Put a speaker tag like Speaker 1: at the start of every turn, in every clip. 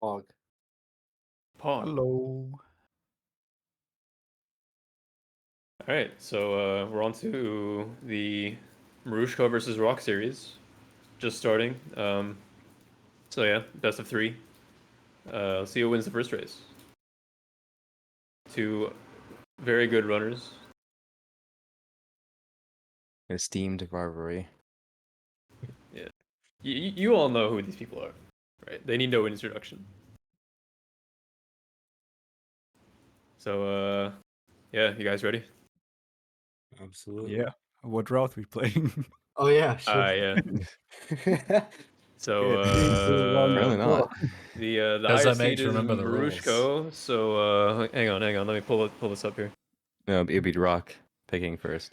Speaker 1: Pog.
Speaker 2: Pong.
Speaker 3: Hello.
Speaker 2: All right, so we're on to the Marushko versus RoK series. Just starting. So yeah, best of 3. Let's see who wins the first race. Two very good runners.
Speaker 4: Esteemed rivalry.
Speaker 2: Yeah, you all know who these people are, right? They need no introduction. So yeah, you guys ready?
Speaker 1: Absolutely.
Speaker 3: Yeah. What route we playing?
Speaker 1: Oh yeah, sure.
Speaker 2: Yeah. So
Speaker 4: Apparently not.
Speaker 2: the
Speaker 5: Does
Speaker 2: highest
Speaker 5: that make
Speaker 2: seed
Speaker 5: you
Speaker 2: is
Speaker 5: remember the rules?
Speaker 2: Marushko. So hang on, let me pull this up here.
Speaker 4: No, it'd be RoK picking first.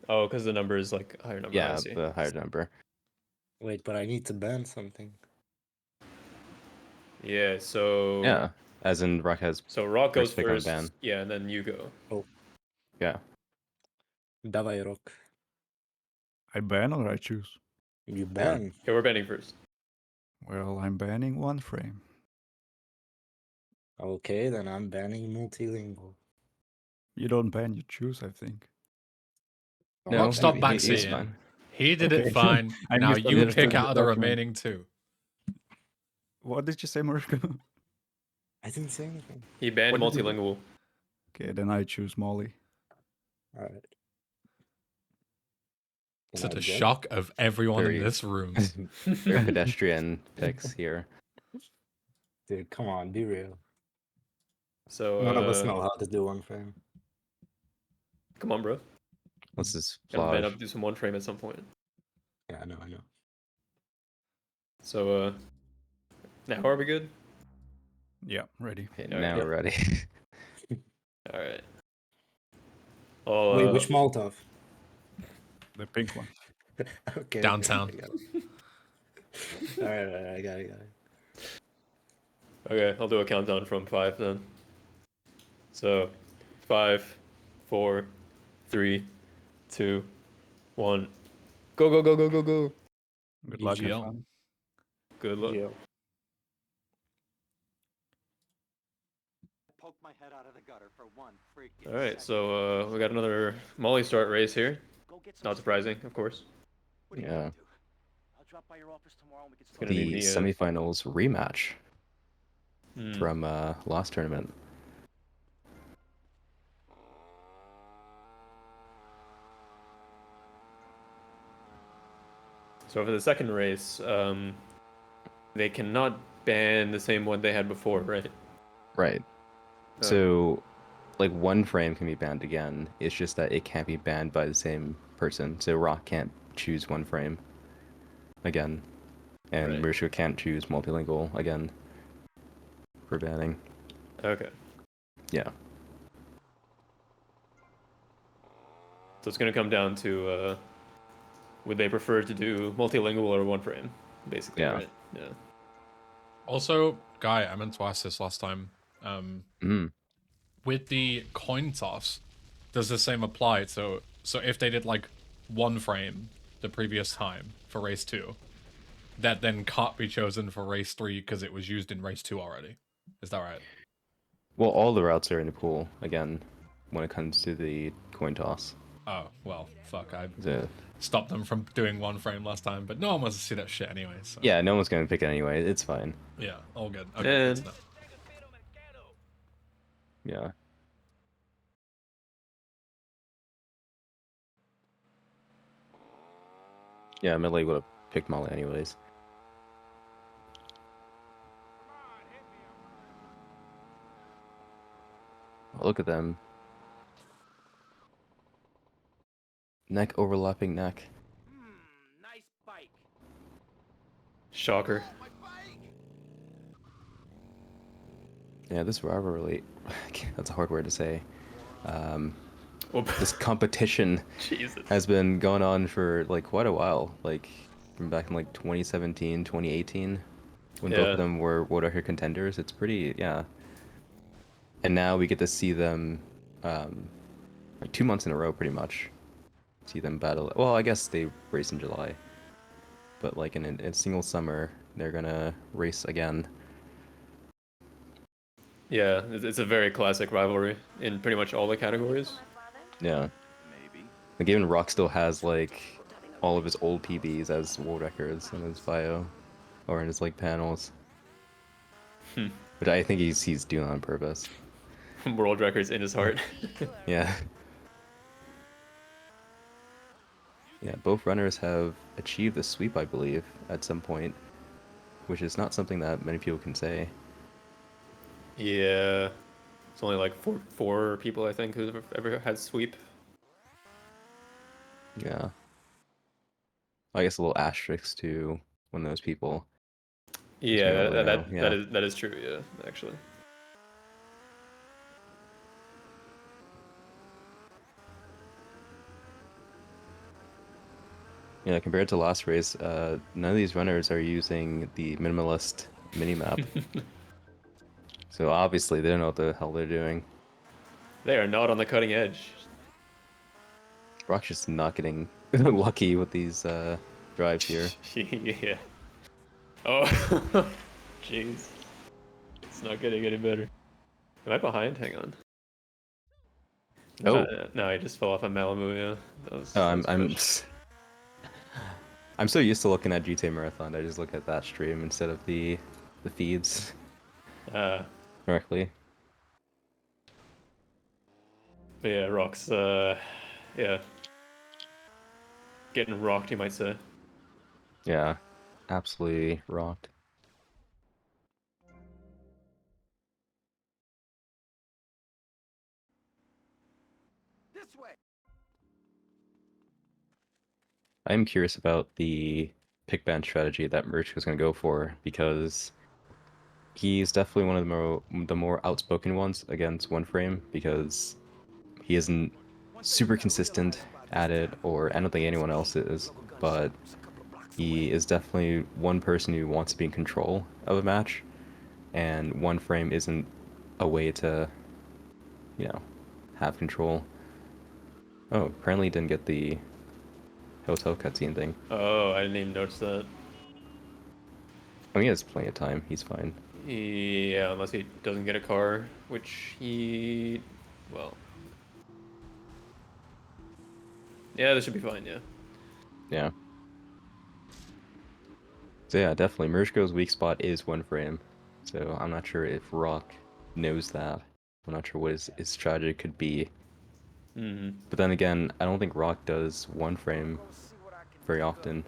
Speaker 2: Oh, because the number is like a higher number. I
Speaker 4: Yeah,
Speaker 2: see.
Speaker 4: the higher number.
Speaker 1: Wait, but I need to ban something.
Speaker 2: Yeah, so
Speaker 4: Yeah, as in RoK has.
Speaker 2: So RoK goes
Speaker 4: First pick on
Speaker 2: first.
Speaker 4: ban.
Speaker 2: Yeah, and then you go.
Speaker 4: Yeah.
Speaker 1: Dawaj RoK.
Speaker 3: I ban or I choose?
Speaker 1: You ban.
Speaker 2: Okay, we're banning first.
Speaker 3: Well, I'm banning one frame.
Speaker 1: Okay, then I'm banning multilingual.
Speaker 3: You don't ban, you choose, I think.
Speaker 4: No,
Speaker 5: RoK, stop
Speaker 4: he's
Speaker 5: backseating.
Speaker 4: fine.
Speaker 5: He did
Speaker 3: Okay.
Speaker 5: it fine.
Speaker 3: I
Speaker 5: Now you
Speaker 3: misunderstood
Speaker 5: pick
Speaker 3: the
Speaker 5: out of the
Speaker 3: document.
Speaker 5: remaining 2.
Speaker 3: What did you say, Marushko?
Speaker 1: I didn't say anything.
Speaker 2: He banned
Speaker 3: What did you
Speaker 2: multilingual.
Speaker 3: Okay, then I choose Molly.
Speaker 1: Alright.
Speaker 5: To the
Speaker 1: Good?
Speaker 5: shock of everyone
Speaker 4: Very-
Speaker 5: in this room.
Speaker 4: Very pedestrian picks here.
Speaker 1: Dude, come on, be real.
Speaker 2: So
Speaker 1: None of us know how to do one frame.
Speaker 2: come on, bro.
Speaker 4: What's this
Speaker 2: Gotta man
Speaker 4: plage?
Speaker 2: up, do some one frame at some point.
Speaker 1: Yeah, I know.
Speaker 2: So now are we good?
Speaker 3: Yeah, ready.
Speaker 4: Okay,
Speaker 2: Alright.
Speaker 4: now we're ready.
Speaker 2: All right. Oh,
Speaker 1: Wait, which Molotov?
Speaker 3: The pink one.
Speaker 1: Okay.
Speaker 5: Downtown.
Speaker 1: Alright, I got it.
Speaker 2: Okay, I'll do a countdown from 5 then. So 5, 4, 3, 2, 1. Go, go, go, go, go, go.
Speaker 3: Good luck and
Speaker 5: EGL.
Speaker 3: fun.
Speaker 2: Good luck.
Speaker 1: Yeah.
Speaker 6: Poke my head out of the gutter for one freaking
Speaker 2: All right,
Speaker 6: second.
Speaker 2: so we got another Molly start race here.
Speaker 6: Go get some
Speaker 2: Not surprising, of course.
Speaker 6: What are you
Speaker 4: Yeah.
Speaker 6: gonna do? I'll drop by your office tomorrow and we can start.
Speaker 2: gonna be
Speaker 4: The
Speaker 2: the,
Speaker 4: semifinals rematch
Speaker 2: Hmm.
Speaker 4: from last tournament.
Speaker 2: So for the second race, they cannot ban the same one they had before, right?
Speaker 4: Right.
Speaker 2: Oh.
Speaker 4: So, like, one frame can be banned again. It's just that it can't be banned by the same person. So RoK can't choose one frame again, and
Speaker 2: Right.
Speaker 4: Marushko can't choose multilingual again for banning.
Speaker 2: Okay.
Speaker 4: Yeah.
Speaker 2: So it's gonna come down to would they prefer to do multilingual or one frame, basically,
Speaker 4: Yeah.
Speaker 2: right? Yeah.
Speaker 5: Also, Guy, I meant to ask this last time.
Speaker 4: Mm.
Speaker 5: With the coin toss, does the same apply? So if they did like one frame the previous time for race 2, that then can't be chosen for race 3 because it was used in race 2 already. Is that right?
Speaker 4: Well, all the routes are in the pool again when it comes to the coin toss.
Speaker 5: Oh, well, fuck. I
Speaker 4: The,
Speaker 5: stopped them from doing one frame last time, but no one wants to see that shit anyway. So.
Speaker 4: yeah, no one's gonna pick it anyway. It's fine.
Speaker 5: Yeah, all good. Okay,
Speaker 2: And
Speaker 5: good to know.
Speaker 4: Yeah. Yeah, Millie would have picked Molly anyways. Oh, look at them. Neck overlapping neck.
Speaker 6: Nice bike.
Speaker 2: shocker.
Speaker 6: Oh, my bike.
Speaker 4: Yeah, this rivalry, that's a hard word to say.
Speaker 2: Oh,
Speaker 4: This competition
Speaker 2: Jesus.
Speaker 4: has been going on for like quite a while, like from back in like 2017, 2018, when both
Speaker 2: Yeah.
Speaker 4: of them were World Record contenders. It's pretty, yeah. And now we get to see them like 2 months in a row, pretty much. See them battle. Well, I guess they race in July, but like in a single summer, they're gonna race again.
Speaker 2: Yeah, it's a very classic rivalry in pretty much all the categories.
Speaker 4: Yeah. Like even RoK still has like all of his old PBs as world records in his bio, or in his like panels. But I think he's doing it on purpose.
Speaker 2: World records in his heart.
Speaker 4: Yeah. Yeah, both runners have achieved the sweep, I believe, at some point, which is not something that many people can say.
Speaker 2: Yeah, it's only like four people I think who've ever had sweep.
Speaker 4: Yeah. I guess a little asterisk to one of those people. Which we
Speaker 2: Yeah,
Speaker 4: don't really know, yeah.
Speaker 2: that is true. Yeah, actually.
Speaker 4: Yeah, compared to last race, none of these runners are using the minimalist minimap. So obviously they don't know what the hell they're doing.
Speaker 2: They are not on the cutting edge.
Speaker 4: RoK's just not getting lucky with these drives here.
Speaker 2: Yeah. Oh, jeez. It's not getting any better. Am I behind? Hang on.
Speaker 4: Oh.
Speaker 2: No, I just fell off a Malibu. Yeah.
Speaker 4: Oh,
Speaker 2: that was fresh.
Speaker 4: I'm so used to looking at GTA Marathon. I just look at that stream instead of the feeds directly.
Speaker 2: But yeah, RoK's yeah, getting rocked, you might say.
Speaker 4: Yeah, absolutely rocked.
Speaker 6: This way.
Speaker 4: I'm curious about the pick ban strategy that Marushko is going to go for, because he's definitely one of the more outspoken ones against one frame, because he isn't super consistent at it, or I don't think anyone else is, but he is definitely one person who wants to be in control of a match, and one frame isn't a way to, you know, have control. Oh, apparently he didn't get the hotel cutscene thing.
Speaker 2: Oh, I didn't even notice that.
Speaker 4: I mean, he has plenty of time. He's fine.
Speaker 2: Yeah, unless he doesn't get a car, which he, well, yeah, this should be fine. Yeah.
Speaker 4: Yeah. So yeah, definitely. Marushko's weak spot is one frame. So I'm not sure if RoK knows that. I'm not sure what his strategy could be.
Speaker 2: Mm-hmm.
Speaker 4: But then again, I don't think RoK does one frame very often.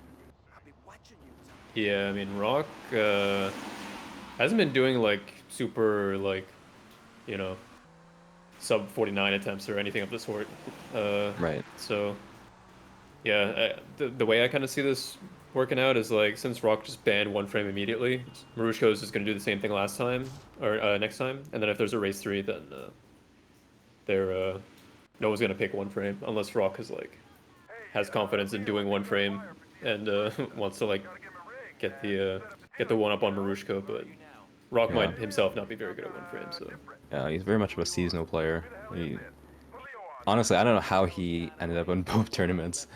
Speaker 2: Yeah, I mean, RoK hasn't been doing like super like, you know, sub 49 attempts or anything of the sort.
Speaker 4: Right.
Speaker 2: So, yeah, the way I kind of see this working out is like, since RoK just banned one frame immediately, Marushko is just going to do the same thing last time or next time, and then if there's a race 3, then they're no one's going to pick one frame unless RoK has confidence in doing one frame and wants to like get the one up on Marushko, but RoK
Speaker 4: Yeah.
Speaker 2: might himself not be very good at one frame, so.
Speaker 4: Yeah, he's very much of a seasonal player. Honestly, I don't know how he ended up in both tournaments.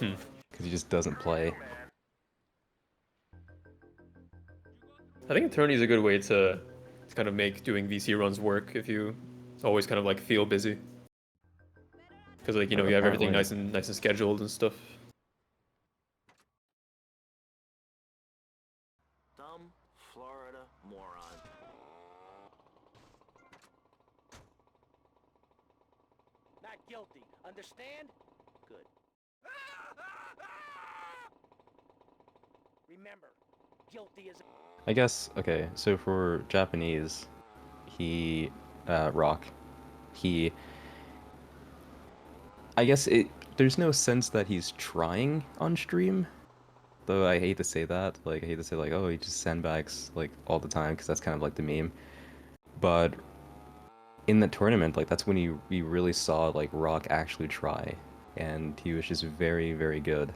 Speaker 4: Because he just doesn't play.
Speaker 2: I think attorney is a good way to kind of make doing VC runs work if you always kind of like feel busy. Because like, you know, you have everything
Speaker 4: Apparently.
Speaker 2: nice and scheduled and stuff.
Speaker 6: Dumb Florida moron. Not guilty. Understand? Good. Remember, guilty is.
Speaker 4: I guess, okay, so for Japanese, RoK, I guess there's no sense that he's trying on stream, though I hate to say that, like, I hate to say, like, oh, he just sandbags, like, all the time, because that's kind of like the meme, but in the tournament, like, that's when we really saw, like, RoK actually try, and he was just very, very good.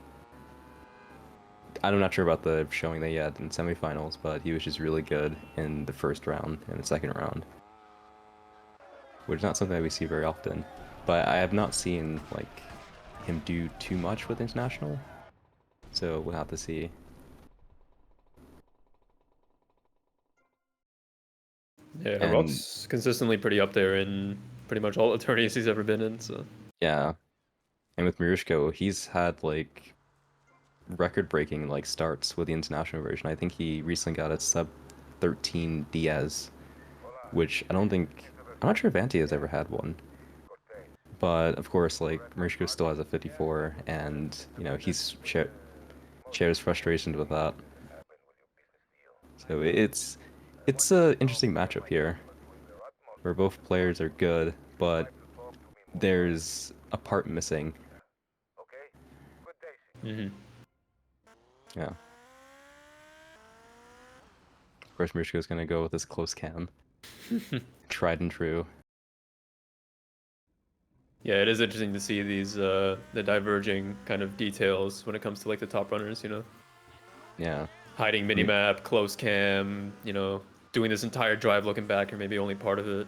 Speaker 4: I'm not sure about the showing that he had in semifinals, but he was just really good in the first round and the second round, which is not something that we see very often. But I have not seen like him do too much with international, so we'll have to see.
Speaker 2: Yeah,
Speaker 4: And-
Speaker 2: RoK's consistently pretty up there in pretty much all the tourneys he's ever been in. So
Speaker 4: Yeah. And with Marushko, he's had like record-breaking like starts with the international version. I think he recently got a sub 13 Diaz, which I'm not sure if Anti has ever had one. But of course, like Marushko still has a 54, and you know shares frustrations with that. So it's a interesting matchup here, where both players are good, but there's a part missing.
Speaker 2: hmm
Speaker 4: Yeah. Of course, Marushko's gonna go with this close cam, tried and true.
Speaker 2: yeah, it is interesting to see these the diverging kind of details when it comes to like the top runners. You know,
Speaker 4: Yeah.
Speaker 2: hiding minimap, close cam. You know, doing this entire drive looking back, or maybe only part of it.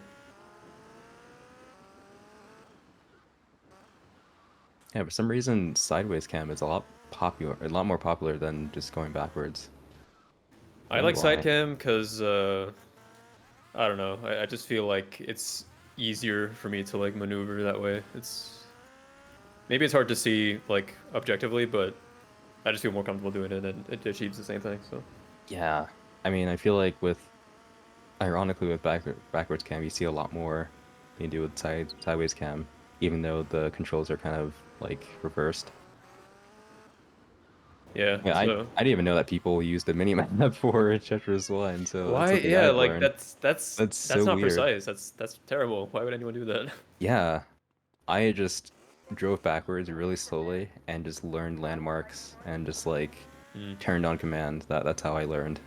Speaker 4: Yeah, for some reason, sideways cam is a lot more popular than just going backwards.
Speaker 2: I
Speaker 4: Don't
Speaker 2: like
Speaker 4: know why.
Speaker 2: sidecam because I don't know. I just feel like it's easier for me to like maneuver that way. It's maybe it's hard to see like objectively, but I just feel more comfortable doing it, and it achieves the same thing. So
Speaker 4: Yeah, I mean, I feel like ironically, with backwards cam, you see a lot more than you do with sideways cam, even though the controls are kind of like reversed.
Speaker 2: yeah.
Speaker 4: Yeah,
Speaker 2: So
Speaker 4: I didn't even know that people use the minimap for Tetris 1, so that's
Speaker 2: why?
Speaker 4: something
Speaker 2: Yeah,
Speaker 4: I've
Speaker 2: like
Speaker 4: learned.
Speaker 2: that's
Speaker 4: That's so
Speaker 2: not
Speaker 4: weird.
Speaker 2: precise. That's terrible. Why would anyone do that?
Speaker 4: Yeah, I just drove backwards really slowly and just learned landmarks and just like
Speaker 2: Mm,
Speaker 4: turned on command. That's how I learned.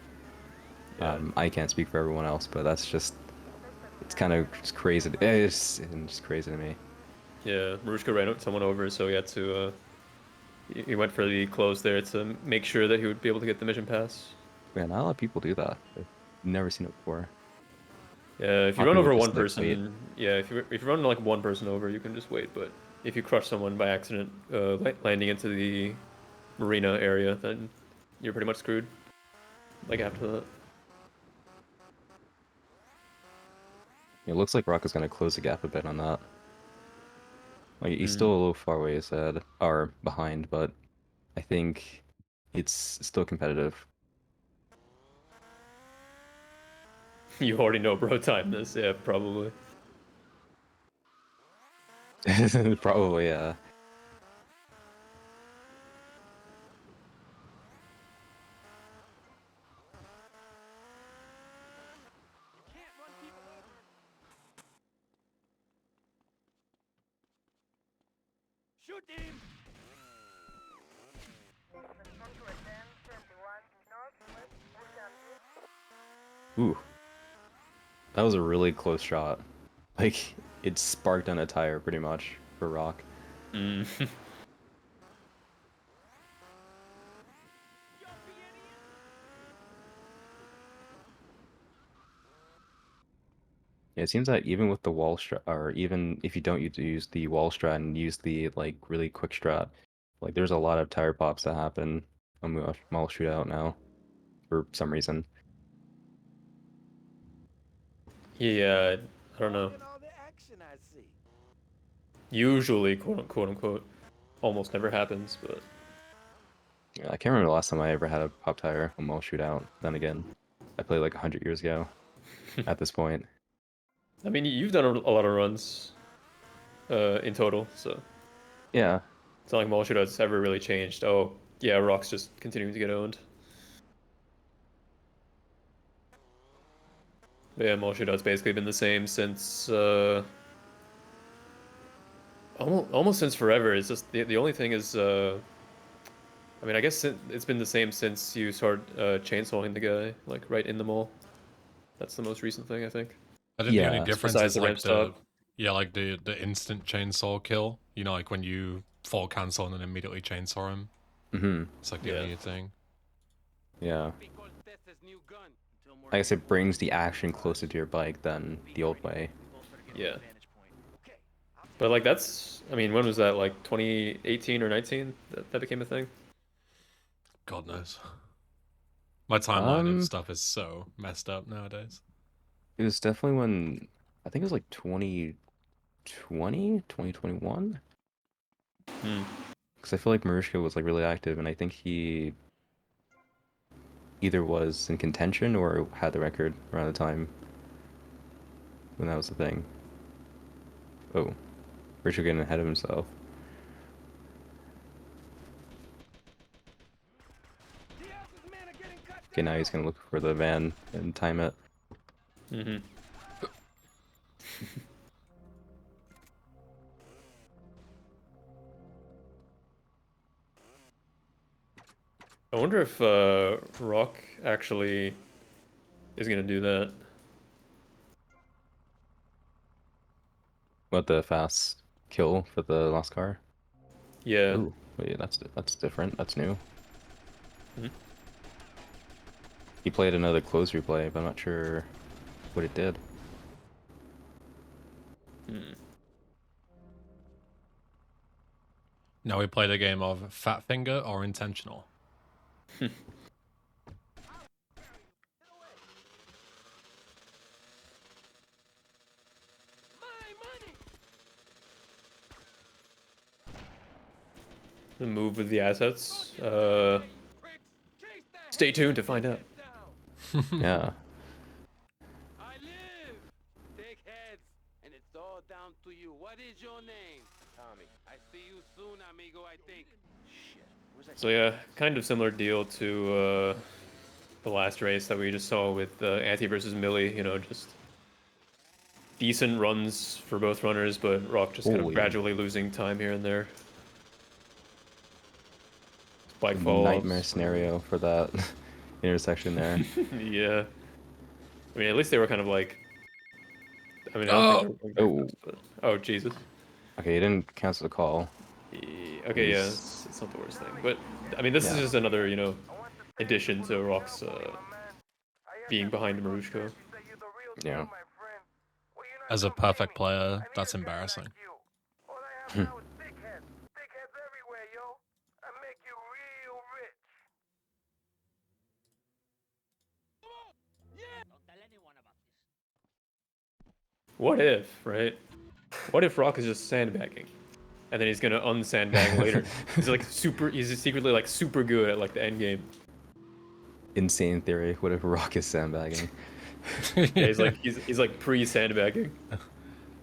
Speaker 2: yeah.
Speaker 4: I can't speak for everyone else, but it's kind of just crazy. It's just crazy to me.
Speaker 2: Yeah, Marushka ran someone over, so he had to. He went for the close there to make sure that he would be able to get the mission pass.
Speaker 4: Man, not a lot of people do that. I've never seen it before.
Speaker 2: Yeah, if
Speaker 4: A
Speaker 2: you
Speaker 4: lot of
Speaker 2: run
Speaker 4: people
Speaker 2: over
Speaker 4: just,
Speaker 2: one
Speaker 4: like, wait.
Speaker 2: person, yeah, if you run like one person over, you can just wait. But if you crush someone by accident, landing into the marina area, then you're pretty much screwed. Like after that.
Speaker 4: It looks like RoK is gonna close the gap a bit on that. Like he's
Speaker 2: Mm.
Speaker 4: still a little far ways ahead or behind, but I think it's still competitive.
Speaker 2: You already know bro time this, yeah, probably.
Speaker 4: Probably, yeah.
Speaker 6: Shoot him!
Speaker 4: Ooh, that was a really close shot. Like it sparked on a tire pretty much for RoK.
Speaker 2: Mm.
Speaker 4: Yeah, it seems that even with the wall strat, or even if you don't use the wall strat and use the like really quick strat, like there's a lot of tire pops that happen on Mall Shootout now, for some reason.
Speaker 2: Yeah, I don't know.
Speaker 6: Look at all the action I see.
Speaker 2: Usually, quote unquote, almost never happens, but
Speaker 4: Yeah, I can't remember the last time I ever had a pop tire on Mall Shootout. Then again, I played like 100 years ago at this point.
Speaker 2: I mean, you've done a lot of runs in total, so
Speaker 4: Yeah,
Speaker 2: it's not like Mall Shootout's ever really changed. Oh, yeah, RoK's just continuing to get owned. But yeah, Mall Shootout's basically been the same since almost since forever. It's just the only thing is I mean, I guess it's been the same since you started chainsawing the guy like right in the mall. That's the most recent thing I think.
Speaker 5: I think the only
Speaker 4: Yeah,
Speaker 5: difference
Speaker 2: besides
Speaker 5: is
Speaker 2: the ramp
Speaker 5: like
Speaker 2: stop.
Speaker 5: the instant chainsaw kill. You know, like when you fall cancel and then immediately chainsaw him.
Speaker 4: mm-hmm,
Speaker 5: It's like the
Speaker 2: Yeah.
Speaker 5: only thing.
Speaker 4: yeah.
Speaker 6: Because that's his new gun. Until more
Speaker 4: I guess it brings the action closer to your bike than the old way.
Speaker 2: Yeah.
Speaker 6: Okay, I'll take
Speaker 2: But like that's, I mean, when was that? Like 2018 or 19 that became a thing?
Speaker 5: God knows. My timeline of
Speaker 4: Um,
Speaker 5: stuff is so messed up nowadays.
Speaker 4: It was definitely when I think it was like 2020, 2021.
Speaker 2: Hmm.
Speaker 4: Because I feel like Marushko was like really active, and I think he either was in contention or had the record around the time when that was the thing. Oh, Marushko getting ahead of himself.
Speaker 6: Diaz's men are getting cut
Speaker 4: Okay, now he's gonna look for the van and time it.
Speaker 2: Mm-hmm. I wonder if RoK actually is gonna do that.
Speaker 4: What, the fast kill for the lost car?
Speaker 2: Yeah.
Speaker 4: Ooh, wait, that's different. That's new.
Speaker 2: Hmm?
Speaker 4: He played another close replay, but I'm not sure what it did.
Speaker 2: Hmm.
Speaker 5: Now we played a game of fat finger or intentional.
Speaker 6: my money.
Speaker 2: The move with the assets.
Speaker 6: Pricks, chase that
Speaker 2: Stay tuned to find out.
Speaker 6: down.
Speaker 4: Yeah.
Speaker 6: I live. Take heads, and it's all down to you. What is your name? Tommy. I see you soon, amigo. I think. Shit. Where's that?
Speaker 2: So yeah, kind of similar deal to the last race that we just saw with Anti versus Millie. You know, just decent runs for both runners, but RoK just kind of
Speaker 4: Holy.
Speaker 2: gradually losing time here and there. Bike falls.
Speaker 4: Nightmare scenario for that intersection there.
Speaker 2: Yeah. I mean, at least they were kind of like. I mean, I don't think they were going very fast, but oh Jesus.
Speaker 4: Okay, he didn't cancel the call.
Speaker 2: Okay, yeah,
Speaker 4: He's-
Speaker 2: it's not the worst thing, but I mean, this is
Speaker 4: Yeah.
Speaker 2: just another, you know, addition to RoK's being behind Marushko.
Speaker 4: Yeah.
Speaker 5: As a perfect player, that's embarrassing.
Speaker 2: What if, right? What if RoK is just sandbagging, and then he's gonna unsandbag later? He's like he's secretly like super good at like the end game.
Speaker 4: Insane theory. What if RoK is sandbagging?
Speaker 2: Yeah, he's like pre-sandbagging.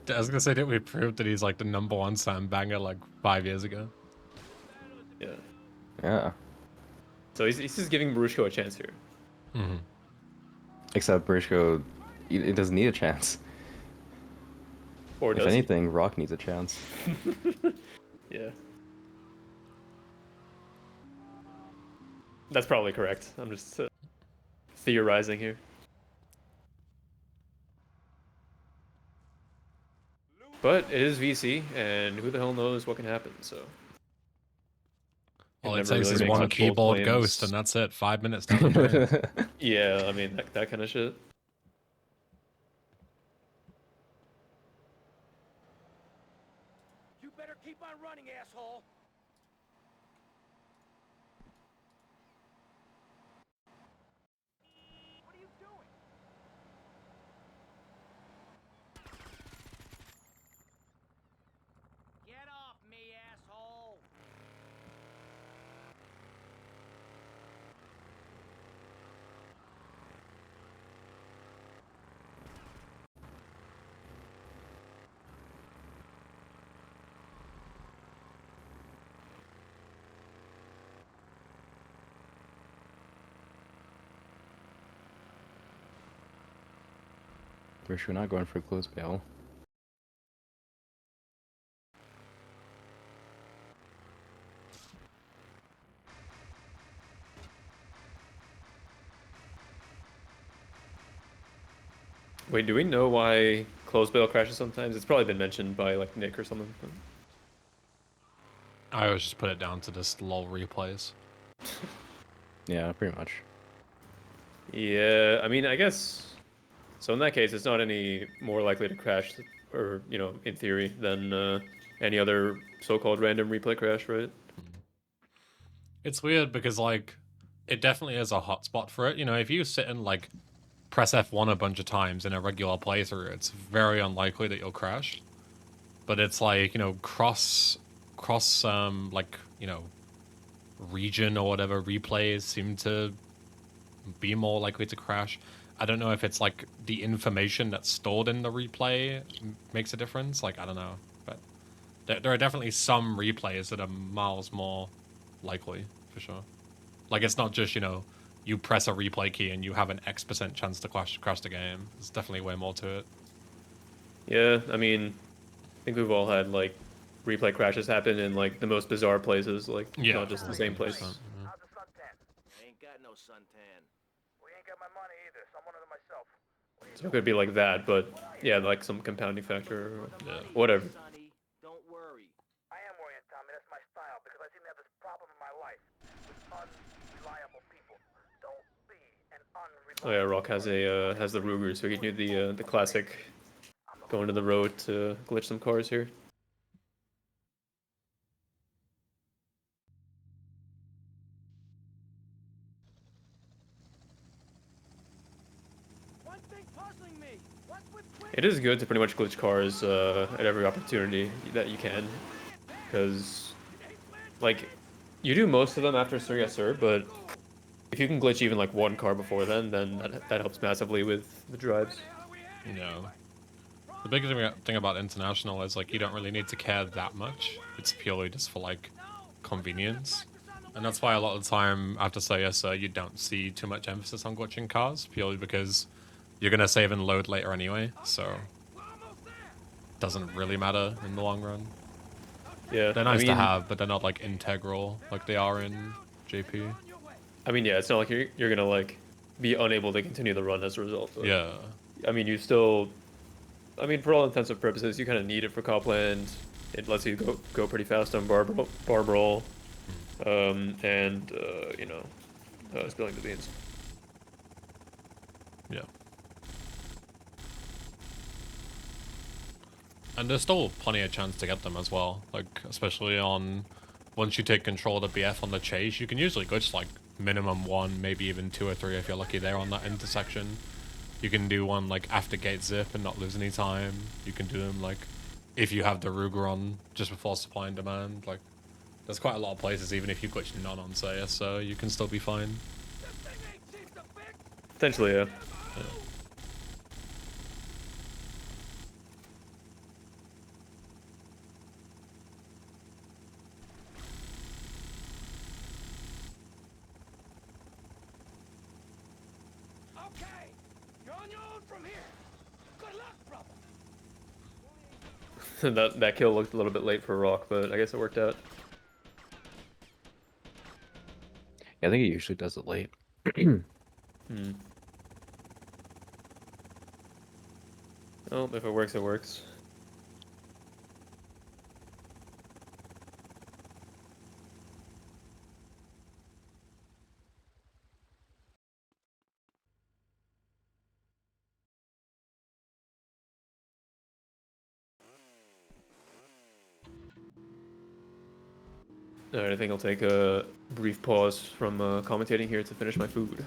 Speaker 5: I was gonna say, didn't we prove that he's like the #1 sandbanger like 5 years ago?
Speaker 2: Yeah.
Speaker 4: Yeah.
Speaker 2: So he's just giving Marushko a chance here.
Speaker 5: Mm-hmm.
Speaker 4: Except Briscoe, it doesn't need a chance.
Speaker 2: Or
Speaker 4: If
Speaker 2: does he?
Speaker 4: anything, RoK needs a chance.
Speaker 2: Yeah. That's probably correct. I'm just theorizing here. But it is VC, and who the hell knows what can happen, so.
Speaker 5: All
Speaker 2: Can
Speaker 5: it
Speaker 2: never
Speaker 5: takes
Speaker 2: really
Speaker 5: is
Speaker 2: make
Speaker 5: one
Speaker 2: such bold
Speaker 5: keyboard
Speaker 2: claims.
Speaker 5: ghost, and that's it. 5 minutes down the drain.
Speaker 2: Yeah, I mean, that kind of shit.
Speaker 6: You better keep on running, asshole. What are you doing? Get off me, asshole.
Speaker 4: Briscoe not going for close bail.
Speaker 2: Wait, do we know why closed bail crashes sometimes? It's probably been mentioned by like Nick or something.
Speaker 5: I always just put it down to just lol replays.
Speaker 4: Yeah, pretty much.
Speaker 2: Yeah, I mean, I guess. So in that case, it's not any more likely to crash, or you know, in theory, than any other so-called random replay crash, right?
Speaker 5: It's weird because like it definitely is a hotspot for it. You know, if you sit in like press F1 a bunch of times in a regular playthrough, it's very unlikely that you'll crash. But it's like, you know, cross like, you know, region or whatever replays seem to be more likely to crash. I don't know if it's like the information that's stored in the replay makes a difference. Like, I don't know. But there are definitely some replays that are miles more likely, for sure. Like, it's not just, you know, you press a replay key and you have an X% chance to crash the game. There's definitely way more to it.
Speaker 2: Yeah, I mean, I think we've all had like replay crashes happen in like the most bizarre places, like
Speaker 5: Yeah,
Speaker 2: not just the same place.
Speaker 5: 100%, yeah.
Speaker 6: How's the suntan? I ain't got no suntan. We ain't got my money either, so I'm one of them myself.
Speaker 2: So it could be like that, but yeah, like some compounding factor or
Speaker 5: Yeah.
Speaker 2: whatever.
Speaker 6: Sonny, don't worry. I am worrying, Tommy. That's my style because I seem to have this problem in my life with unreliable people. Don't be an
Speaker 2: Oh yeah, RoK has the Ruger, so he can do the classic going to the road to glitch some cars here.
Speaker 6: One thing puzzling me. What's with
Speaker 2: It is good to pretty much glitch cars at every opportunity that you can, because like you do most of them after Sir Yes Sir, but if you can glitch even like one car before then that helps massively with the drives.
Speaker 5: No. The big thing about international is like you don't really need to care that much. It's purely just for like convenience. And that's why a lot of the time after Say Yes Sir you don't see too much emphasis on glitching cars, purely because you're gonna save and load later anyway, so it doesn't really matter in the long run.
Speaker 2: Yeah,
Speaker 5: They're
Speaker 2: I
Speaker 5: nice to
Speaker 2: mean,
Speaker 5: have, but they're not like integral like they are in JP.
Speaker 2: I mean, yeah, it's not like you're gonna like be unable to continue the run as a result. But,
Speaker 5: Yeah.
Speaker 2: I mean, you still, I mean, for all intents and purposes, you kind of need it for Copland. It lets you go pretty fast on barb roll, and you know, spilling the beans.
Speaker 5: Yeah. And there's still plenty of chance to get them as well. Like, especially on, once you take control of the BF on the chase, you can usually glitch like minimum 1, maybe even 2 or 3 if you're lucky there on that intersection. You can do one like after gate zip and not lose any time. You can do them like if you have the Ruger on just before supply and demand. Like, there's quite a lot of places, even if you glitch none on say, so you can still be fine.
Speaker 2: Potentially, yeah.
Speaker 6: Okay, you're on your own from here. Good luck, brother.
Speaker 2: that kill looked a little bit late for RoK, but I guess it worked out.
Speaker 4: Yeah, I think it usually does it late.
Speaker 2: Oh, if it works, it works. Alright, I think I'll take a brief pause from commentating here to finish my food.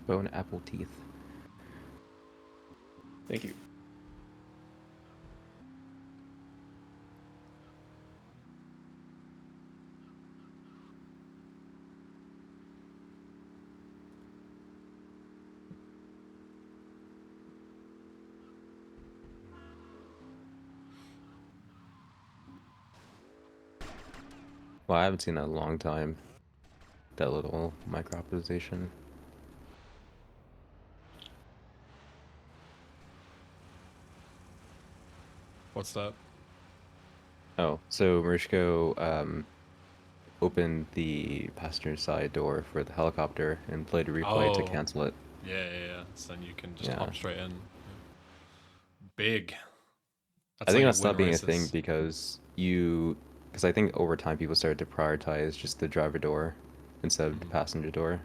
Speaker 4: Bone apple teeth.
Speaker 2: Thank you.
Speaker 4: Well, I haven't seen that in a long time. That little micro optimization.
Speaker 5: What's that?
Speaker 4: Oh, so Marushko opened the passenger side door for the helicopter and played a replay to
Speaker 5: Oh.
Speaker 4: cancel it.
Speaker 5: Yeah. So then you can just
Speaker 4: Yeah.
Speaker 5: hop straight in. Big. That's
Speaker 4: I think
Speaker 5: how you
Speaker 4: that's
Speaker 5: win
Speaker 4: not being
Speaker 5: races.
Speaker 4: a thing because I think over time people started to prioritize just the driver door instead of the passenger door.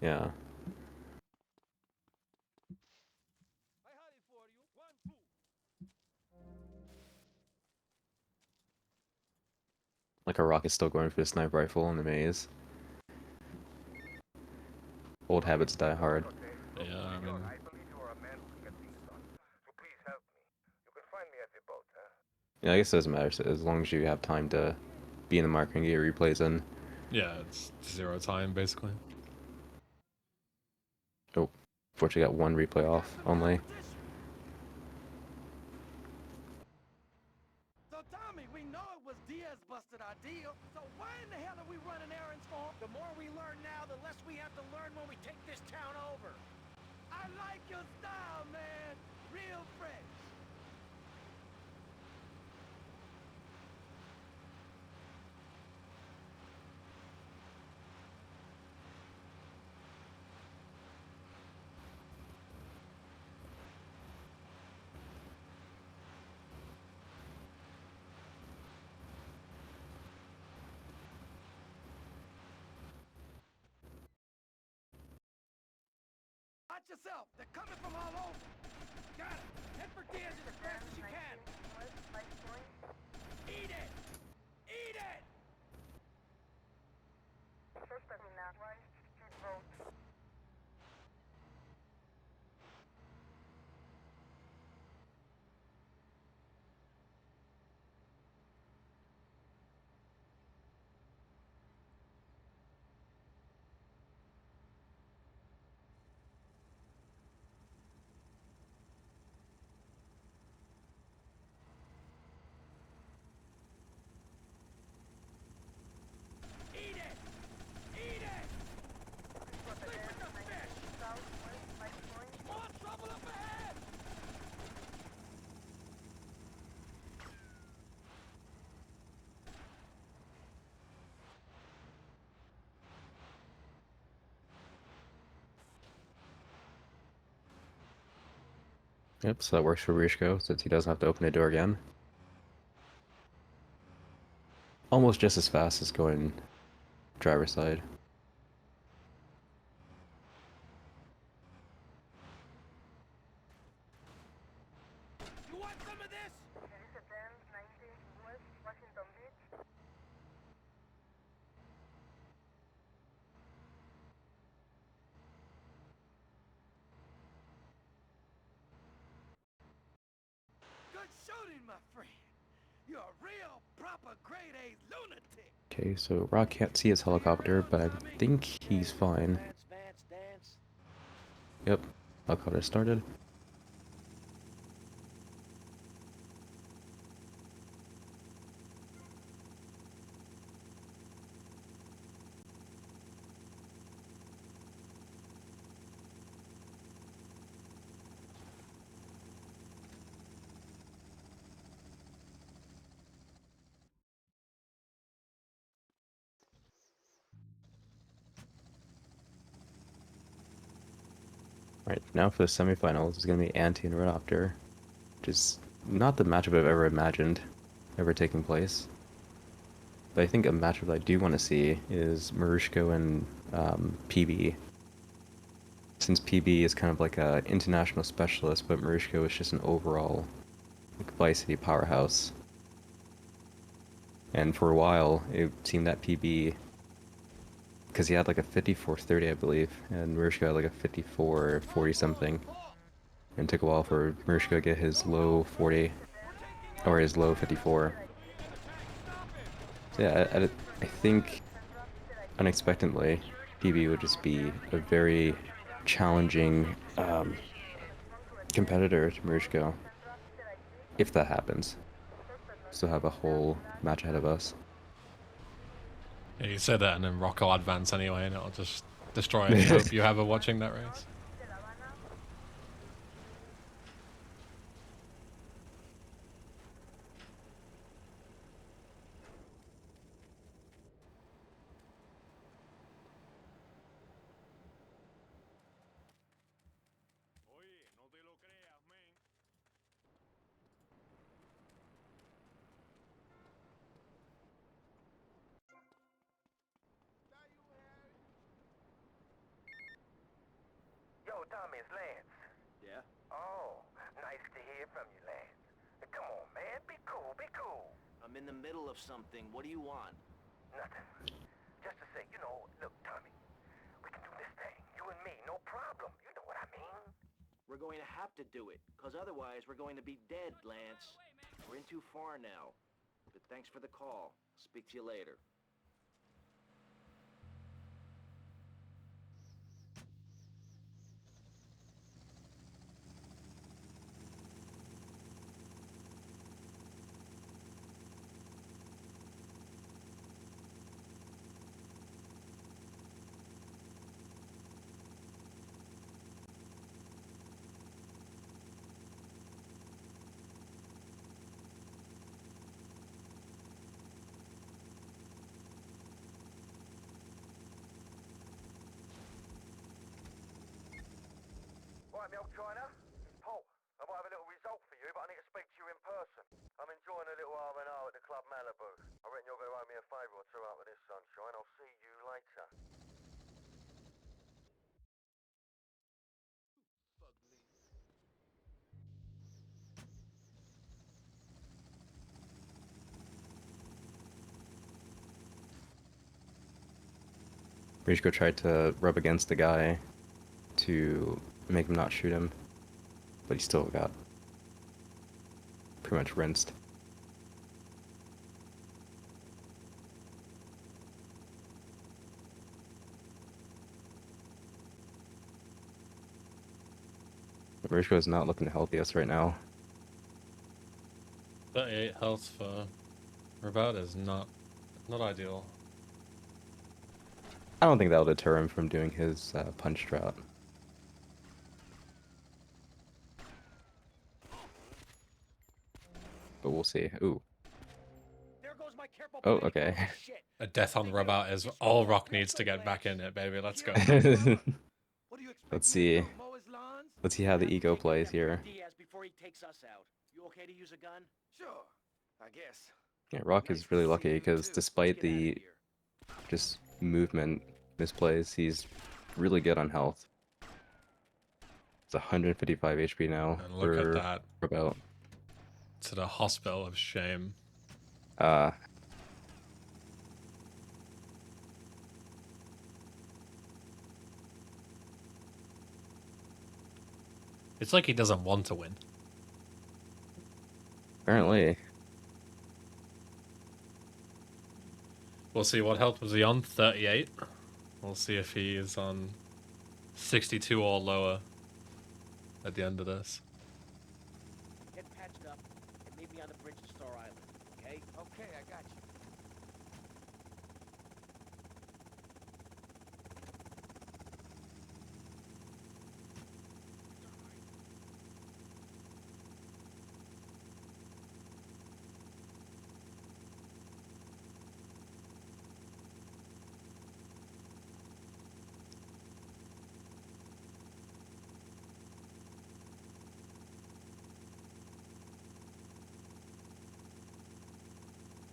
Speaker 4: Yeah. Like a RoK is still going for the sniper rifle in the maze. Old habits die hard.
Speaker 5: Yeah, I mean,
Speaker 4: Yeah, I guess it doesn't matter as long as you have time to be in the marker and get your replays in.
Speaker 5: yeah, it's 0 time basically.
Speaker 4: Oh, fortunately got one replay off only.
Speaker 6: So Tommy, we know it was Diaz busted our deal. So why in the hell are we running errands for him? The more we learn now, the less we have to learn when we take this town over. I like your style, man. Real fresh. Watch yourself. They're coming from all over. Got it. Head for Diaz as fast as you can. Eat it. Eat it. Eat it. Eat it. Sleep with the fish. More trouble up ahead.
Speaker 4: Yep, so that works for Marushko since he doesn't have to open the door again. Almost just as fast as going driver's side.
Speaker 6: You want some of this? Good shooting, my friend. You're a real proper grade A lunatic.
Speaker 4: Okay, so RoK can't see his helicopter, but I think he's fine.
Speaker 6: Dance, dance, dance.
Speaker 4: Yep, helicopter started. Alright, now for the semifinals is going to be Anti and Redopter, which is not the matchup I've ever imagined ever taking place. But I think a matchup I do want to see is Marushko and PB. Since PB is kind of like a international specialist, but Marushko is just an overall like, Vice City powerhouse. And for a while, it seemed that PB, because he had like a 54-30, I believe, and Marushko had like a 54-40 something. And it took a while for Marushko to get his low 40, or his low 54. So yeah, I think unexpectedly, PB would just be a very challenging competitor to Marushko, if that happens. Still have a whole match ahead of us.
Speaker 5: Yeah, you said that and then RoK will advance anyway and it'll just destroy any hope you have of watching that race.
Speaker 6: Oye, no te lo creas, man.
Speaker 7: Yo, Tommy, it's Lance.
Speaker 6: Yeah?
Speaker 7: Oh, nice to hear from you, Lance. Come on, man, be cool, be cool.
Speaker 6: I'm in the middle of something. What do you want?
Speaker 7: Nothing. Just to say, look, Tommy, we can do this thing. You and me, no problem. You know what I mean?
Speaker 6: We're going to have to do it, because otherwise we're going to be dead, Lance. We're in too far now. But thanks for the call. Speak to you later.
Speaker 7: Right, me old joiner. It's Paul. I might have a little result for you, but I need to speak to you in person. I'm enjoying a little R&R at the Club Malibu. I reckon you're going to owe me a favour or two after this, sunshine. I'll see you later.
Speaker 4: Marushko tried to rub against the guy to make him not shoot him, but he still got pretty much rinsed. Marushko is not looking the healthiest right now.
Speaker 5: 38 health for Rabat is not ideal.
Speaker 4: I don't think that'll deter him from doing his punch drought. But we'll see. Ooh.
Speaker 6: There goes my careful
Speaker 4: Oh,
Speaker 6: planning.
Speaker 4: okay.
Speaker 6: Oh, shit.
Speaker 5: A death on Rabat is all RoK needs to get back in it, baby. Let's go.
Speaker 6: What do you expect
Speaker 4: Let's
Speaker 6: me to
Speaker 4: see.
Speaker 6: do, mow his lawns?
Speaker 4: Let's see how the
Speaker 6: We have to
Speaker 4: ego
Speaker 6: take out
Speaker 4: plays
Speaker 6: that
Speaker 4: here.
Speaker 6: Diaz before he takes us out. You okay to use a gun?
Speaker 7: Sure, I guess.
Speaker 4: Yeah, RoK
Speaker 6: Nice
Speaker 4: is
Speaker 6: to
Speaker 4: really
Speaker 6: see
Speaker 4: lucky
Speaker 6: you,
Speaker 4: because
Speaker 6: too.
Speaker 4: despite
Speaker 6: Let's get outta
Speaker 4: the
Speaker 6: here.
Speaker 4: just movement misplays, he's really good on health. It's 155 HP now
Speaker 5: And look at
Speaker 4: for
Speaker 5: that.
Speaker 4: about
Speaker 5: To the hospital of shame.
Speaker 4: uh
Speaker 5: It's like he doesn't want to win.
Speaker 4: apparently.
Speaker 5: We'll see what health was he on. 38. We'll see if he is on 62 or lower at the end of this.
Speaker 6: Get patched up and meet me on the bridge to Star Island, okay?
Speaker 7: Okay, I got you.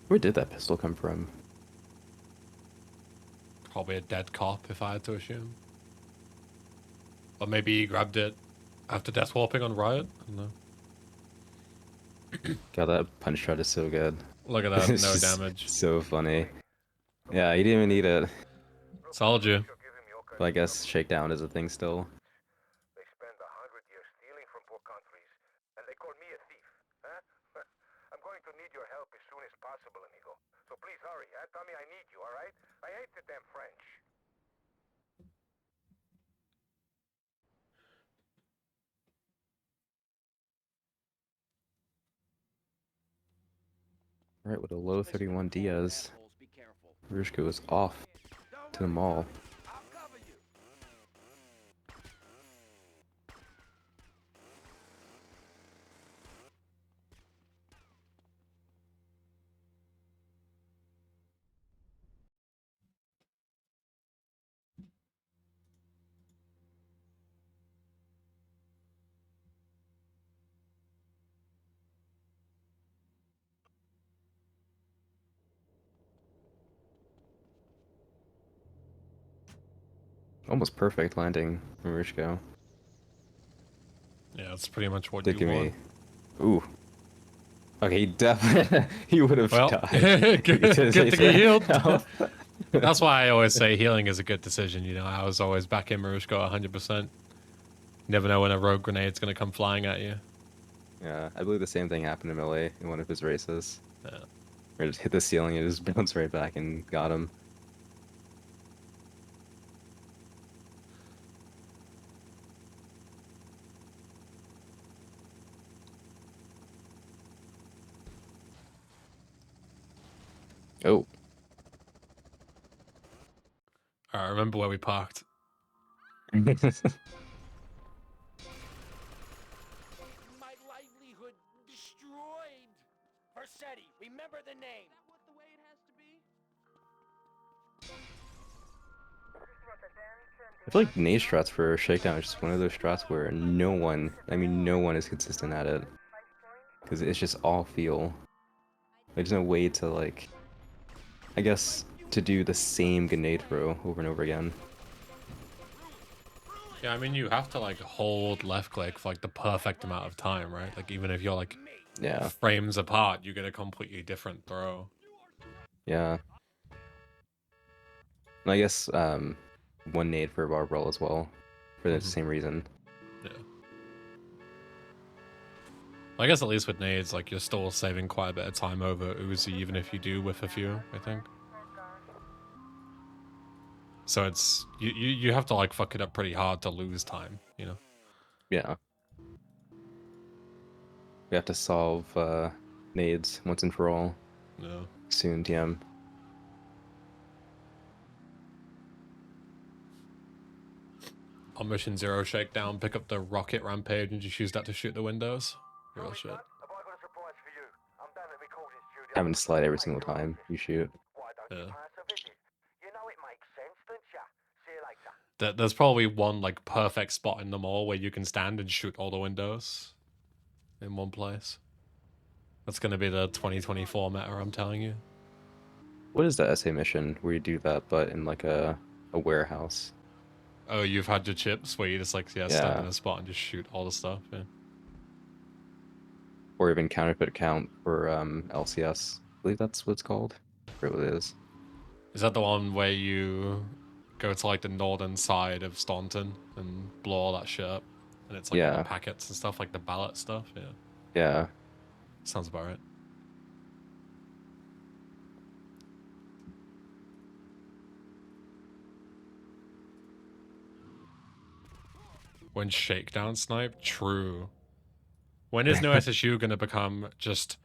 Speaker 4: Where did that pistol come from?
Speaker 5: Probably a dead cop, if I had to assume. Or maybe he grabbed it after death warping on Riot. I don't know.
Speaker 4: God, that punch shot is so good.
Speaker 5: Look at that,
Speaker 4: It's
Speaker 5: no
Speaker 4: just
Speaker 5: damage.
Speaker 4: So funny. Yeah, he didn't even need it.
Speaker 5: Told you.
Speaker 4: But I guess shakedown is a thing still.
Speaker 7: They spend 100 years stealing from poor countries, and they call me a thief, huh? I'm going to need your help as soon as possible, amigo. So please hurry, huh? Tell me I need you, all right? I hate the damn French.
Speaker 4: Right, with a low
Speaker 6: This place is
Speaker 4: 31
Speaker 6: full of
Speaker 4: Diaz,
Speaker 6: assholes. Be careful.
Speaker 4: Marushko is off
Speaker 6: Don't
Speaker 4: to the
Speaker 6: worry,
Speaker 4: mall.
Speaker 6: Tommy. I'll cover you.
Speaker 4: Almost perfect landing, Marushko.
Speaker 5: Yeah, that's pretty much what
Speaker 4: Did
Speaker 5: you
Speaker 4: give
Speaker 5: want.
Speaker 4: me... Ooh. Okay, he definitely he would have
Speaker 5: Well,
Speaker 4: died.
Speaker 5: good,
Speaker 4: because
Speaker 5: good
Speaker 4: he
Speaker 5: thing he
Speaker 4: said
Speaker 5: healed.
Speaker 4: health.
Speaker 5: That's why I always say healing is a good decision. You know, I was always back in Marushko 100%. Never know when a rogue grenade's gonna come flying at you.
Speaker 4: Yeah, I believe the same thing happened to Melee in one of his races.
Speaker 5: Yeah.
Speaker 4: Where it just hit the ceiling and just bounced right back and got him. Oh.
Speaker 5: Alright, remember where we parked.
Speaker 6: My livelihood destroyed. Versetti, remember the name. Is that what the way it has to be?
Speaker 4: I feel like nade strats for Shakedown is just one of those strats where no one, I mean no one is consistent at it. Because it's just all feel. There's no way to like, I guess, to do the same grenade throw over and over again.
Speaker 5: Yeah, I mean, you have to like hold left click for like the perfect amount of time, right? Like even if you're like
Speaker 4: Yeah,
Speaker 5: frames apart, you get a completely different throw.
Speaker 4: yeah. And I guess one nade for Barbell as well, for the same reason.
Speaker 5: Yeah. I guess at least with nades, like you're still saving quite a bit of time over Uzi, even if you do whiff a few, I think. So it's you have to like fuck it up pretty hard to lose time, you know?
Speaker 4: Yeah. We have to solve nades once and for all
Speaker 5: Yeah.
Speaker 4: soon, TM.
Speaker 5: On mission 0 shakedown, pick up the rocket rampage and just use that to shoot the windows. Real shit.
Speaker 7: Have I got a surprise for you? I'm down at recording studio.
Speaker 4: Having to slide every single time you shoot.
Speaker 7: Why don't you
Speaker 5: Yeah.
Speaker 7: pay us a visit? You know it makes sense, don't ya? See you later.
Speaker 5: There's probably one like perfect spot in the mall where you can stand and shoot all the windows in one place. That's gonna be the 2024 meta, I'm telling you.
Speaker 4: What is the essay mission where you do that but in like a warehouse?
Speaker 5: Oh, you've had your chips where you just like stand
Speaker 4: Yeah.
Speaker 5: in a spot and just shoot all the stuff. Yeah.
Speaker 4: Or even counterfeit count for LCS. I believe that's what it's called. I forget what it is.
Speaker 5: Is that the one where you go to like the northern side of Staunton and blow all that shit up? And it's like all
Speaker 4: Yeah.
Speaker 5: the packets and stuff, like the ballot stuff. Yeah.
Speaker 4: Yeah.
Speaker 5: Sounds about right. When shakedown snipe? True. When is no SSU going to become just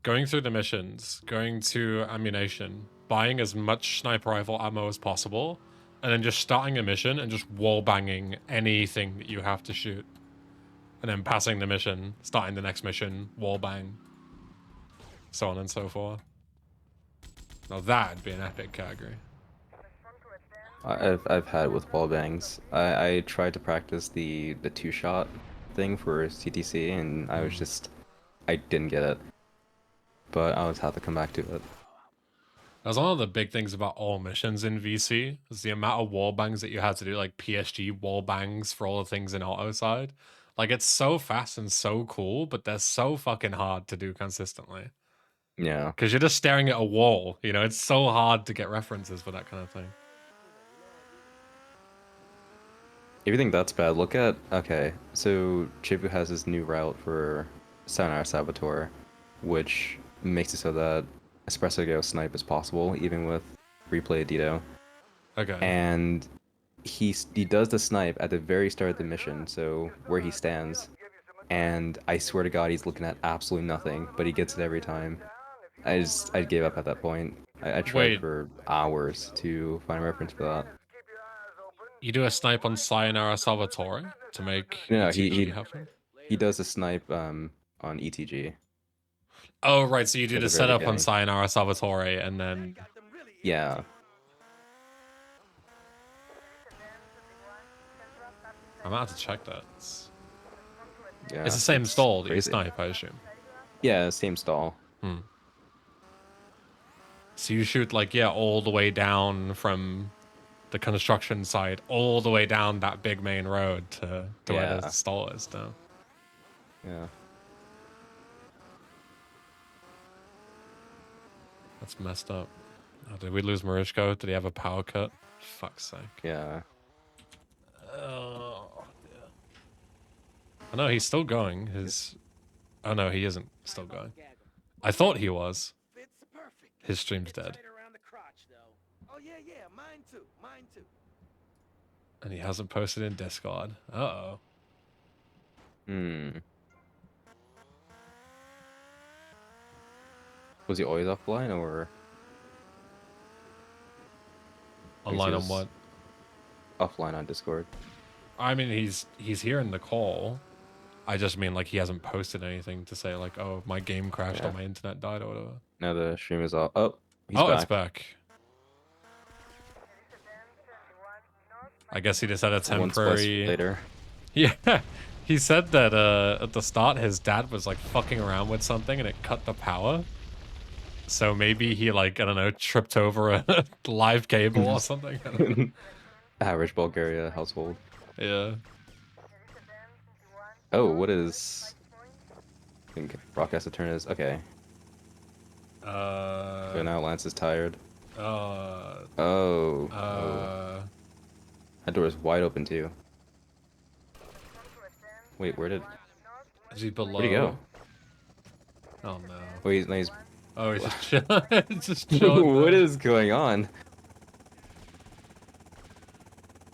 Speaker 5: going through the missions, going to ammunition, buying as much sniper rifle ammo as possible, and then just starting a mission and just wall banging anything that you have to shoot? And then passing the mission, starting the next mission, wall bang, so on and so forth. Now that'd be an epic category.
Speaker 4: I've had it with wall bangs. I tried to practice the two-shot thing for CTC and I was just, I didn't get it. But I always have to come back to it.
Speaker 5: That's one of the big things about all missions in VC, is the amount of wall bangs that you have to do, like PSG wall bangs for all the things in auto side. Like, it's so fast and so cool, but they're so fucking hard to do consistently.
Speaker 4: Yeah.
Speaker 5: Because you're just staring at a wall, you know? It's so hard to get references for that kind of thing.
Speaker 4: If you think that's bad, look at, okay, so Chifu has this new route for Sayonara Saboteur, which makes it so that Espresso Go snipe is possible, even with replay Dito.
Speaker 5: Okay.
Speaker 4: And he does the snipe at the very start of the mission, so where he stands, and I swear to God he's looking at absolutely nothing, but he gets it every time. I gave up at that point. I tried
Speaker 5: Wait.
Speaker 4: for hours to find a reference for that.
Speaker 5: You do a snipe on Sayonara Salvatore to make
Speaker 4: No,
Speaker 5: ETG happen?
Speaker 4: he does a snipe on ETG.
Speaker 5: Oh, right, so you do
Speaker 4: At
Speaker 5: the
Speaker 4: the very
Speaker 5: setup on
Speaker 4: beginning.
Speaker 5: Sayonara Salvatore, and then...
Speaker 4: Yeah.
Speaker 5: I'm about to check that.
Speaker 4: Yeah.
Speaker 5: It's the same stall that you
Speaker 4: crazy.
Speaker 5: snipe, I assume.
Speaker 4: Yeah, same stall.
Speaker 5: So you shoot, like, yeah, all the way down from the construction site, all the way down that big main road to where the
Speaker 4: Yeah.
Speaker 5: stall is now.
Speaker 4: Yeah.
Speaker 5: That's messed up. Oh, did we lose Marushko? Did he have a power cut? Fuck's sake.
Speaker 4: Yeah.
Speaker 5: Oh, yeah. Oh no, he's still going. His... Oh no, he isn't still going. I thought he was.
Speaker 6: Fits perfect.
Speaker 5: His stream's
Speaker 6: It's
Speaker 5: dead.
Speaker 6: tight around the crotch, though. Oh yeah, yeah, mine too. Mine too.
Speaker 5: And he hasn't posted in Discord. Uh-oh.
Speaker 4: Hmm. Was he always offline or
Speaker 5: Online on
Speaker 4: was-
Speaker 5: what?
Speaker 4: offline on Discord?
Speaker 5: I mean, he's here in the call. I just mean, like, he hasn't posted anything to say, like, oh, my game crashed
Speaker 4: Yeah.
Speaker 5: or my internet died or whatever.
Speaker 4: Now the stream is off. Oh, he's
Speaker 5: Oh,
Speaker 4: back.
Speaker 5: it's back. I guess he just had a
Speaker 4: One splice
Speaker 5: temporary...
Speaker 4: later.
Speaker 5: Yeah, he said that at the start his dad was like fucking around with something and it cut the power. So maybe he like, I don't know, tripped over a live cable or something. I don't know.
Speaker 4: Average Bulgaria household.
Speaker 5: Yeah.
Speaker 4: Oh, what is... I think RoK has to turn his... Okay. So now Lance is tired. Oh. That door is wide open too. Wait, where did...
Speaker 5: Is he below?
Speaker 4: Where'd he go?
Speaker 5: Oh no.
Speaker 4: Wait, no, he's...
Speaker 5: Oh, he's just chilling. Just chilling.
Speaker 4: What
Speaker 5: there.
Speaker 4: is going on?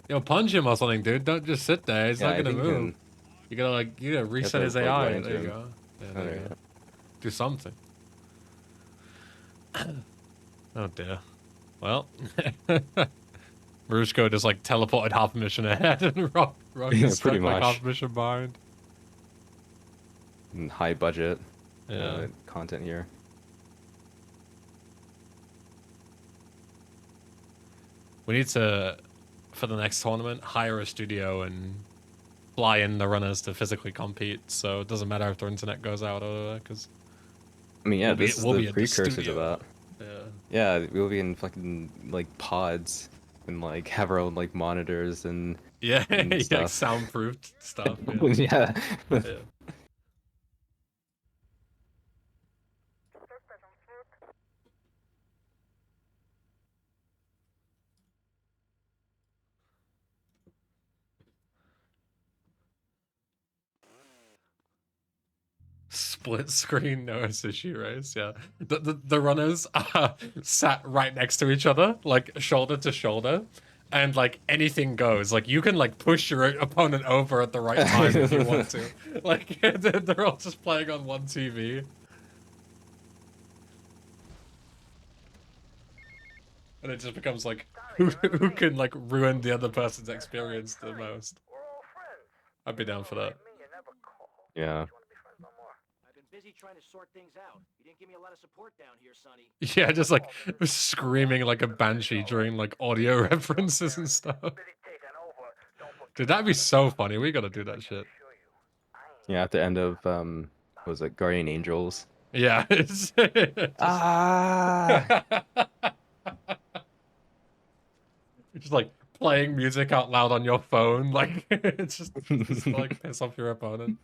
Speaker 5: Yo, punch him or something, dude. Don't just sit there. He's
Speaker 4: Yeah,
Speaker 5: not
Speaker 4: I
Speaker 5: gonna
Speaker 4: think
Speaker 5: move. You gotta like, you gotta reset his
Speaker 4: like,
Speaker 5: AI.
Speaker 4: run into
Speaker 5: There you
Speaker 4: him.
Speaker 5: go. Yeah,
Speaker 4: Oh,
Speaker 5: there
Speaker 4: there
Speaker 5: you
Speaker 4: you
Speaker 5: go. Do something. Oh dear. Well, Marushko just like teleported half a mission ahead, and RoK
Speaker 4: Yeah,
Speaker 5: is stuck
Speaker 4: pretty
Speaker 5: like
Speaker 4: much.
Speaker 5: half a mission behind.
Speaker 4: And high budget
Speaker 5: Yeah.
Speaker 4: content here.
Speaker 5: We need to, for the next tournament, hire a studio and fly in the runners to physically compete. So it doesn't matter if their internet goes out or because
Speaker 4: I mean, yeah,
Speaker 5: We'll be-
Speaker 4: this is
Speaker 5: we'll be
Speaker 4: the
Speaker 5: at the
Speaker 4: precursor to
Speaker 5: studio.
Speaker 4: that.
Speaker 5: yeah.
Speaker 4: Yeah, we'll be in fucking like pods and like have our own like monitors and
Speaker 5: Yeah,
Speaker 4: And
Speaker 5: yeah,
Speaker 4: stuff.
Speaker 5: soundproofed stuff. Yeah.
Speaker 4: yeah.
Speaker 5: Yeah. Split screen, no SSU race. Yeah, the runners sat right next to each other, like shoulder to shoulder, and like anything goes. Like you can like push your opponent over at the right time if you want to. Like they're all just playing on one TV. And it just becomes like who can like ruin the other person's experience the most.
Speaker 7: We're all friends.
Speaker 5: I'd be down for that.
Speaker 7: Me, you never call.
Speaker 4: Yeah.
Speaker 7: You want to be friends no more.
Speaker 6: I've been busy trying to sort things out. You didn't give me a lot of support down here, Sonny.
Speaker 5: Yeah, just like screaming like a banshee during like audio references and stuff.
Speaker 7: Busy taking over. Don't forget
Speaker 5: Dude, that'd be so funny. We gotta do that shit.
Speaker 7: show you.
Speaker 4: Yeah, at the end of what was it Guardian Angels?
Speaker 5: Yeah. It's
Speaker 4: Ah.
Speaker 5: just like playing music out loud on your phone. Like it's just to, like piss off your opponent.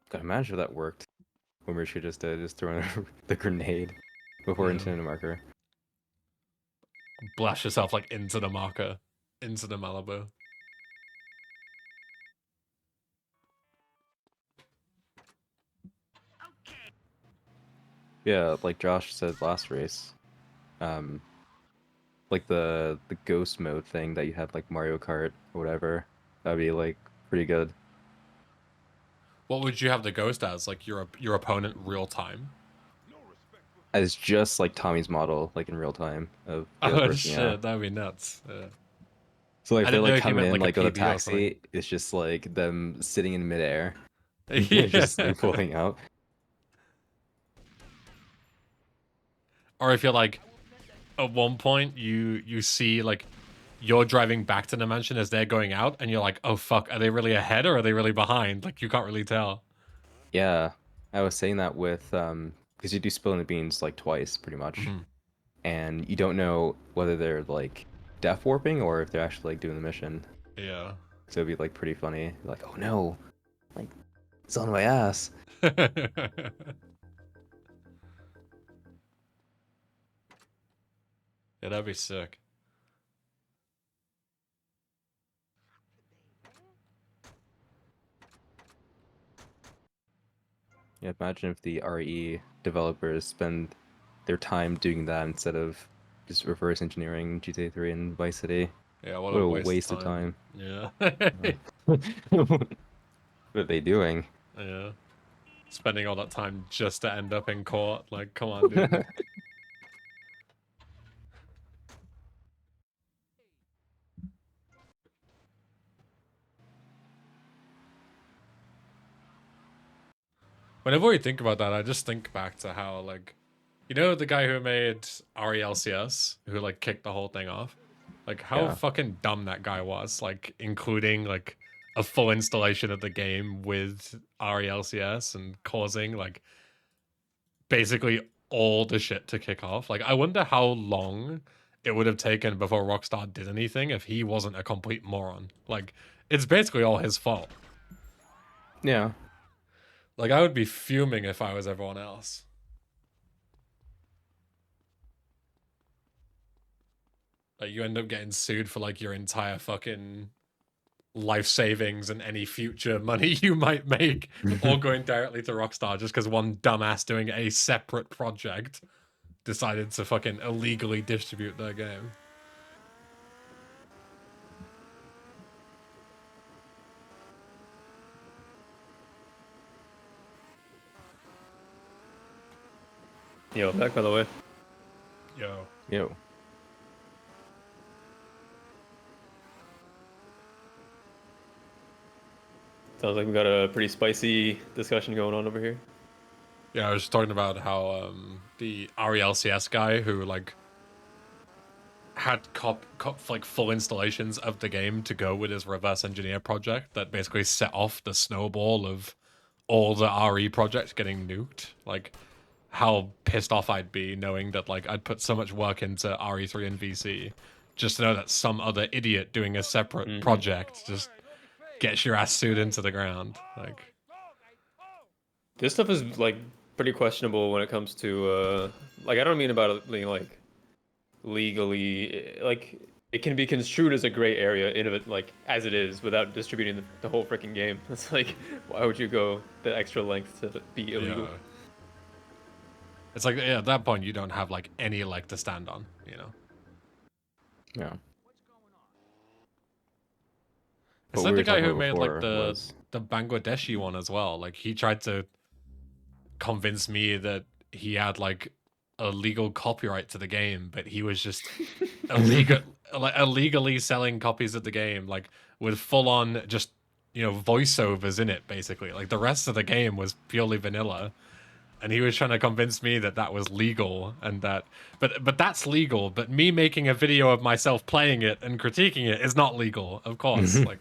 Speaker 4: God, imagine if that worked. When we should just throwing the grenade before
Speaker 5: Yeah.
Speaker 4: into the marker.
Speaker 5: Blast yourself like into the marker. Into the Malibu.
Speaker 4: Yeah, like Josh said last race, like the ghost mode thing that you had like Mario Kart or whatever, that'd be like pretty good.
Speaker 5: What would you have the ghost as? Like your opponent real time?
Speaker 4: As just like Tommy's model, like in real time of the
Speaker 5: Oh
Speaker 4: other person,
Speaker 5: shit,
Speaker 4: yeah.
Speaker 5: that'd be nuts. Yeah.
Speaker 4: So like
Speaker 5: I
Speaker 4: if they
Speaker 5: didn't know
Speaker 4: like
Speaker 5: if you
Speaker 4: come
Speaker 5: meant,
Speaker 4: in
Speaker 5: like, a
Speaker 4: like on a
Speaker 5: PB or something.
Speaker 4: taxi, it's just like them sitting in midair,
Speaker 5: Yeah.
Speaker 4: just like, pulling out.
Speaker 5: Or if you're like, at one point you see like you're driving back to the mansion as they're going out, and you're like, oh fuck, are they really ahead or are they really behind? Like you can't really tell.
Speaker 4: Yeah, I was saying that with because you do spilling the beans like twice pretty much,
Speaker 5: Mhm.
Speaker 4: and you don't know whether they're like death warping or if they're actually like doing the mission.
Speaker 5: Yeah.
Speaker 4: So it'd be like pretty funny. Like, oh no, like It's on my ass.
Speaker 5: Yeah, that'd be sick.
Speaker 4: Yeah, imagine if the RE developers spend their time doing that instead of just reverse engineering GTA 3 and Vice City.
Speaker 5: Yeah,
Speaker 4: What a waste of time.
Speaker 5: Yeah.
Speaker 4: What are they doing?
Speaker 5: Yeah. Spending all that time just to end up in court. Like, come on, dude. Whenever we think about that, I just think back to how, like, you know, the guy who made RELCS, who, like, kicked the whole thing off? Like, how
Speaker 4: Yeah.
Speaker 5: fucking dumb that guy was. Like, including, like, a full installation of the game with RELCS and causing, like, basically all the shit to kick off. Like, I wonder how long it would have taken before Rockstar did anything if he wasn't a complete moron. Like, it's basically all his fault.
Speaker 4: Yeah.
Speaker 5: Like, I would be fuming if I was everyone else. Like, you end up getting sued for, like, your entire fucking life savings and any future money you might make, all going directly to Rockstar just because one dumbass doing a separate project decided to fucking illegally distribute their game.
Speaker 2: Yo, back by the way.
Speaker 5: Yo.
Speaker 4: Yo.
Speaker 2: Sounds like we got a pretty spicy discussion going on over here.
Speaker 5: Yeah, I was talking about how the RELCS guy who like had like full installations of the game to go with his reverse engineer project that basically set off the snowball of all the RE projects getting nuked. Like how pissed off I'd be knowing that like I'd put so much work into RE3 and VC just to know that some other idiot doing a separate project just gets your ass sued into the ground. Like
Speaker 2: this stuff is like pretty questionable when it comes to like I don't mean about it being like legally like it can be construed as a gray area in it like as it is without distributing the whole freaking game. It's like why would you go the extra length to be illegal?
Speaker 5: yeah. It's like yeah, at that point you don't have like any leg to stand on, you know.
Speaker 4: Yeah.
Speaker 5: It's
Speaker 4: What
Speaker 5: like
Speaker 4: we
Speaker 5: the
Speaker 4: were
Speaker 5: guy
Speaker 4: talking
Speaker 5: who
Speaker 4: about
Speaker 5: made like
Speaker 4: before was
Speaker 5: the Bangladeshi one as well. Like he tried to convince me that he had like a legal copyright to the game, but he was just illegally selling copies of the game, like with full on just voiceovers in it, basically. Like the rest of the game was purely vanilla. And he was trying to convince me that that was legal and that, but that's legal. But me making a video of myself playing it and critiquing it is not legal, of course. Like,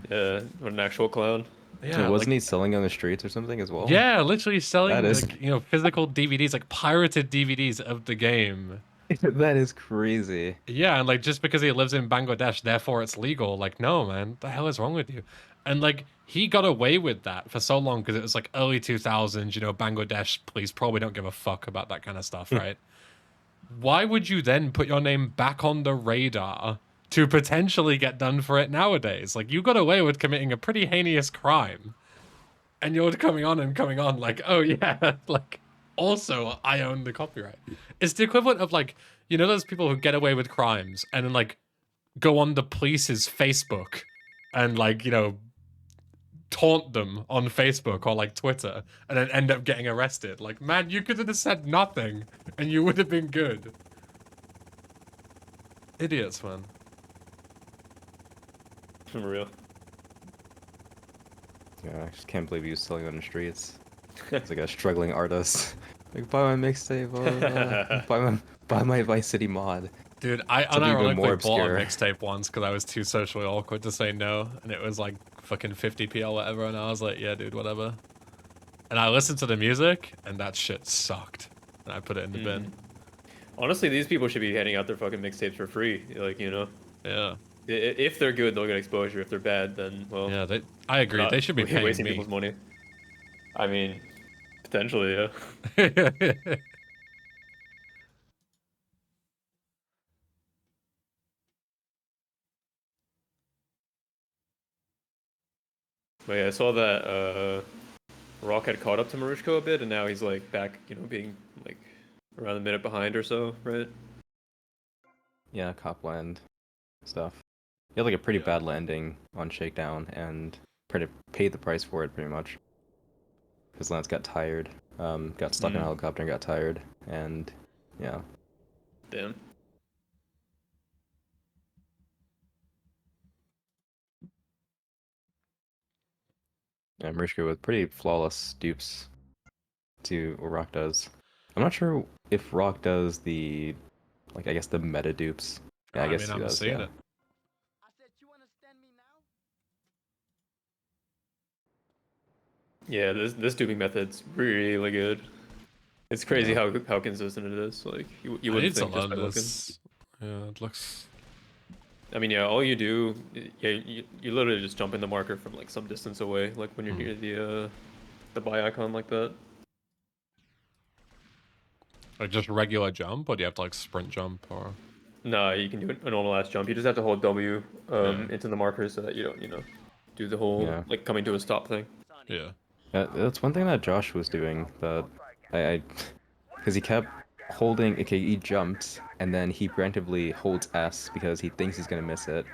Speaker 2: What an actual clown.
Speaker 5: yeah,
Speaker 4: wasn't
Speaker 5: like,
Speaker 4: he selling on the streets or something as well?
Speaker 5: yeah, literally selling
Speaker 4: That is-
Speaker 5: like, physical DVDs, like pirated DVDs of the game.
Speaker 4: That is crazy.
Speaker 5: Yeah, and like just because he lives in Bangladesh, therefore it's legal. Like, no, man, what the hell is wrong with you? And like he got away with that for so long because it was like early 2000s. Bangladesh police probably don't give a fuck about that kind of stuff, right? Why would you then put your name back on the radar to potentially get done for it nowadays? Like you got away with committing a pretty heinous crime, and you're coming on like, oh yeah, like also I own the copyright. It's the equivalent of like those people who get away with crimes and then like go on the police's Facebook and like taunt them on Facebook or like Twitter and then end up getting arrested. Like, man, you could have said nothing and you would have been good. Idiots, man.
Speaker 2: For real.
Speaker 4: Yeah, I just can't believe he was selling on the streets. It's like a struggling artist. Like, buy my mixtape, buy my Vice City mod.
Speaker 5: Dude, I
Speaker 4: Something even more
Speaker 5: unironically bought a
Speaker 4: obscure.
Speaker 5: mixtape once because I was too socially awkward to say no, and it was like fucking 50p or whatever, and I was like, yeah, dude, whatever. And I listened to the music, and that shit sucked, and I put it in the bin.
Speaker 2: Honestly, these people should be handing out their fucking mixtapes for free. Like,
Speaker 5: Yeah.
Speaker 2: If they're good, they'll get exposure. If they're bad, then well.
Speaker 5: Yeah, I agree. They should be paying
Speaker 2: wasting
Speaker 5: me.
Speaker 2: people's money. I mean, potentially, yeah. But yeah, I saw that RoK had caught up to Marushko a bit, and now he's like back, you know, being like around a minute behind or so, right?
Speaker 4: Yeah, cop land stuff. He had like a pretty
Speaker 2: Yeah.
Speaker 4: bad landing on Shakedown and paid the price for it pretty much. Because Lance got tired, got stuck in a helicopter and got tired, and yeah.
Speaker 2: Damn.
Speaker 4: Yeah, Marushko with pretty flawless dupes to what RoK does. I'm not sure if RoK does the, like, I guess the meta dupes. Yeah, I guess
Speaker 5: mean,
Speaker 4: he
Speaker 5: I'm
Speaker 4: does,
Speaker 5: seeing
Speaker 4: yeah.
Speaker 5: it.
Speaker 6: I said, you understand me now?
Speaker 2: Yeah, this duping method's really good. It's crazy
Speaker 4: Yeah.
Speaker 2: how consistent it is. Like you
Speaker 5: I
Speaker 2: wouldn't
Speaker 5: need to
Speaker 2: think just
Speaker 5: learn
Speaker 2: by looking.
Speaker 5: this. Yeah, it looks.
Speaker 2: I mean, yeah, all you do, yeah, you literally just jump in the marker from like some distance away, like when you're near the buy icon like that.
Speaker 5: Like just regular jump, or do you have to like sprint jump or?
Speaker 2: Nah, you can do a normal ass jump. You just have to hold W
Speaker 5: Yeah.
Speaker 2: into the marker so that you don't, do the whole
Speaker 4: Yeah.
Speaker 2: like coming to a stop thing.
Speaker 5: Yeah.
Speaker 4: That's one thing that Josh was doing that because he kept holding, okay, he jumped, and then he preemptively holds S because he thinks he's gonna miss it,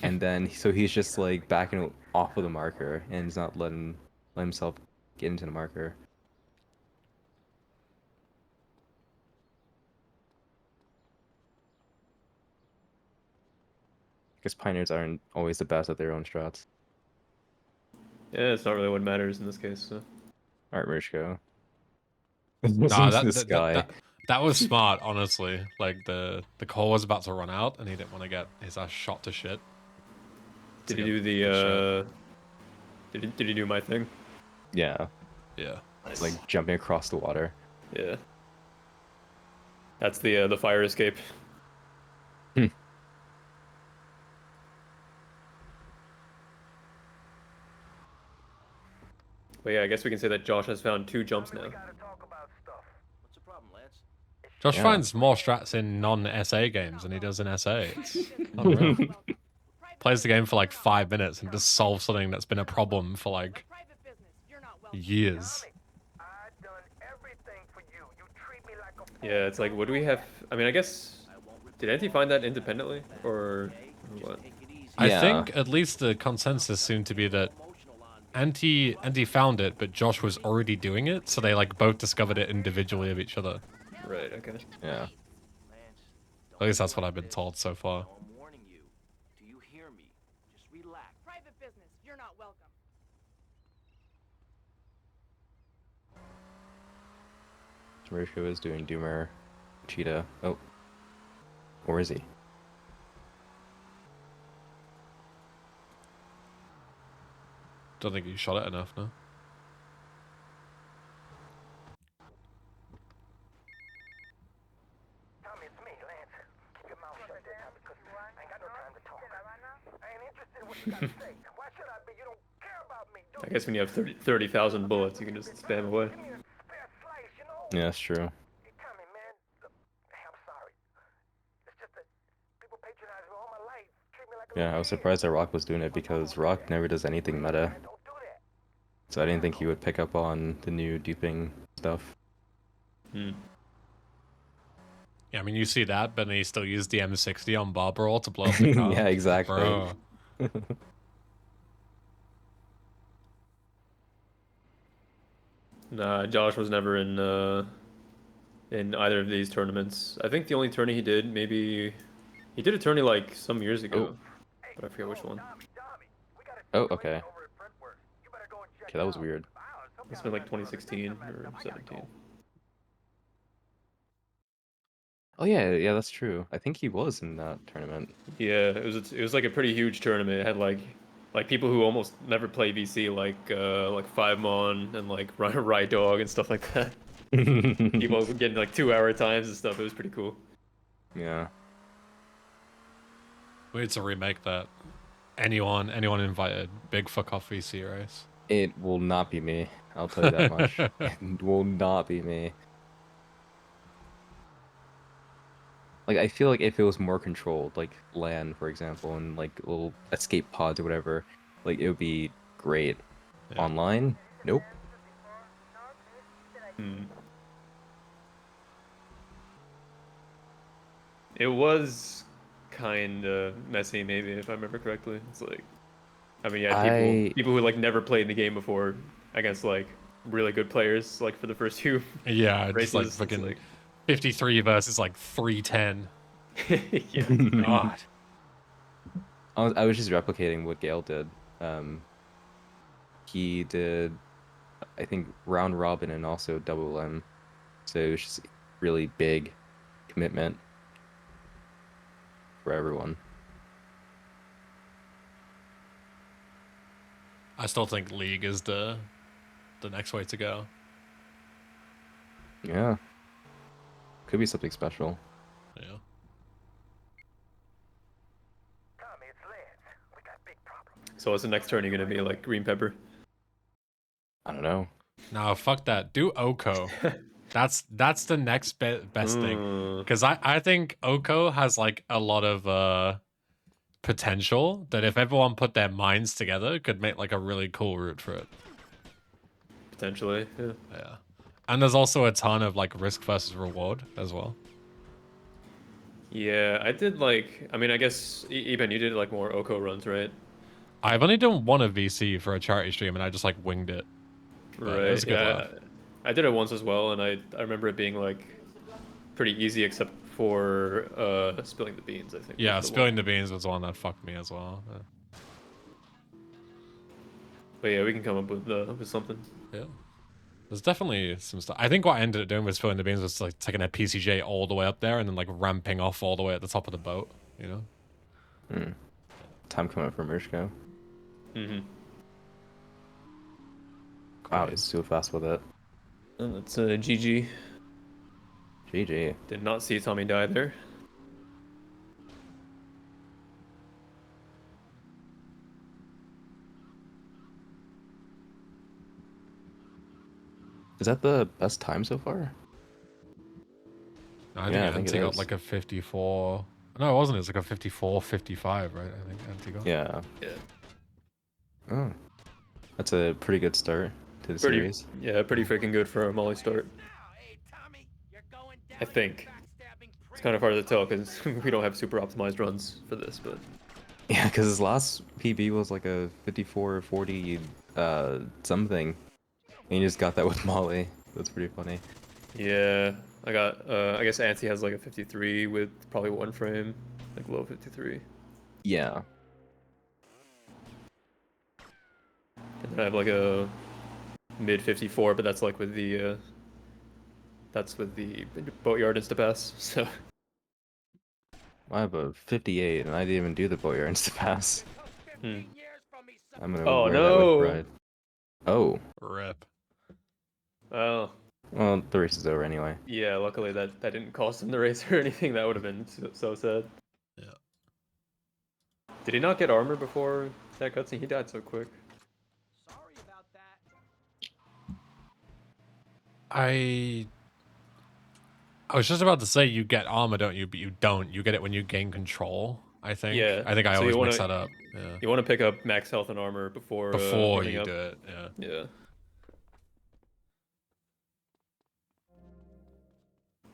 Speaker 4: and then so he's just like backing off of the marker and he's not letting himself get into the marker. Because pioneers aren't always the best at their own strats.
Speaker 2: Yeah, it's not really what matters in this case. So.
Speaker 4: Alright, Marushko.
Speaker 5: Nah,
Speaker 4: Into the sky.
Speaker 5: that was smart, honestly. Like the core was about to run out, and he didn't want to get his ass shot to shit.
Speaker 2: Did he do the did he do my thing?
Speaker 4: Yeah,
Speaker 5: Yeah.
Speaker 2: Nice.
Speaker 4: like jumping across the water.
Speaker 2: Yeah. That's the fire escape. But yeah, I guess we can say that Josh has found 2 jumps now.
Speaker 6: What's the problem, Lance?
Speaker 5: Josh
Speaker 4: Yeah.
Speaker 5: finds more strats in non-SA games than he does in SA. It's unreal. Plays the game for like 5 minutes and just solves something that's been a problem for like years.
Speaker 2: Yeah, it's like, what do we have? I mean, I guess, did NT find that independently, or what?
Speaker 5: I
Speaker 4: Yeah.
Speaker 5: think at least the consensus seemed to be that Anti found it, but Josh was already doing it, so they like both discovered it individually of each other.
Speaker 2: Right, okay.
Speaker 4: Yeah.
Speaker 5: At least that's what I've been told so far.
Speaker 6: I'm warning you. Do you hear me? Just relax. Private business. You're not welcome.
Speaker 4: Marushko is doing Doomer, Cheetah. Oh. Or is he?
Speaker 5: Don't think you shot it enough, no?
Speaker 7: Tommy, it's me, Lance. Keep your mouth shut there, Tommy, because I ain't got no time to talk. I ain't interested in what you got to say. Why should I be? You don't care about me, do
Speaker 2: I guess when you have 30,000 bullets, you can just spam away.
Speaker 7: Give me a spare slice, you know?
Speaker 4: Yeah, that's true.
Speaker 7: Hey, Tommy, man. Look, hey, I'm sorry. It's just that people patronize me all my life. Treat me like a
Speaker 4: Yeah, I was surprised that RoK was doing it because RoK never does anything meta.
Speaker 7: Don't do that.
Speaker 4: So I didn't think he would pick up on the new duping stuff.
Speaker 2: Hmm.
Speaker 5: Yeah, I mean, you see that, but he still used the M60 on Barbara to blow up the car.
Speaker 4: Yeah, exactly.
Speaker 5: Bro.
Speaker 2: Nah, Josh was never in either of these tournaments. I think the only tourney he did, maybe he did a tourney like some years ago, but I forget which one.
Speaker 4: Oh, okay. Okay, that was weird.
Speaker 2: It's been like 2016 or 17.
Speaker 4: Oh yeah, that's true. I think he was in that tournament.
Speaker 2: Yeah, it was like a pretty huge tournament. It had like people who almost never play VC, like Five Mon and like Rye Dog and stuff like that. People getting like 2-hour times and stuff. It was pretty cool.
Speaker 4: Yeah.
Speaker 5: We need to remake that. Anyone invited. Big fuck off VC race.
Speaker 4: It will not be me. I'll tell you that much. It will not be me. Like, I feel like if it was more controlled, like LAN, for example, and like little escape pods or whatever, like it would be great.
Speaker 5: Yeah.
Speaker 4: Online, nope.
Speaker 2: Hmm. It was kind of messy, maybe, if I remember correctly. It's like, I mean, yeah, people who like never played the game before against like really good players, like for the first few
Speaker 5: Yeah, just like
Speaker 2: races. It's
Speaker 5: fucking
Speaker 2: like,
Speaker 5: 53 versus like 310.
Speaker 2: yeah.
Speaker 5: God.
Speaker 4: I was just replicating what Gale did. He did, I think, round robin and also double M. So it was just really big commitment for everyone.
Speaker 5: I still think League is the next way to go.
Speaker 4: Yeah. Could be something special.
Speaker 5: Yeah.
Speaker 7: Tommy, it's Lance. We got big problems.
Speaker 2: So what's the next turn? You're gonna be like green pepper?
Speaker 4: I don't know.
Speaker 5: No, fuck that. Do Oko. That's the next best thing. Because I think Oko has like a lot of potential that if everyone put their minds together could make like a really cool route for it.
Speaker 2: Potentially, yeah.
Speaker 5: Yeah. And there's also a ton of like risk versus reward as well.
Speaker 2: Yeah, I did like. I mean, I guess Eben, you did like more Oko runs, right?
Speaker 5: I've only done one of VC for a charity stream and I just like winged it. But it was
Speaker 2: Right.
Speaker 5: a good
Speaker 2: Yeah,
Speaker 5: laugh.
Speaker 2: I did it once as well, and I remember it being like pretty easy, except for spilling the beans. I think.
Speaker 5: Yeah,
Speaker 2: was the
Speaker 5: spilling
Speaker 2: one.
Speaker 5: the beans was the one that fucked me as well.
Speaker 2: But yeah, we can come up with something.
Speaker 5: Yeah. There's definitely some stuff. I think what I ended up doing with spilling the beans was like taking a PCJ all the way up there and then like ramping off all the way at the top of the boat, you know?
Speaker 4: Time coming up for Marushko.
Speaker 2: Mm-hmm.
Speaker 4: Wow, he's so fast with it.
Speaker 2: And that's GG.
Speaker 4: GG.
Speaker 2: Did not see Tommy die there.
Speaker 4: Is that the best time so far?
Speaker 5: I
Speaker 4: Yeah, I
Speaker 5: think
Speaker 4: think it
Speaker 5: NT got
Speaker 4: is.
Speaker 5: like a 54. No, it wasn't. It was like a 54, 55, right? I think NT got.
Speaker 4: Yeah.
Speaker 2: Yeah.
Speaker 4: Oh. That's a pretty good start to the
Speaker 2: Pretty.
Speaker 4: series.
Speaker 2: Yeah, pretty freaking good for a Molly start. I think. It's kind of hard to tell because we don't have super optimized runs for this, but
Speaker 4: Yeah, because his last PB was like a 54, 40, something. And he just got that with Molly. That's pretty funny.
Speaker 2: yeah, I got. I guess Anti has like a 53 with probably one frame, like low 53.
Speaker 4: Yeah.
Speaker 2: And then I have like a mid 54, but that's like with the boatyard insta-pass. So
Speaker 4: I have a 58, and I didn't even do the Boyer Insta Pass.
Speaker 2: Hmm.
Speaker 4: I'm gonna
Speaker 2: Oh,
Speaker 4: wear
Speaker 2: no.
Speaker 4: that with pride. Oh.
Speaker 5: Rip.
Speaker 2: Oh
Speaker 4: Well, the race is over anyway.
Speaker 2: yeah, luckily that didn't cost him the race or anything. That would have been so sad.
Speaker 5: Yeah.
Speaker 2: Did he not get armor before that cutscene? He died so quick.
Speaker 6: Sorry about that.
Speaker 5: I was just about to say you get armor, don't you? But you don't. You get it when you gain control, I think.
Speaker 2: Yeah,
Speaker 5: I think I
Speaker 2: so
Speaker 5: always
Speaker 2: you
Speaker 5: mix
Speaker 2: wanna-
Speaker 5: that up. Yeah.
Speaker 2: You want to pick up max health and armor before
Speaker 5: Before
Speaker 2: picking
Speaker 5: you
Speaker 2: up.
Speaker 5: do it, yeah.
Speaker 2: Yeah.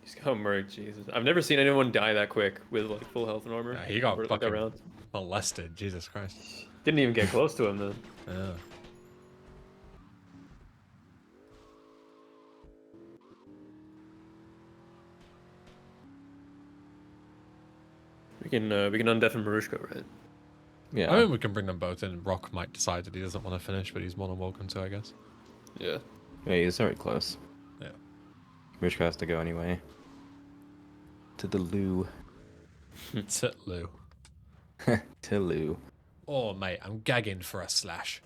Speaker 2: He's got murked, Jesus. I've never seen anyone die that quick with like full health and armor.
Speaker 5: Yeah, he got
Speaker 2: over, like,
Speaker 5: fucking
Speaker 2: that round.
Speaker 5: molested. Jesus Christ.
Speaker 2: Didn't even get close to him then.
Speaker 5: Yeah.
Speaker 2: We can undeafen Marushko, right?
Speaker 4: Yeah.
Speaker 5: I mean, we can bring them both in. RoK might decide that he doesn't want to finish, but he's more than welcome to, I guess.
Speaker 2: Yeah.
Speaker 4: Yeah, he's already close.
Speaker 5: Yeah.
Speaker 4: Mishka has to go anyway. To the loo.
Speaker 5: Titlu.
Speaker 4: To loo.
Speaker 5: Oh, mate, I'm gagging for a slash.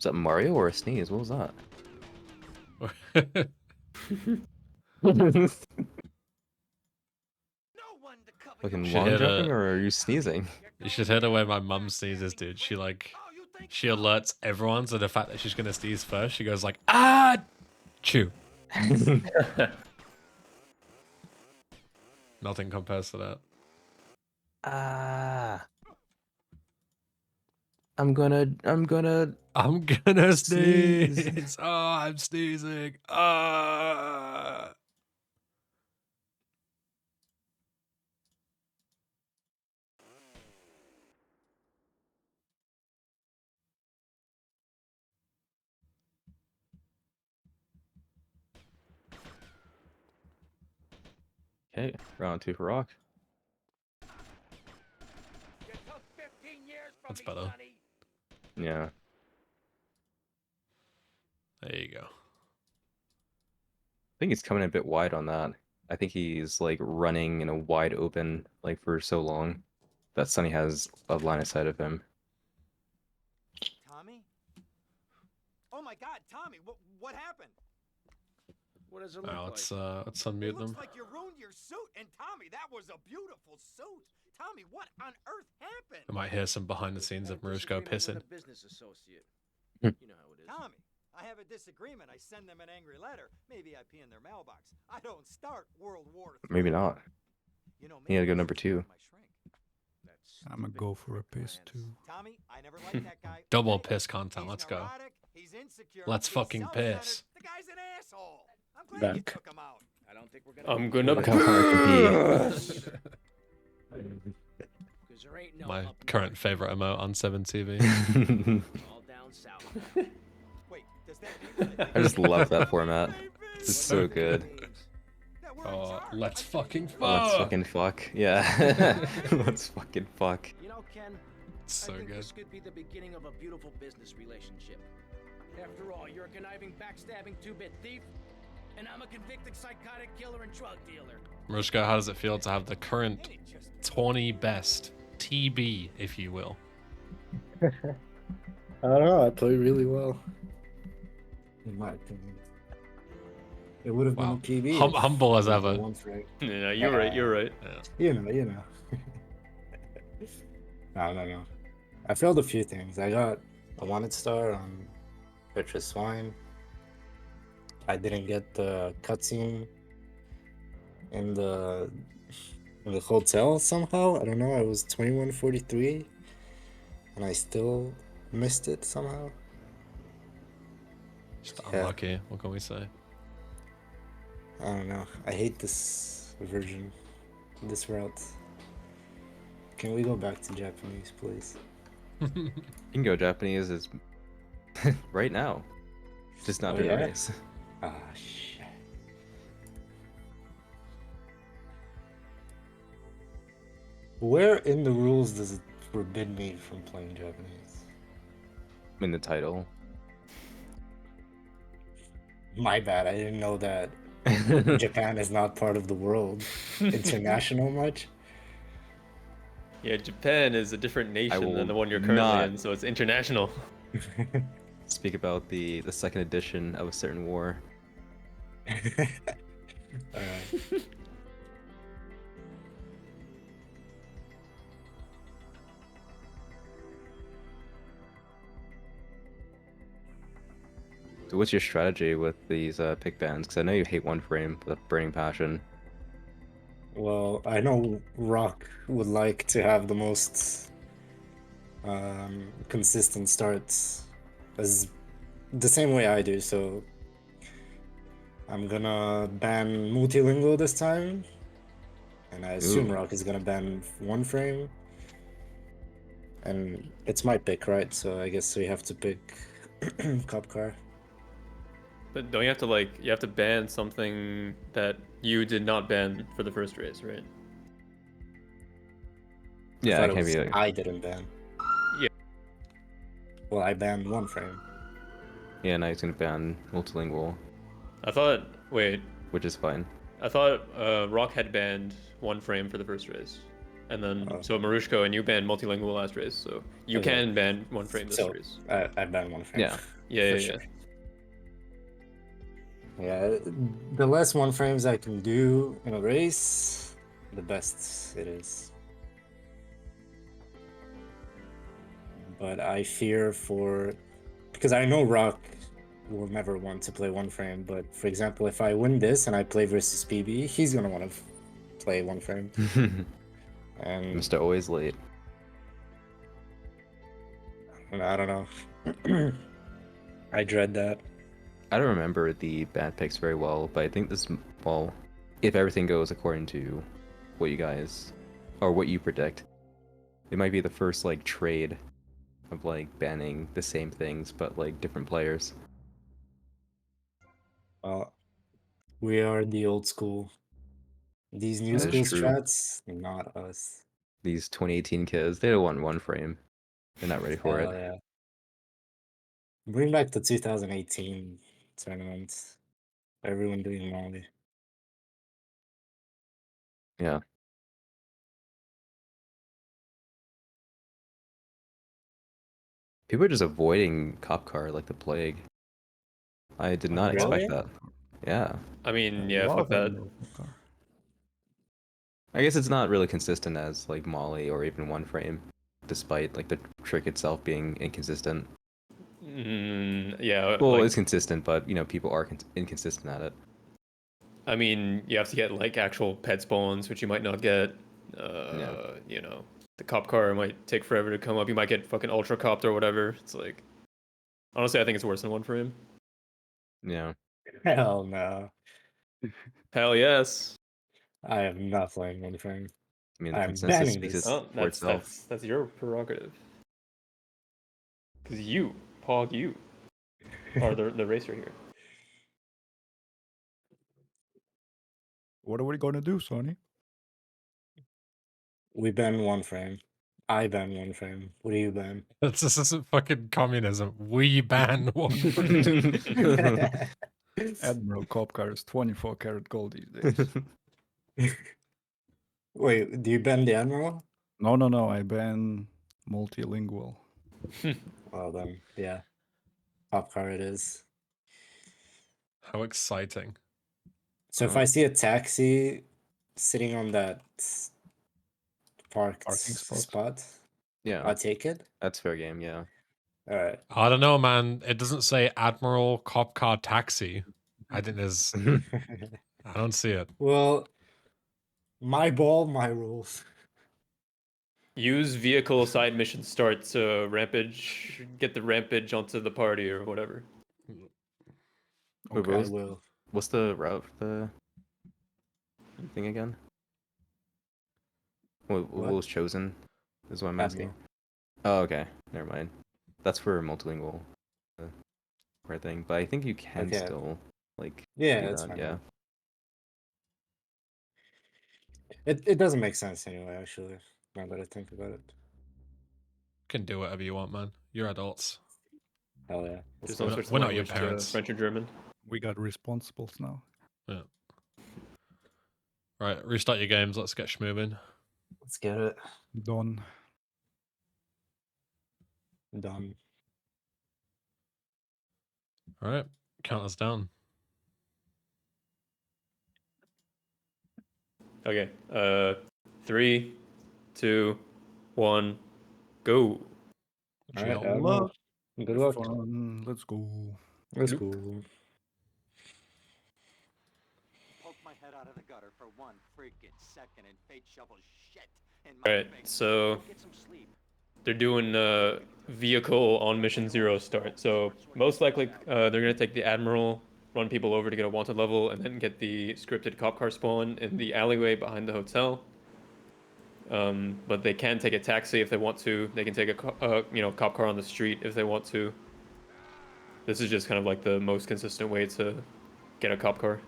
Speaker 4: Was that Mario or a sneeze? What was that?
Speaker 6: No one to cover
Speaker 4: Fucking
Speaker 5: Should
Speaker 4: long
Speaker 5: hit
Speaker 4: jumping,
Speaker 5: a-
Speaker 4: or are you sneezing?
Speaker 5: You should hear the way my mum sneezes, dude. She she alerts everyone to the fact that she's gonna sneeze first. She goes like, ah, chew. Nothing compares to that.
Speaker 4: Ah. I'm gonna
Speaker 5: I'm gonna
Speaker 4: Sneeze.
Speaker 5: sneeze. Oh, I'm sneezing. Ah.
Speaker 4: Okay, round 2 for RoK.
Speaker 6: You took 15 years from
Speaker 5: That's
Speaker 6: me,
Speaker 5: better.
Speaker 6: Sonny.
Speaker 4: Yeah.
Speaker 5: There you go.
Speaker 4: I think he's coming a bit wide on that. I think he's like running in a wide open like for so long that Sunny has a line of sight of him.
Speaker 6: Tommy? Oh my God, Tommy! What happened? What does it look
Speaker 5: Now
Speaker 6: like?
Speaker 5: let's
Speaker 6: It
Speaker 5: unmute
Speaker 6: looks
Speaker 5: them.
Speaker 6: like you ruined your suit. And Tommy, that was a beautiful suit. Tommy, what on earth happened?
Speaker 5: I might hear some behind the scenes of Marushko pissing.
Speaker 8: Business associate.
Speaker 4: Hmm.
Speaker 8: You know how it is.
Speaker 6: Tommy, I have a disagreement. I send them an angry letter. Maybe I pee in their mailbox. I don't start World War III.
Speaker 4: Maybe not.
Speaker 6: You know,
Speaker 4: He had to
Speaker 6: maybe
Speaker 4: go
Speaker 6: I
Speaker 4: number
Speaker 6: should check
Speaker 4: 2.
Speaker 6: on my shrink.
Speaker 8: That's
Speaker 3: I'm gonna go for a piss
Speaker 8: plans.
Speaker 3: too.
Speaker 6: Tommy, I never liked that guy.
Speaker 5: Double
Speaker 6: okay?
Speaker 5: piss content.
Speaker 6: He's
Speaker 5: Let's go.
Speaker 6: neurotic, he's insecure,
Speaker 5: Let's
Speaker 6: he's
Speaker 5: fucking
Speaker 6: self-centered.
Speaker 5: piss.
Speaker 6: The guy's an asshole. I'm glad you
Speaker 1: Back.
Speaker 6: took him out.
Speaker 8: I don't think we're gonna.
Speaker 2: I'm gonna
Speaker 4: Look how far it
Speaker 8: Because there ain't no
Speaker 5: My
Speaker 8: up
Speaker 5: current
Speaker 8: north,
Speaker 5: favorite emote on 7TV.
Speaker 4: could be.
Speaker 8: all down south.
Speaker 6: Wait, does that mean that
Speaker 4: I just love that format.
Speaker 6: Baby!
Speaker 4: It's so good.
Speaker 6: That we're in
Speaker 5: Oh,
Speaker 6: charge.
Speaker 5: let's
Speaker 6: I think
Speaker 5: fucking
Speaker 6: he's
Speaker 5: fuck.
Speaker 6: right.
Speaker 4: Let's fucking fuck. Yeah. Let's fucking fuck.
Speaker 8: You know, Ken,
Speaker 5: It's so
Speaker 8: I think
Speaker 5: good.
Speaker 8: this could be the beginning of a beautiful business relationship. After all, you're a conniving, backstabbing two-bit thief, and I'm a convicted psychotic killer and drug dealer.
Speaker 5: Marushko, how does it feel to have the current
Speaker 6: And it just
Speaker 5: 20 best TB, if you will?
Speaker 1: I don't know. I play really well. In my opinion. It would have
Speaker 5: Wow.
Speaker 1: been a PB.
Speaker 5: Humble as
Speaker 1: if
Speaker 5: ever.
Speaker 1: I won for it.
Speaker 2: Yeah, you're right. You're right.
Speaker 5: Yeah.
Speaker 1: You know. No. I failed a few things. I got a wanted star on Petrus Swine. I didn't get the cutscene in the hotel somehow. I don't know. I was 2143 and I still missed it somehow.
Speaker 5: Just
Speaker 1: Yeah.
Speaker 5: unlucky. What can we say?
Speaker 1: I don't know. I hate this version, this route. Can we go back to Japanese, please?
Speaker 4: You can go Japanese is right now. Just not
Speaker 1: Oh,
Speaker 4: during
Speaker 1: yeah?
Speaker 4: the race.
Speaker 1: Ah, shit. Where in the rules does it forbid me from playing Japanese?
Speaker 4: In the title.
Speaker 1: My bad, I didn't know that Japan is not part of the world. International much?
Speaker 2: Yeah, Japan is a different nation
Speaker 4: will
Speaker 2: than the one you're currently
Speaker 4: not-
Speaker 2: in, so it's international.
Speaker 4: Speak about the second edition of a certain war.
Speaker 1: Alright.
Speaker 4: So what's your strategy with these pick bans? Because I know you hate one frame with a burning passion.
Speaker 1: Well, I know RoK would like to have the most consistent starts as the same way I do, so I'm gonna ban multilingual this time, and I assume
Speaker 4: Ooh.
Speaker 1: RoK is gonna ban one frame, and it's my pick, right? So I guess we have to pick Cop Car.
Speaker 2: But don't you have to you have to ban something that you did not ban for the first race, right?
Speaker 4: Yeah,
Speaker 1: thought
Speaker 4: it
Speaker 1: it
Speaker 4: can't
Speaker 1: was
Speaker 4: be like,
Speaker 1: I didn't ban.
Speaker 2: Yeah.
Speaker 1: Well, I banned one frame.
Speaker 4: yeah, now he's gonna ban multilingual,
Speaker 2: I thought, wait,
Speaker 4: which is fine.
Speaker 2: I thought RoK had banned one frame for the first race. And then,
Speaker 1: Oh.
Speaker 2: so Marushko and you banned multilingual last race, so you
Speaker 1: Okay.
Speaker 2: can ban one frame this
Speaker 1: So
Speaker 2: race.
Speaker 1: I banned one frame.
Speaker 4: Yeah.
Speaker 2: Yeah,
Speaker 1: For
Speaker 2: yeah,
Speaker 1: sure.
Speaker 2: yeah.
Speaker 1: Yeah, the less one frames I can do in a race, the best it is. But I fear for, because I know RoK will never want to play one frame. But for example, if I win this and I play versus PB, he's gonna want to play one frame. And
Speaker 4: Mr. Always Late.
Speaker 1: I don't know. I dread that.
Speaker 4: I don't remember the bad picks very well, but I think this, well, if everything goes according to what you guys, or what you predict, it might be the first, like, trade of, like, banning the same things, but, like, different players.
Speaker 1: Well, we are the old school. These new
Speaker 4: That is
Speaker 1: school
Speaker 4: true.
Speaker 1: strats, not us.
Speaker 4: These 2018 kids, they don't want one frame. They're not ready for
Speaker 1: Hell
Speaker 4: it.
Speaker 1: yeah. Bring back the 2018 tournaments. Everyone doing Molly.
Speaker 4: Yeah. People are just avoiding cop car like the plague. I did not expect
Speaker 1: Really?
Speaker 4: that. Yeah.
Speaker 2: I mean,
Speaker 3: A
Speaker 2: yeah,
Speaker 3: lot
Speaker 2: fuck
Speaker 3: of them
Speaker 2: that.
Speaker 3: know Pokemon.
Speaker 4: I guess it's not really consistent as like Molly or even one frame, despite like the trick itself being inconsistent.
Speaker 2: Yeah,
Speaker 4: Well,
Speaker 2: like,
Speaker 4: it's consistent, but you know people are inconsistent at it.
Speaker 2: I mean, you have to get like actual pet spawns, which you might not get.
Speaker 4: Yeah.
Speaker 2: You know, the cop car might take forever to come up. You might get fucking ultra copped or whatever. It's like, honestly, I think it's worse than one frame.
Speaker 4: Yeah.
Speaker 1: Hell no.
Speaker 2: Hell yes.
Speaker 1: I am not playing one frame.
Speaker 4: I mean the
Speaker 1: I'm
Speaker 4: consensus
Speaker 1: banning
Speaker 4: speaks
Speaker 1: this.
Speaker 2: Oh,
Speaker 4: for itself.
Speaker 2: that's your prerogative. Cause you, Pog, you are the racer here.
Speaker 3: What are we gonna do, Sonny?
Speaker 1: We ban one frame. I ban one frame. What do you ban?
Speaker 5: This isn't fucking communism. We ban one frame.
Speaker 3: Admiral Cop Car is 24 karat gold these days.
Speaker 1: Wait, do you ban the Admiral?
Speaker 3: No, I ban multilingual.
Speaker 1: Well then, yeah. Pop car it is.
Speaker 5: How exciting.
Speaker 1: So if I see a taxi sitting on that parked
Speaker 3: Parking spot.
Speaker 1: spot,
Speaker 4: Yeah,
Speaker 1: I'll take it.
Speaker 4: that's fair game. Yeah.
Speaker 1: Alright.
Speaker 5: I don't know, man. It doesn't say Admiral Cop Car Taxi. I think there's. I don't see it.
Speaker 1: Well, my ball, my rules.
Speaker 2: Use vehicle side mission start to rampage, get the rampage onto the party or whatever.
Speaker 4: Wait,
Speaker 3: Okay.
Speaker 1: I will.
Speaker 4: what's the route for the thing again? What
Speaker 1: What?
Speaker 4: was chosen? Is what I'm asking.
Speaker 1: Admiral.
Speaker 4: Oh, okay. Never mind. That's for multilingual, right thing. But I think you can
Speaker 1: Okay.
Speaker 4: still like
Speaker 1: Yeah,
Speaker 4: do
Speaker 1: that's
Speaker 4: that.
Speaker 1: fine.
Speaker 4: Yeah.
Speaker 1: It doesn't make sense anyway, actually, now that I think about it.
Speaker 5: Can do whatever you want, man. You're adults.
Speaker 1: Hell yeah.
Speaker 2: There's
Speaker 1: Let's
Speaker 2: all
Speaker 1: go.
Speaker 2: sorts of
Speaker 5: We're not your
Speaker 2: language to
Speaker 5: parents.
Speaker 2: French and German.
Speaker 3: We got responsibles now.
Speaker 5: Yeah. Right, restart your games. Let's get schmoving.
Speaker 1: Let's get it
Speaker 3: Done.
Speaker 1: done.
Speaker 5: All right, count us down.
Speaker 2: Okay. 3, 2, 1, go.
Speaker 1: Alright,
Speaker 5: Geo.
Speaker 1: Admiral. Good
Speaker 3: Have
Speaker 1: luck.
Speaker 3: fun. Let's go.
Speaker 1: Let's
Speaker 2: Nope.
Speaker 1: go.
Speaker 8: Poke my head out of the gutter for one freaking second and fate shovel shit in my
Speaker 2: Alright,
Speaker 8: face.
Speaker 2: so
Speaker 8: Get some sleep.
Speaker 2: they're doing vehicle on mission 0 start. So most likely they're gonna take the Admiral, run people over to get a wanted level, and then get the scripted cop car spawn in the alleyway behind the hotel. But they can take a taxi if they want to. They can take a cop car on the street if they want to. This is just kind of like the most consistent way to get a cop car,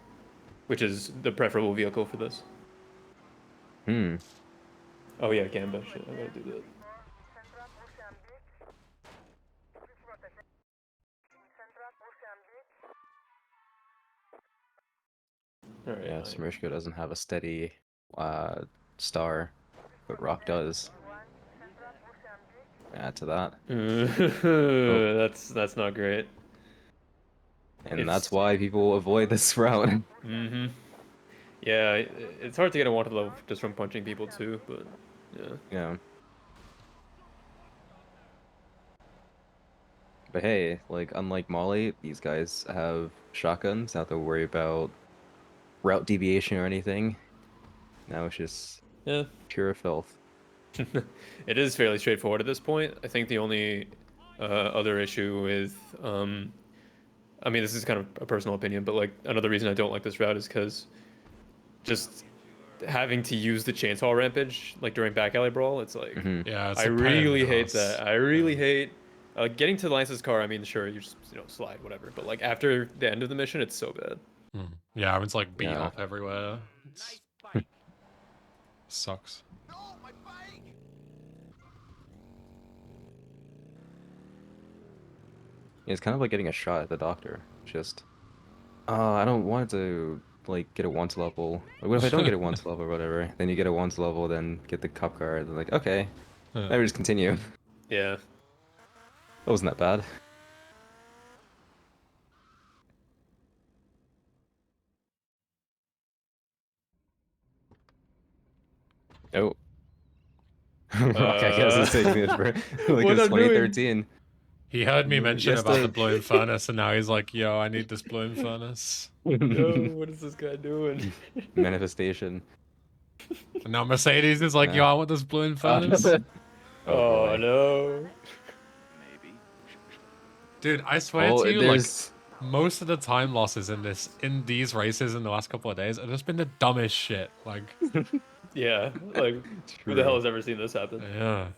Speaker 2: which is the preferable vehicle for this.
Speaker 4: Hmm.
Speaker 2: Oh yeah, Gamba. Shit, I gotta do that. Alright,
Speaker 4: Yeah.
Speaker 2: nice.
Speaker 4: Marushko doesn't have a steady star, but RoK does. Add to that.
Speaker 2: That's not great.
Speaker 4: And that's why people avoid this route.
Speaker 2: Mm-hmm. Yeah, it's hard to get a wanted level just from punching people too, but yeah.
Speaker 4: Yeah. But hey, like unlike Molly, these guys have shotguns, not to worry about route deviation or anything. Now it's just
Speaker 2: Yeah.
Speaker 4: pure filth.
Speaker 2: It is fairly straightforward at this point. I think the only other issue with, I mean, this is kind of a personal opinion, but like another reason I don't like this route is because just having to use the chainsaw rampage like during back alley brawl, it's like
Speaker 5: Yeah, it's
Speaker 2: I
Speaker 5: a pain in the
Speaker 2: really hate
Speaker 5: ass.
Speaker 2: that. I really hate getting to Lance's car. I mean, sure, you just slide whatever, but like after the end of the mission, it's so bad.
Speaker 5: Yeah, everyone's like beat
Speaker 4: Yeah.
Speaker 5: up everywhere.
Speaker 6: Nice bike.
Speaker 5: Sucks.
Speaker 6: No, my bike.
Speaker 4: It's kind of like getting a shot at the doctor. Just, I don't want to like get a once level. Like, what if I don't get a once level or whatever? Then you get a once level, then get the cup card. Like, okay,
Speaker 5: Yeah.
Speaker 4: now we just continue.
Speaker 2: Yeah.
Speaker 4: That wasn't that bad. Oh. RoK, I guess, is taking it for like
Speaker 2: What
Speaker 4: it's
Speaker 2: I'm doing?
Speaker 4: 2013.
Speaker 5: He heard me mention
Speaker 4: Yes,
Speaker 5: about the
Speaker 4: the-
Speaker 5: bloom furnace, and now he's like, "Yo, I need this bloom furnace."
Speaker 2: No, what is this guy doing?
Speaker 4: Manifestation.
Speaker 5: And now Mercedes is like, "Yo,
Speaker 4: Yeah.
Speaker 5: I want this bloom furnace."
Speaker 2: Oh,
Speaker 4: boy.
Speaker 2: no.
Speaker 5: Dude, I swear
Speaker 4: Oh,
Speaker 5: to you, like
Speaker 4: there's
Speaker 5: most of the time losses in these races in the last couple of days have just been the dumbest shit. Like,
Speaker 2: Yeah, like who the hell has ever seen this happen?
Speaker 5: yeah.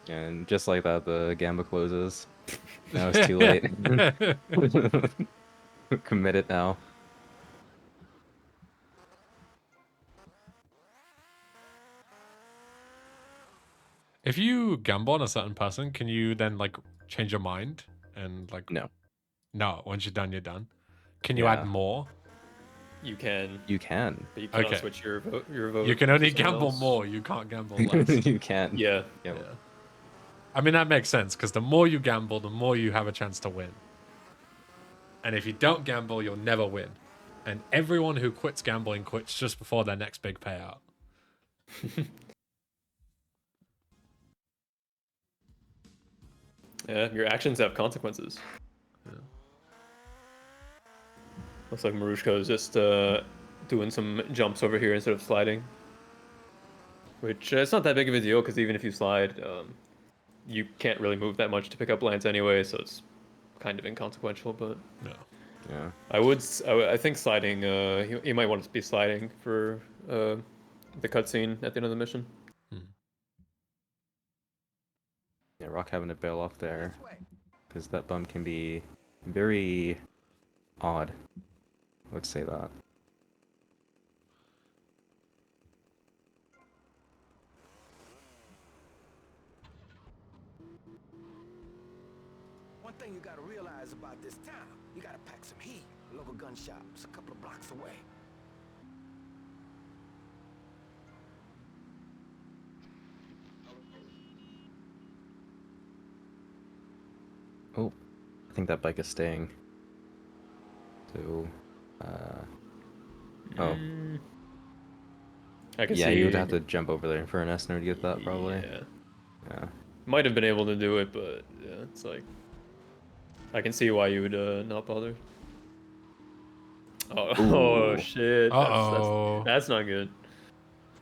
Speaker 4: And just like that, the Gamba closes. Now it's too late. Commit it now.
Speaker 5: If you gamble on a certain person, can you then like change your mind and like
Speaker 4: No.
Speaker 5: No, once you're done, you're done. Can you
Speaker 4: Yeah.
Speaker 5: add more?
Speaker 2: You can,
Speaker 4: You can.
Speaker 2: but you cannot
Speaker 5: Okay.
Speaker 2: switch your vote. Your vote.
Speaker 5: You can only
Speaker 2: to someone
Speaker 5: gamble
Speaker 2: else.
Speaker 5: more. You can't gamble less.
Speaker 4: You can.
Speaker 2: Yeah.
Speaker 4: Yep.
Speaker 5: Yeah. I mean, that makes sense because the more you gamble, the more you have a chance to win. And if you don't gamble, you'll never win. And everyone who quits gambling quits just before their next big payout.
Speaker 2: Yeah, your actions have consequences.
Speaker 5: Yeah.
Speaker 2: Looks like Marushko is just doing some jumps over here instead of sliding. Which it's not that big of a deal because even if you slide, you can't really move that much to pick up lands anyway, so it's kind of inconsequential. But
Speaker 5: No.
Speaker 4: Yeah.
Speaker 2: I think sliding. You might want to be sliding for the cutscene at the end of the mission.
Speaker 4: Yeah, RoK having to bail off there. Because that bump can be very odd. Let's say that.
Speaker 6: One thing you gotta realize about this town, you gotta pack some heat. The local gun shop's a couple of blocks away.
Speaker 4: Oh, I think that bike is staying. So, oh.
Speaker 2: I can
Speaker 4: Yeah,
Speaker 2: see.
Speaker 4: you would have to jump over there for an Esner to get that, probably.
Speaker 2: Yeah.
Speaker 4: Yeah.
Speaker 2: Might have been able to do it, but yeah, it's like I can see why you would not bother. Oh, oh shit!
Speaker 5: Uh-oh.
Speaker 2: That's not good.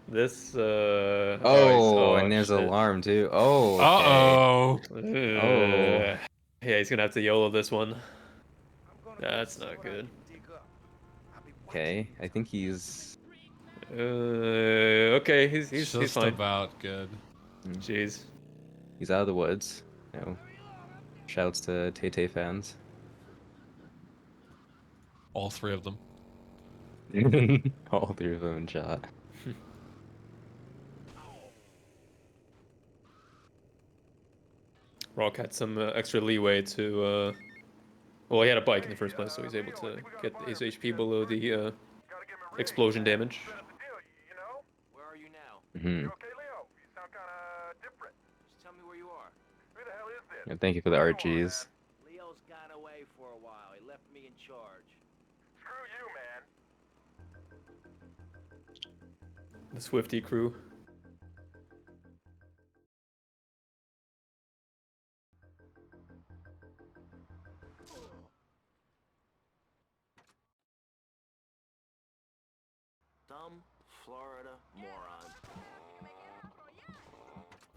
Speaker 2: This
Speaker 4: Oh, and there's
Speaker 2: shit.
Speaker 4: alarm too. Oh, okay.
Speaker 5: Uh-oh.
Speaker 2: Oh. Yeah, he's gonna have to YOLO this one. That's not good.
Speaker 4: Okay, I think he's...
Speaker 2: Okay, he's
Speaker 5: Just
Speaker 2: fine.
Speaker 5: about good.
Speaker 2: Jeez.
Speaker 4: He's out of the woods. You know, shouts to Tay fans.
Speaker 5: All three of them.
Speaker 4: All three of them in shot.
Speaker 2: RoK had some extra leeway to. Well, he had a bike in the first place, so he's able to get his HP below the explosion damage.
Speaker 8: Where are you now?
Speaker 4: Hmm.
Speaker 7: Okay, Leo, you sound kinda different.
Speaker 8: tell me where you are.
Speaker 7: Who the hell is this?
Speaker 4: Yeah, thank you for the RGs.
Speaker 8: Leo's got away for a while. He left me in charge.
Speaker 7: Screw you, man.
Speaker 2: The Swifty crew.
Speaker 8: Dumb Florida moron.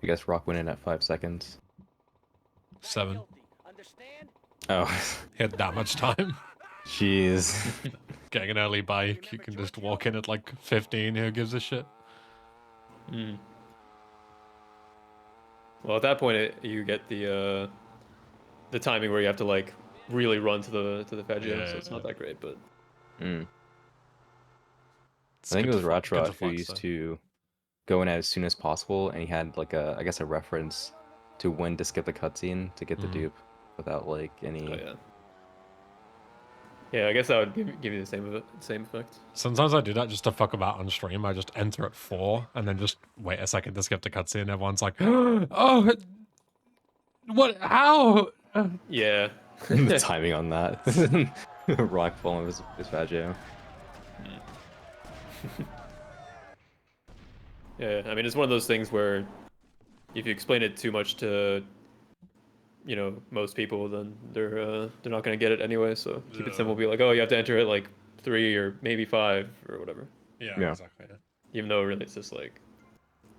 Speaker 4: I guess RoK went in at 5 seconds.
Speaker 5: 7.
Speaker 8: Guilty. Understand?
Speaker 4: Oh,
Speaker 5: He had that much time.
Speaker 4: jeez.
Speaker 5: Getting an early bike, you can just walk in at like 15. Who gives a shit?
Speaker 2: Mm. Well, at that point, you get the timing where you have to like really run to the Faggio,
Speaker 5: Yeah,
Speaker 2: so it's not that great. But
Speaker 4: Mm.
Speaker 5: It's
Speaker 4: I think it
Speaker 5: good
Speaker 4: was
Speaker 5: to flex- good to
Speaker 4: Ratrot who
Speaker 5: flex,
Speaker 4: used
Speaker 5: though.
Speaker 4: to go in as soon as possible, and he had like a, I guess, a reference to when to skip the cutscene to get the dupe without like any.
Speaker 2: oh yeah, yeah, I guess that would give you the same effect.
Speaker 5: Sometimes I do that just to fuck about on stream. I just enter at 4 and then just wait a second to skip the cutscene. Everyone's like, "Oh, what? How?"
Speaker 2: Yeah.
Speaker 4: The timing on that. RoK falling with his Faggio.
Speaker 2: Yeah, I mean, it's one of those things where if you explain it too much to, most people, then they're not gonna get it anyway. So keep it simple. Be like, oh, you have to enter it like 3 or maybe 5 or whatever.
Speaker 5: Yeah,
Speaker 4: Yeah.
Speaker 5: exactly. Yeah.
Speaker 2: Even though really it's just like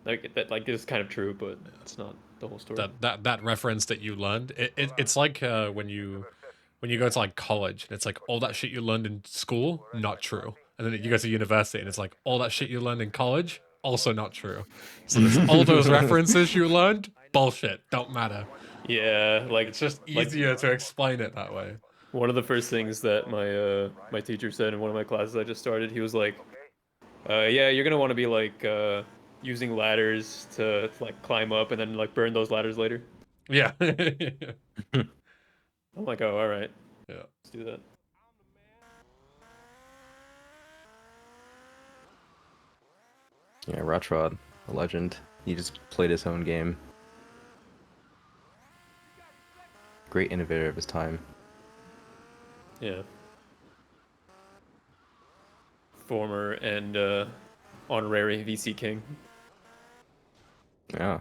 Speaker 2: that like is kind of true, but it's not the whole story.
Speaker 5: That reference that you learned, it's like when you go to like college, and it's like all that shit you learned in school, not true. And then you go to university, and it's like all that shit you learned in college, also not true. So there's all those references you learned, bullshit, don't matter.
Speaker 2: Yeah, like
Speaker 5: It's just
Speaker 2: like
Speaker 5: easier to explain it that way.
Speaker 2: one of the first things that my teacher said in one of my classes I just started, he was like, yeah, you're gonna want to be like using ladders to like climb up and then like burn those ladders later.
Speaker 5: Yeah.
Speaker 2: I'm like, oh, all right,
Speaker 5: Yeah.
Speaker 2: let's do that.
Speaker 4: Yeah, Ratrod, a legend. He just played his own game. Great innovator of his time.
Speaker 2: Yeah. Former and honorary VC king.
Speaker 4: Yeah.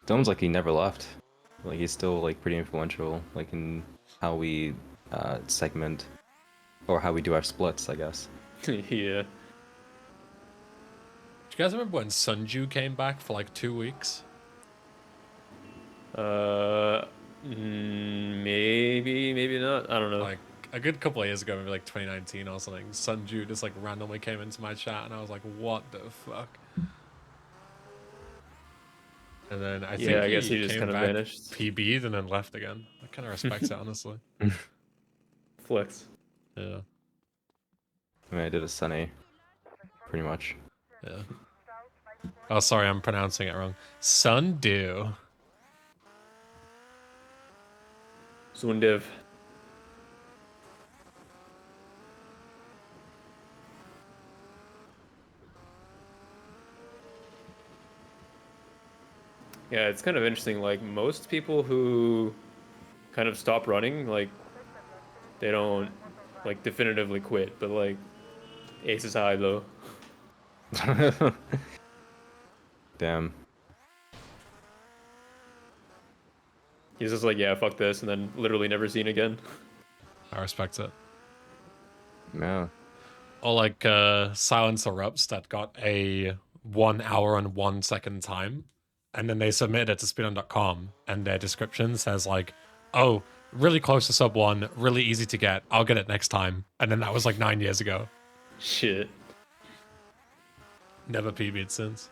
Speaker 4: It's almost like he never left. Like he's still like pretty influential, like in how we segment or how we do our splits, I guess.
Speaker 2: Yeah.
Speaker 5: Do you guys remember when Sunju came back for like 2 weeks?
Speaker 2: Maybe not. I don't know.
Speaker 5: Like a good couple of years ago, maybe like 2019 or something. Sunju just like randomly came into my chat, and I was like, "What the fuck?" And then I think
Speaker 2: I guess he just
Speaker 5: came
Speaker 2: kind of
Speaker 5: back,
Speaker 2: vanished.
Speaker 5: PB'd, and then left again. I kind of respect it, honestly.
Speaker 2: Flex.
Speaker 5: Yeah,
Speaker 4: I mean, I did a Sunny, pretty much.
Speaker 5: yeah. Oh, sorry, I'm pronouncing it wrong. Sundu.
Speaker 2: Zundiv. Yeah, it's kind of interesting. Like most people who kind of stop running, like they don't like definitively quit, but like Ace is high though.
Speaker 4: Damn.
Speaker 2: He's just like, yeah, fuck this, and then literally never seen again.
Speaker 5: I respect it.
Speaker 4: Yeah.
Speaker 5: Or like Silence Erupts that got a 1 hour and 1 second time, and then they submitted it to speedrun.com, and their description says like, "Oh, really close to sub 1, really easy to get. I'll get it next time." And then that was like 9 years ago.
Speaker 2: Shit.
Speaker 5: Never PB'd since.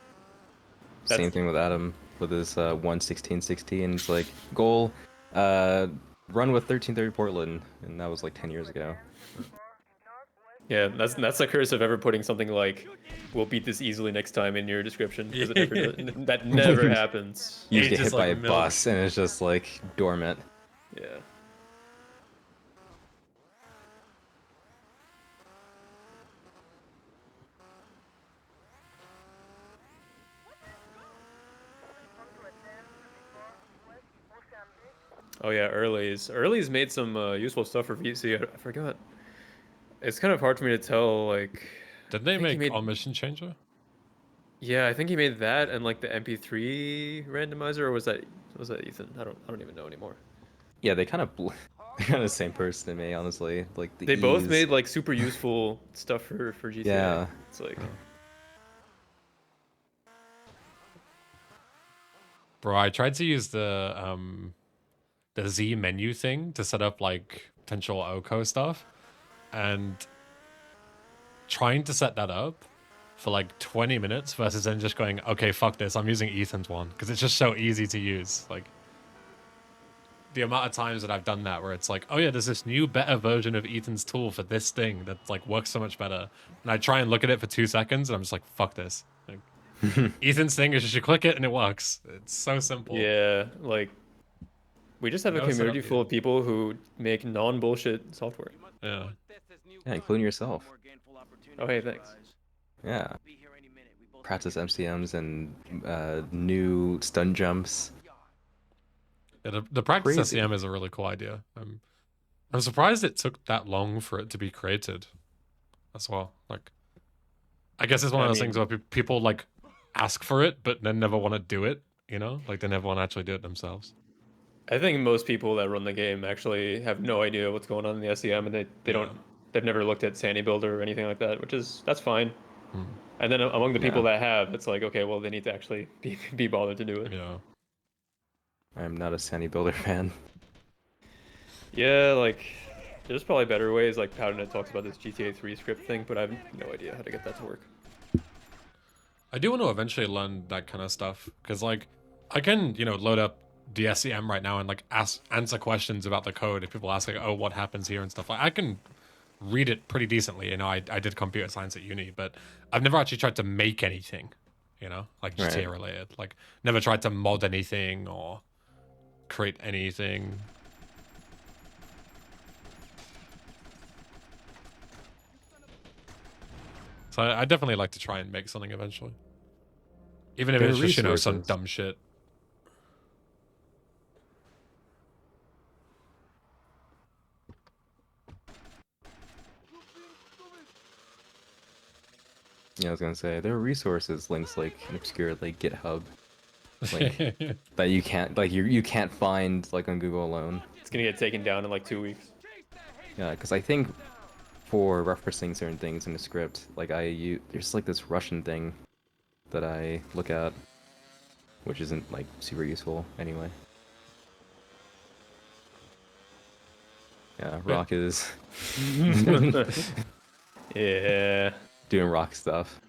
Speaker 4: Same thing with Adam with his 1:16:16. It's like goal, run with 13:30 Portland, and that was like 10 years ago.
Speaker 2: Yeah, that's the curse of ever putting something like "we'll beat this easily next time" in your description, because that never happens.
Speaker 4: You just get
Speaker 5: Ages
Speaker 4: hit by a
Speaker 5: like milk.
Speaker 4: bus, and it's just like dormant.
Speaker 2: Yeah. Oh yeah, Early's. Early's made some useful stuff for VC. I forgot. It's kind of hard for me to tell. Like,
Speaker 5: Did
Speaker 2: I
Speaker 5: they
Speaker 2: think he
Speaker 5: make
Speaker 2: made.
Speaker 5: Omission Changer?
Speaker 2: Yeah, I think he made that and like the MP3 randomizer, or was that Ethan? I don't even know anymore.
Speaker 4: Yeah, they kind of they're kind of the same person to me, honestly. Like the
Speaker 2: They both
Speaker 4: ease.
Speaker 2: made like super useful stuff for GTA.
Speaker 4: Yeah.
Speaker 2: It's like
Speaker 5: Bro, I tried to use the Z menu thing to set up like potential OCO stuff, and trying to set that up for like 20 minutes versus then just going, okay, fuck this, I'm using Ethan's one because it's just so easy to use. Like the amount of times that I've done that where it's like, oh yeah, there's this new better version of Ethan's tool for this thing that like works so much better, and I try and look at it for 2 seconds and I'm just like, fuck this. Like, Ethan's thing is just you click it and it works. It's so simple.
Speaker 2: yeah, like we just have a
Speaker 5: No setup
Speaker 2: community full
Speaker 5: needed.
Speaker 2: of people who make non-bullshit software.
Speaker 5: Yeah.
Speaker 4: Yeah, including yourself.
Speaker 2: Oh hey, thanks.
Speaker 4: Yeah. Practice MCMs and new stun jumps.
Speaker 5: Yeah, the practice
Speaker 4: Crazy.
Speaker 5: SEM is a really cool idea. I'm surprised it took that long for it to be created as well. Like, I guess it's one of those things where people like ask for it, but then never want to do it, you know? Like, they never want to actually do it themselves.
Speaker 2: I think most people that run the game actually have no idea what's going on in the SEM, and they've never looked at Sandy Builder or anything like that, that's fine. And then among the people that have, it's like, okay, well, they need to actually be bothered to do it.
Speaker 5: Yeah.
Speaker 4: I'm not a Sandy Builder fan.
Speaker 2: Yeah, like, there's probably better ways, like Powdernet talks about this GTA 3 script thing, but I have no idea how to get that to work.
Speaker 5: I do want to eventually learn that kind of stuff, because, like, I can, you know, load up DSEM right now and, like, answer questions about the code. If people ask, like, oh, what happens here and stuff, like, I can read it pretty decently. You know, I did computer science at uni, but I've never actually tried to make anything, you know, like GTA related. Like, never tried to mod anything or create anything. So I definitely like to try and make something eventually. Even if it's just, you know, some dumb shit.
Speaker 4: Yeah, I was gonna say there are resources links like in obscure like GitHub, like that you can't you can't find like on Google alone.
Speaker 2: It's gonna get taken down in like 2 weeks.
Speaker 4: Yeah, because I think for referencing certain things in the script, like there's like this Russian thing that I look at, which isn't like super useful anyway. Yeah, RoK is
Speaker 2: Yeah.
Speaker 4: doing RoK stuff.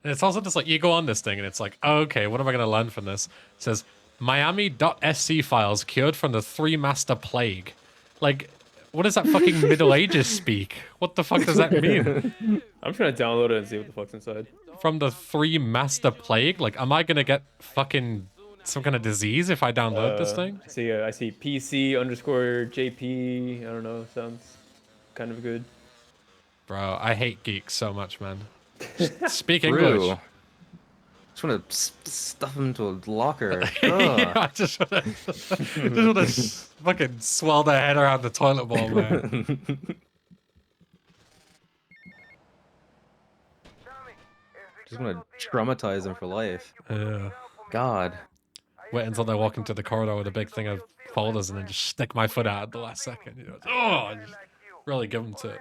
Speaker 5: And it's also just like, you go on this thing and it's like, oh, okay, what am I going to learn from this? It says, Miami.sc files cured from the 3-master plague. Like, what does that fucking Middle Ages speak? What the fuck does that mean?
Speaker 2: I'm trying to download it and see what the fuck's inside.
Speaker 5: From the 3-master plague? Like, am I going to get fucking some kind of disease if I download this thing?
Speaker 2: I see PC_JP. I don't know. Sounds kind of good.
Speaker 5: Bro, I hate geeks so much, man. Speak
Speaker 4: True.
Speaker 5: English.
Speaker 4: Just want to stuff them into a locker.
Speaker 5: Yeah, I just want to fucking swell their head around the toilet bowl, man.
Speaker 4: Just want to traumatize them for life.
Speaker 5: Yeah.
Speaker 4: God.
Speaker 5: Wait until they walk into the corridor with a big thing of folders and then just stick my foot out at the last second. You know, just really give them to it.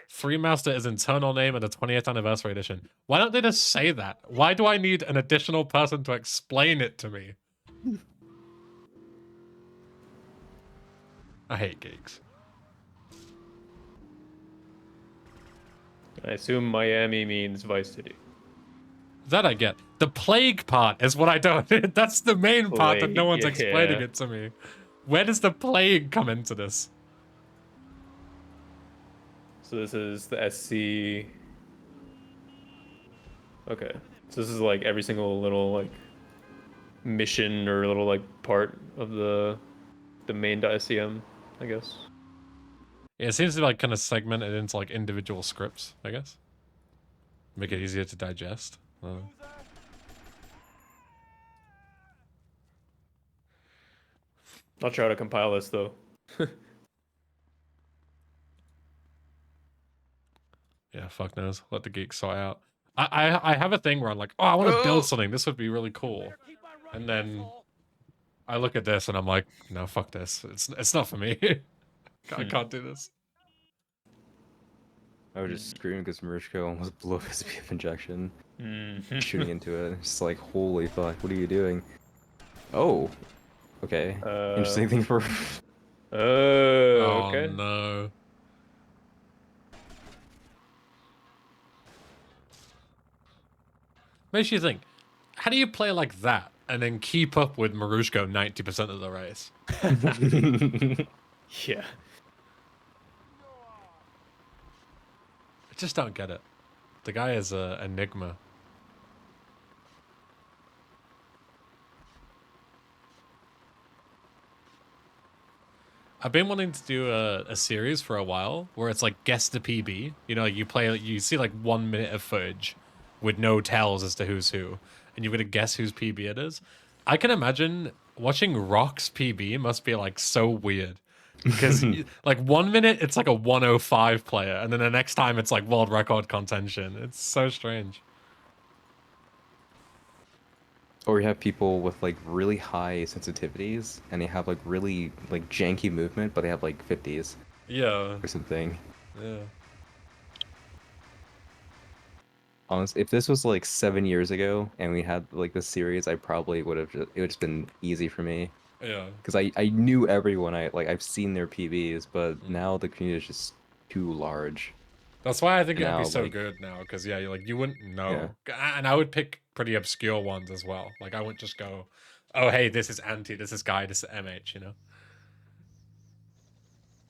Speaker 5: 3-master is internal name of the 20th anniversary edition. Why don't they just say that? Why do I need an additional person to explain it to me? I hate geeks.
Speaker 2: I assume Miami means Vice City.
Speaker 5: That I get. The plague part is what I don't. That's the main part that no one's explaining it to me. Where does the plague come into this?
Speaker 2: So this is the SC. Okay. So this is like every single little like mission or little like part of the main.scm, I guess.
Speaker 5: Yeah, it seems to be like kind of segmented into like individual scripts, I guess. Make it easier to digest.
Speaker 2: Not sure how to compile this though.
Speaker 5: Yeah, fuck knows. Let the geeks sort out. I have a thing where I'm like, oh, I want to build something. This would be really cool. And then I look at this and I'm like, no, fuck this. It's not for me. I can't do this.
Speaker 4: I was just screaming because Marushko almost blew up his BF injection, shooting into it. It's just like, holy fuck, what are you doing? Oh, okay. Interesting thing for.
Speaker 5: Oh
Speaker 2: Okay.
Speaker 5: no. Makes you think, how do you play like that and then keep up with Marushko 90% of the race?
Speaker 2: Yeah.
Speaker 5: I just don't get it. The guy is a enigma. I've been wanting to do a series for a while where it's like guess the PB. You know, you play, you see like 1 minute of footage with no tells as to who's who, and you've got to guess whose PB it is. I can imagine watching RoK's PB must be like so weird because like 1 minute it's like a 105 player, and then the next time it's like world record contention. It's so strange.
Speaker 4: Or you have people with like really high sensitivities, and they have like really like janky movement, but they have like 50s
Speaker 5: Yeah.
Speaker 4: or something.
Speaker 5: Yeah.
Speaker 4: Honestly, if this was like 7 years ago and we had like this series, I probably would have. It would just been easy for me
Speaker 5: Yeah.
Speaker 4: because I knew everyone. I've seen their PBs, but now the community is just too large.
Speaker 5: That's why I think
Speaker 4: And
Speaker 5: it'd be
Speaker 4: now,
Speaker 5: so
Speaker 4: like-
Speaker 5: good now, because yeah, you wouldn't know, and I would pick pretty obscure ones as well. Like I wouldn't just go, oh hey, this is Anti, this is Guy, this is MH, you know.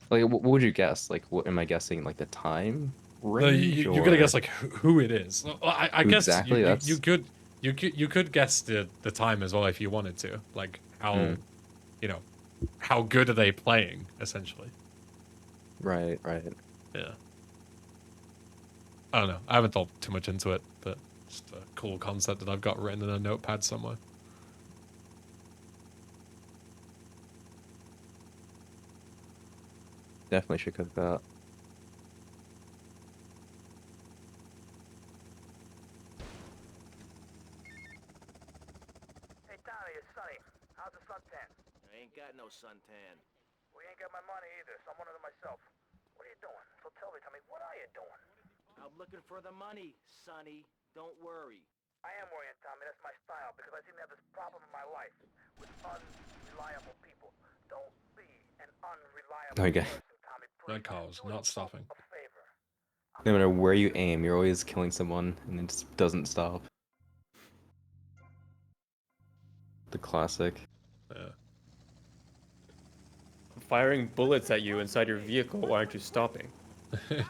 Speaker 4: Like, what would you guess? Like, what am I guessing? Like the time
Speaker 5: No,
Speaker 4: range?
Speaker 5: you gotta
Speaker 4: or-
Speaker 5: guess like who it is. Well, I
Speaker 4: Who
Speaker 5: guess
Speaker 4: exactly,
Speaker 5: you could guess the time as well if you wanted to, like how, you know, how good are they playing essentially.
Speaker 4: Right.
Speaker 5: Yeah. I don't know. I haven't thought too much into it, but it's a cool concept that I've got written in a notepad somewhere.
Speaker 4: Definitely should cook that.
Speaker 7: Hey, Tommy, it's Sonny. How's the suntan?
Speaker 8: I ain't got no suntan.
Speaker 7: We ain't got my money either, so I'm one of them myself. What are you doing? So tell me, what are you doing?
Speaker 8: I'm looking for the money, Sonny. Don't worry.
Speaker 7: I am worrying, Tommy. That's my style, because I seem to have this problem in my life with unreliable people. Don't be an unreliable
Speaker 4: Okay.
Speaker 7: person, Tommy.
Speaker 5: Red calls, not stopping.
Speaker 7: A favor.
Speaker 4: No matter where you aim, you're always killing someone, and it just doesn't stop. The classic.
Speaker 2: Yeah. I'm firing bullets at you inside your vehicle. Why aren't you stopping?
Speaker 6: I don't know.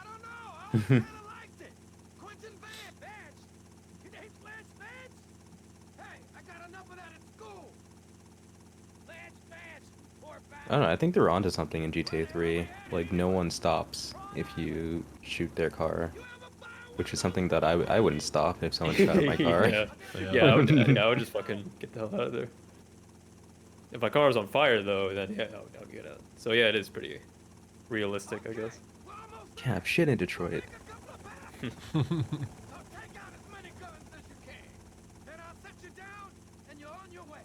Speaker 6: I kinda liked it. Quentin Vance. Your name's Lance Vance? Hey, I got enough of that at school. Lance Vance, poor
Speaker 4: I don't know, I think they're onto something in GTA 3. Like, no one stops if you shoot their car. Which is something that I wouldn't stop if someone shot at my car.
Speaker 2: Yeah, I would just fucking get the hell out of there. If my car was on fire, though, then yeah, I would get out. So yeah, it is pretty realistic, I guess.
Speaker 4: Yeah, shit in Detroit.
Speaker 6: So take out as many guns as you can. Then I'll set you down and you're on your way.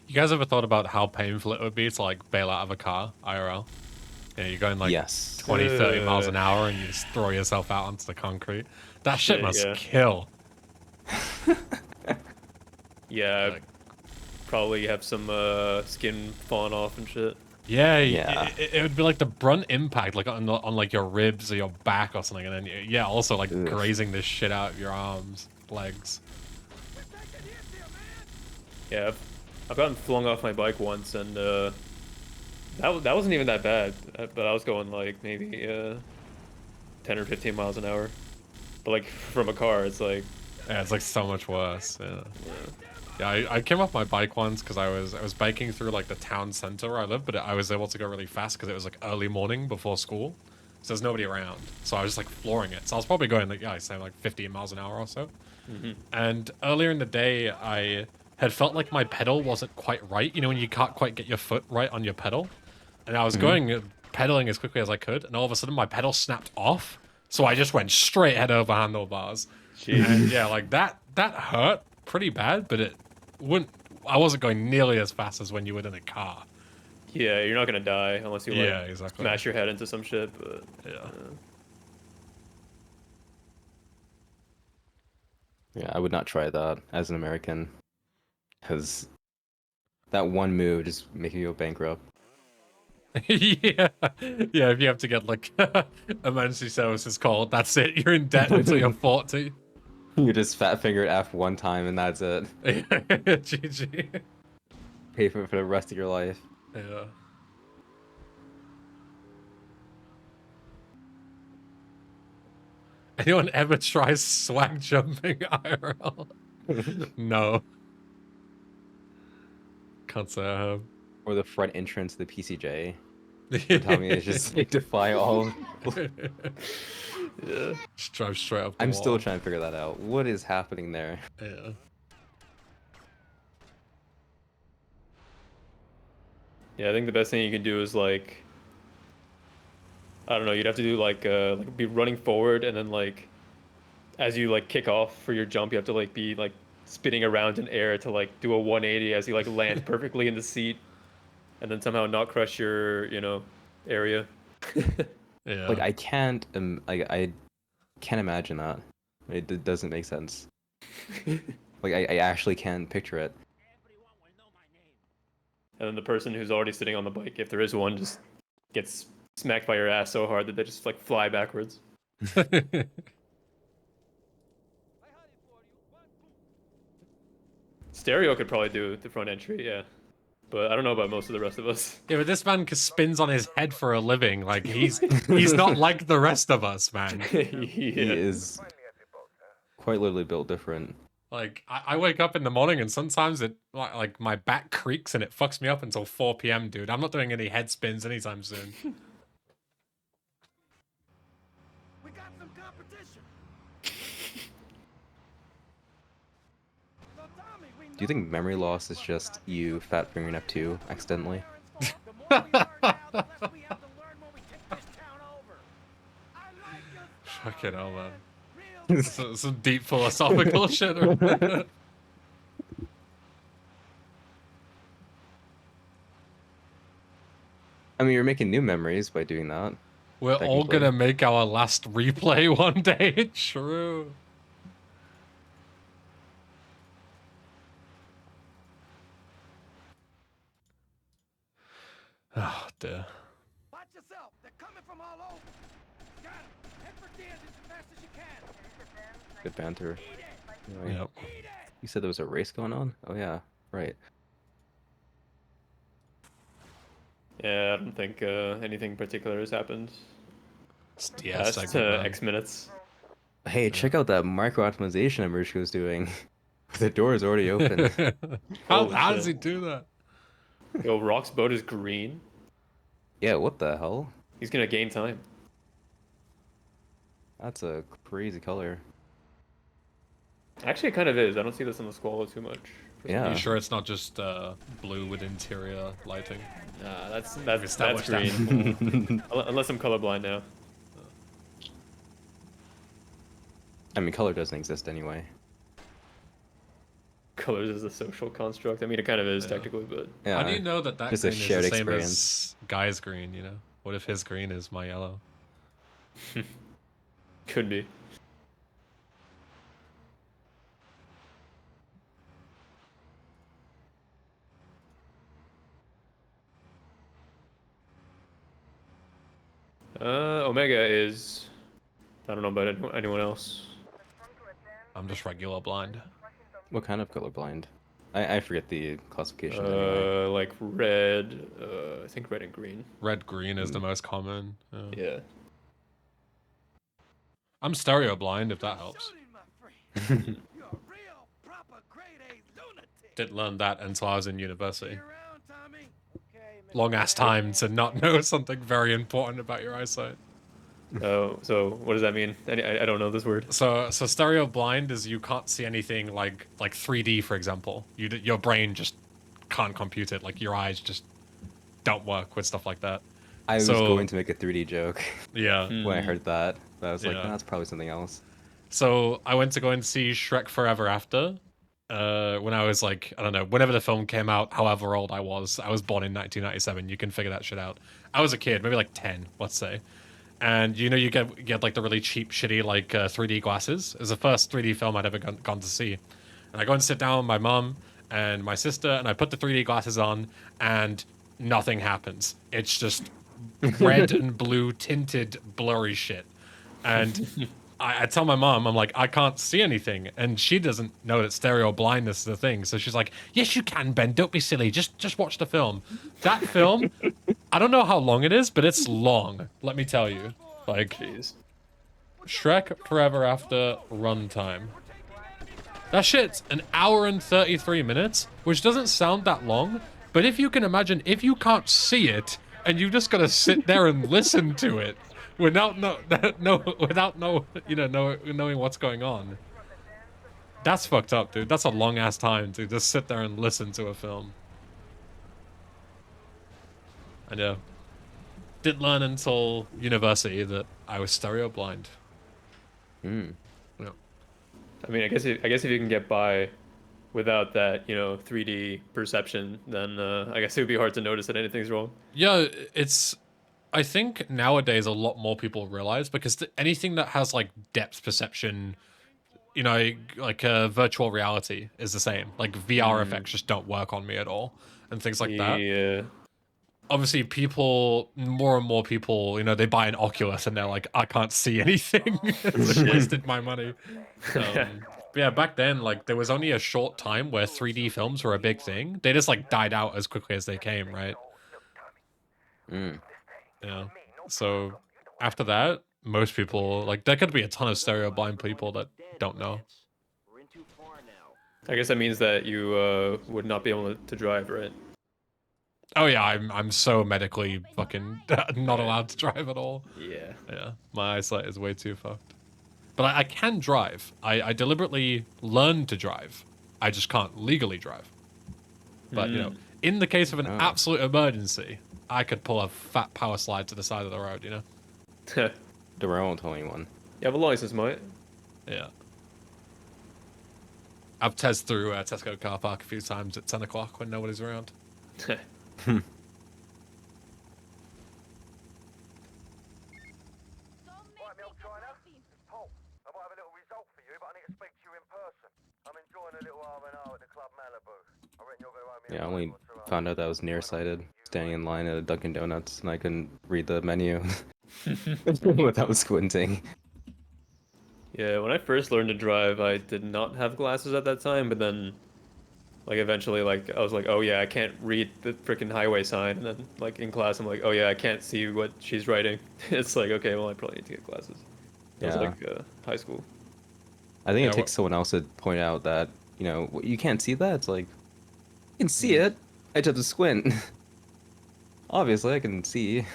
Speaker 5: You guys ever thought about how painful it would be to like bail out of a car, IRL? Yeah, you're going like
Speaker 4: Yes.
Speaker 5: 20, 30 miles an hour and you just throw yourself out onto the concrete. That shit must kill.
Speaker 2: Yeah,
Speaker 5: Like-
Speaker 2: probably have some skin falling off and shit.
Speaker 5: Yeah,
Speaker 4: Yeah.
Speaker 5: it would be like the brunt impact, like on like your ribs or your back or something, and then yeah, also like
Speaker 4: Ugh.
Speaker 5: grazing this shit out of your arms, legs.
Speaker 2: Yeah, I've gotten flung off my bike once, and that wasn't even that bad. But I was going like maybe 10 or 15 miles an hour. But like from a car, it's like
Speaker 5: Yeah, it's like so much worse. Yeah, I came off my bike once because I was biking through like the town center where I live, but I was able to go really fast because it was like early morning before school, so there's nobody around. So I was just like flooring it. So I was probably going like, yeah, I say like 15 miles an hour or so. And earlier in the day, I had felt like my pedal wasn't quite right. You know, when you can't quite get your foot right on your pedal. And I was pedaling as quickly as I could, and all of a sudden my pedal snapped off. So I just went straight head over handlebars. And yeah, like that hurt pretty bad, but I wasn't going nearly as fast as when you would in a car.
Speaker 2: Yeah, you're not gonna die unless you like
Speaker 5: Yeah, exactly.
Speaker 2: smash your head into some shit. But
Speaker 5: Yeah.
Speaker 4: Yeah, I would not try that as an American, because that one move just make you go bankrupt.
Speaker 5: Yeah, if you have to get like emergency services called, that's it. You're in debt until you're 40.
Speaker 4: You just fat fingered F one time and that's it.
Speaker 5: GG.
Speaker 4: Pay for it for the rest of your life.
Speaker 5: Yeah. Anyone ever try swag jumping IRL? No. Can't say I have.
Speaker 4: Or the front entrance to the PCJ. Tell me it's just like defy all.
Speaker 5: Yeah. Just drive straight up the
Speaker 4: I'm
Speaker 5: wall.
Speaker 4: still trying to figure that out. What is happening there?
Speaker 5: Yeah.
Speaker 2: yeah, I think the best thing you can do is like, I don't know, you'd have to do like be running forward, and then like as you like kick off for your jump, you have to like be like spinning around in air to like do a 180 as you like land perfectly in the seat, and then somehow not crush your, you know, area.
Speaker 5: Yeah.
Speaker 4: Like I can't I can't imagine that. It doesn't make sense. Like I actually can't picture it.
Speaker 2: And then the person who's already sitting on the bike, if there is one, just gets smacked by your ass so hard that they just like fly backwards. Stereo could probably do the front entry, yeah. But I don't know about most of the rest of us.
Speaker 5: Yeah, but this man spins on his head for a living. Like he's not like the rest of us, man.
Speaker 4: He is quite literally built different.
Speaker 5: Like I wake up in the morning and sometimes it like my back creaks and it fucks me up until 4 p.m. dude. I'm not doing any head spins anytime soon.
Speaker 6: We got some competition. So Tommy, we
Speaker 4: Do you think memory loss is just you fat fingering F2 accidentally?
Speaker 6: the more we learn now, the less we have to learn when we take this town over. I like your style,
Speaker 5: Fucking hell, man.
Speaker 6: Real
Speaker 5: Some deep philosophical shit.
Speaker 4: I mean, you're making new memories by doing that.
Speaker 5: We're all
Speaker 4: Technically.
Speaker 5: gonna make our last replay one day. True. Oh dear.
Speaker 6: Watch yourself. They're coming from all over. Got it. Head for Kansas as fast as you can.
Speaker 4: Good banter.
Speaker 6: Eat it.
Speaker 4: Anyway,
Speaker 5: Yep.
Speaker 6: Eat it.
Speaker 4: You said there was a race going on? Oh yeah, right.
Speaker 2: Yeah, I don't think anything particular has happened
Speaker 5: Yeah,
Speaker 2: past
Speaker 5: segment, man.
Speaker 2: X minutes.
Speaker 4: Hey, check out that micro optimization Marushko's doing. The door is already open.
Speaker 5: how
Speaker 2: Holy
Speaker 5: does he
Speaker 2: shit.
Speaker 5: do that?
Speaker 2: Yo, RoK's boat is green.
Speaker 4: Yeah, what the hell?
Speaker 2: He's gonna gain time.
Speaker 4: That's a crazy color.
Speaker 2: Actually, it kind of is. I don't see this in the Squall too much.
Speaker 4: Yeah.
Speaker 5: You sure it's not just blue with interior lighting?
Speaker 2: Nah, that's
Speaker 5: established that
Speaker 2: green. Unless I'm colorblind now.
Speaker 4: I mean, color doesn't exist anyway.
Speaker 2: Colors is a social construct. I mean, it kind of is technically, but
Speaker 4: Yeah.
Speaker 5: How do you know that
Speaker 4: Just a
Speaker 5: green is
Speaker 4: shared
Speaker 5: the same
Speaker 4: experience.
Speaker 5: as Guy's green, you know? What if his green is my yellow?
Speaker 2: could be. Omega is. I don't know about anyone else.
Speaker 5: I'm just regular blind.
Speaker 4: What kind of colorblind? I forget the classification anyway.
Speaker 2: Like red. I think red and green.
Speaker 5: Red green is the most common.
Speaker 2: Yeah.
Speaker 5: I'm stereo blind if that helps.
Speaker 6: Shooting, my friend. You're a real proper grade A lunatic.
Speaker 5: Didn't learn that until I was in university.
Speaker 6: You around, Tommy? Okay, Mr.
Speaker 5: Long ass time to not know something very important about your eyesight.
Speaker 2: Oh, so what does that mean? I don't know this word.
Speaker 5: So stereo blind is you can't see anything like 3D, for example. Your brain just can't compute it. Like your eyes just don't work with stuff like that.
Speaker 4: I was
Speaker 5: So-
Speaker 4: going to make a 3D joke
Speaker 5: Yeah.
Speaker 4: when I heard that, but I was like,
Speaker 5: Yeah.
Speaker 4: nah, that's probably something else.
Speaker 5: So I went to go and see Shrek Forever After. When I was like, I don't know, whenever the film came out, however old I was born in 1997. You can figure that shit out. I was a kid, maybe like 10, let's say. And you know, you get like the really cheap, shitty like 3D glasses. It was the first 3D film I'd ever gone to see. And I go and sit down with my mom and my sister, and I put the 3D glasses on, and nothing happens. It's just red and blue tinted blurry shit. And I tell my mom, I'm like, I can't see anything, and she doesn't know that stereo blindness is a thing. So she's like, yes, you can, Ben. Don't be silly. Just watch the film. That film, I don't know how long it is, but it's long. Let me tell you, like,
Speaker 2: Jeez.
Speaker 5: Shrek Forever After runtime. That shit's an hour and 33 minutes, which doesn't sound that long, but if you can imagine, if you can't see it and you just gotta sit there and listen to it without knowing what's going on, that's fucked up, dude. That's a long ass time to just sit there and listen to a film. I know. Didn't learn until university that I was stereo blind.
Speaker 4: Hmm.
Speaker 5: Yeah.
Speaker 2: I mean, I guess if you can get by without that, 3D perception, then I guess it would be hard to notice that anything's wrong.
Speaker 5: Yeah, it's. I think nowadays a lot more people realize, because anything that has like depth perception, like virtual reality is the same. Like VR effects just don't work on me at all, and things like that.
Speaker 2: Yeah.
Speaker 5: Obviously, more and more people, they buy an Oculus and they're like, I can't see anything. They wasted my money. But yeah, back then, like, there was only a short time where 3D films were a big thing. They just like died out as quickly as they came, right?
Speaker 4: Mm.
Speaker 5: Yeah. So after that, most people, like, there could be a ton of stereo blind people that don't know.
Speaker 8: We're in too far now.
Speaker 2: I guess that means that you would not be able to drive, right?
Speaker 5: Oh yeah, I'm so medically fucking not allowed to drive at all.
Speaker 2: Yeah.
Speaker 5: Yeah, my eyesight is way too fucked. But I can drive. I deliberately learned to drive. I just can't legally drive. But, in the case of an absolute emergency, I could pull a fat power slide to the side of the road,
Speaker 4: The remote told me one.
Speaker 2: You have a license, mate.
Speaker 5: Yeah. I've tested through Tesco car park a few times at 10 o'clock when nobody's around.
Speaker 7: Right, Milk China. It's Paul. I might have a little result for you, but I need to speak to you in person. I'm enjoying a little R&R at the Club Malibu. I reckon you're going to owe me
Speaker 4: Yeah, I
Speaker 7: a
Speaker 4: only
Speaker 7: drink or two.
Speaker 4: found out that I was nearsighted, standing in line at a Dunkin' Donuts, and I couldn't read the menu without squinting.
Speaker 2: Yeah, when I first learned to drive, I did not have glasses at that time, but then, like, eventually, like, I was like, oh yeah, I can't read the freaking highway sign, and then, like, in class, I'm like, oh yeah, I can't see what she's writing. It's like, okay, well, I probably need to get glasses. That was,
Speaker 4: Yeah.
Speaker 2: like, high school.
Speaker 4: I think
Speaker 5: Yeah,
Speaker 4: it takes someone else to point out that, you can't see that. It's like, you can see it. I just have to squint. Obviously, I can see.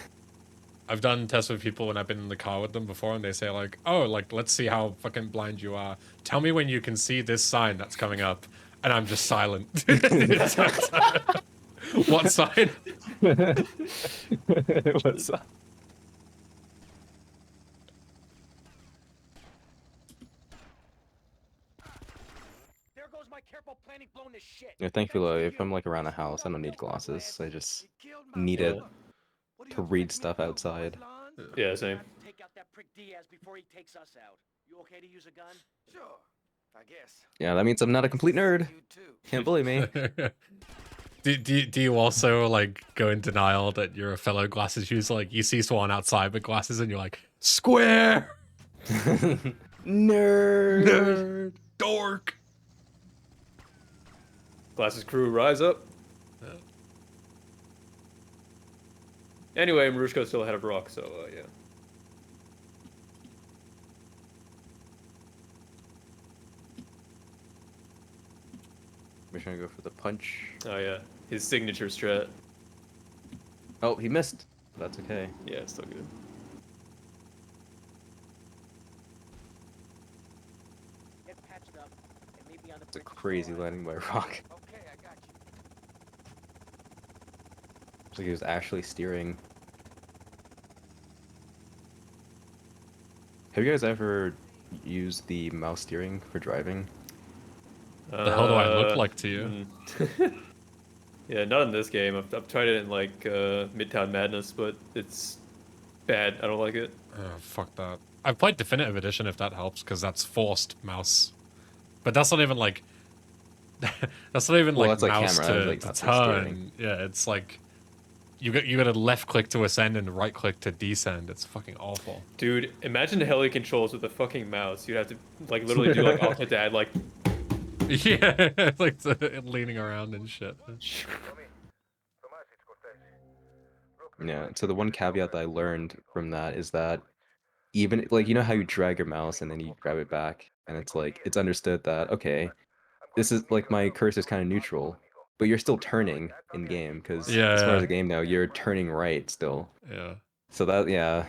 Speaker 5: I've done tests with people when I've been in the car with them before, and they say like, oh, like, let's see how fucking blind you are. Tell me when you can see this sign that's coming up. And I'm just silent. What sign?
Speaker 4: What's up?
Speaker 8: There goes my careful planning blown to shit.
Speaker 4: Yeah, thankfully, if I'm like around a house, I don't need glasses. I just need it to read stuff outside.
Speaker 2: Yeah, same.
Speaker 8: Take out that prick Diaz before he takes us out. You okay to use a gun?
Speaker 6: Sure, I guess.
Speaker 4: Yeah, that means I'm not a complete nerd.
Speaker 6: You too.
Speaker 4: Can't bully me.
Speaker 5: Do you also like go in denial that you're a fellow glasses user? Like you see someone outside with glasses and you're like, square, nerd, dork.
Speaker 2: Glasses crew, rise up. Anyway, Marushko's still ahead of RoK, so, yeah.
Speaker 4: We're trying to go for the punch.
Speaker 2: Oh, yeah. His signature strat.
Speaker 4: Oh, he missed. That's okay.
Speaker 2: Yeah, it's still good.
Speaker 6: the other
Speaker 4: It's a
Speaker 6: place to
Speaker 4: crazy
Speaker 6: go,
Speaker 4: landing by RoK.
Speaker 6: Okay, I got you.
Speaker 4: It's like he was actually steering. Have you guys ever used the mouse steering for driving?
Speaker 5: The hell do I look
Speaker 2: Uh,
Speaker 5: like to you?
Speaker 2: Yeah, not in this game. I've tried it in like Midtown Madness, but it's bad. I don't like it.
Speaker 5: Fuck that. I've played Definitive Edition if that helps, because that's forced mouse. But that's not even like that's not even
Speaker 4: Well,
Speaker 5: like
Speaker 4: that's like
Speaker 5: mouse
Speaker 4: camera,
Speaker 5: to,
Speaker 4: like,
Speaker 5: to
Speaker 4: that's like steering.
Speaker 5: turn. Yeah, it's like you got a left click to ascend and right click to descend. It's fucking awful.
Speaker 2: Dude, imagine the heli controls with the fucking mouse. You'd have to like literally do like Octodad, like
Speaker 5: Yeah, like leaning around and shit.
Speaker 4: Yeah, so the one caveat that I learned from that is that even like you know how you drag your mouse and then you grab it back and it's like it's understood that okay, this is like my cursor is kind of neutral, but you're still turning in game because as far as
Speaker 5: Yeah,
Speaker 4: the game now, you're turning right still.
Speaker 5: yeah.
Speaker 4: So that yeah,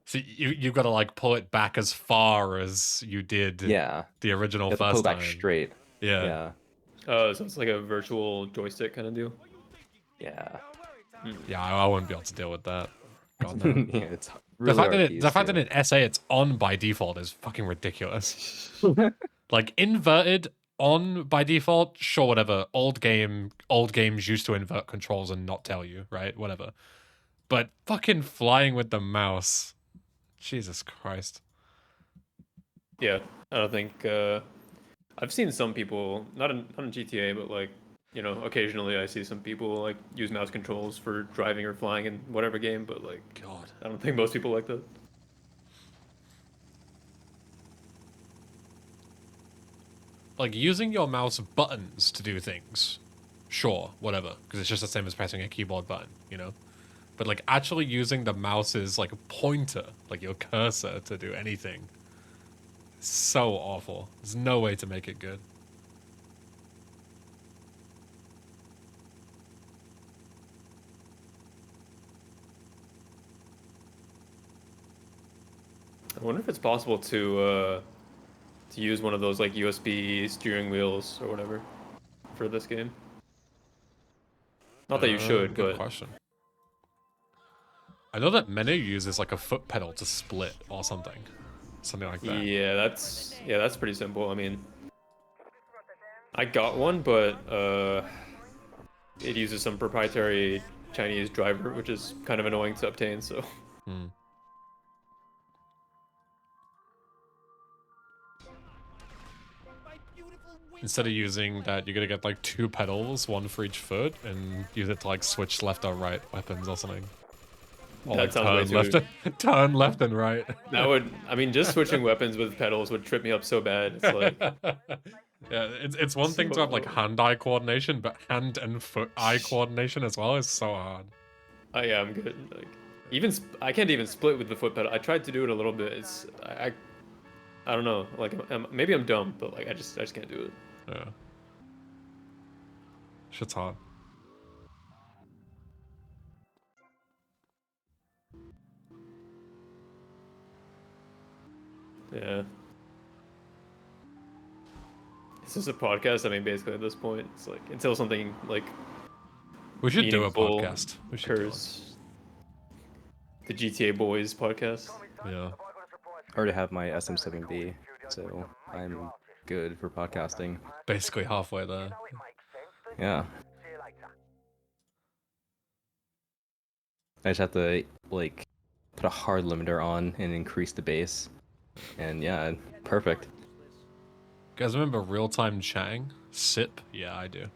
Speaker 5: So you got to like pull it back as far as you did
Speaker 4: yeah,
Speaker 5: the original
Speaker 4: you have to pull
Speaker 5: first
Speaker 4: it back
Speaker 5: time.
Speaker 4: straight.
Speaker 5: Yeah.
Speaker 4: Yeah,
Speaker 2: so it's like a virtual joystick kind of deal.
Speaker 4: yeah,
Speaker 5: Yeah, I wouldn't be able to deal with that. God no.
Speaker 4: yeah. It's really hard to use
Speaker 5: The fact
Speaker 4: too.
Speaker 5: that in SA it's on by default is fucking ridiculous. Like inverted on by default, sure, whatever. Old games used to invert controls and not tell you, right? Whatever. But fucking flying with the mouse, Jesus Christ.
Speaker 2: Yeah, I don't think I've seen some people not in GTA, but like you know occasionally I see some people like use mouse controls for driving or flying in whatever game, but like
Speaker 5: God.
Speaker 2: I don't think most people like that.
Speaker 5: Like using your mouse buttons to do things, sure, whatever, because it's just the same as pressing a keyboard button, you know. But like actually using the mouse's like pointer, like your cursor, to do anything, is so awful. There's no way to make it good.
Speaker 2: I wonder if it's possible to use one of those like USB steering wheels or whatever for this game. Not that you should,
Speaker 5: Good
Speaker 2: but
Speaker 5: question. I know that Menu uses like a foot pedal to split or something like that.
Speaker 2: yeah, that's pretty simple. I mean, I got one, but it uses some proprietary Chinese driver, which is kind of annoying to obtain. So
Speaker 5: Hmm. Instead of using that, you're gonna get like 2 pedals, one for each foot, and use it to like switch left or right weapons or something. Or
Speaker 2: that
Speaker 5: like
Speaker 2: sounds way
Speaker 5: turn
Speaker 2: too.
Speaker 5: left, turn left and right.
Speaker 2: That would, I mean, just switching weapons with pedals would trip me up so bad. It's like,
Speaker 5: Yeah, it's one thing to have like
Speaker 2: So-
Speaker 5: hand-eye coordination, but hand and foot-eye coordination as well is so hard.
Speaker 2: oh yeah, I'm good. Like, even I can't even split with the foot pedal. I tried to do it a little bit. It's I don't know. Like maybe I'm dumb, but like I just can't do it.
Speaker 5: Yeah. Shit's hard.
Speaker 2: Yeah. It's just a podcast. I mean, basically at this point, it's like until something like
Speaker 5: We should do a
Speaker 2: meaningful
Speaker 5: podcast. We should do one.
Speaker 2: occurs. The GTA Boys podcast.
Speaker 5: Yeah.
Speaker 4: I already have my SM7B, so I'm good for podcasting.
Speaker 5: Basically halfway there.
Speaker 4: Yeah. I just have to like put a hard limiter on and increase the bass. And yeah, perfect.
Speaker 5: You guys remember real-time chatting? SIP? Yeah, I do.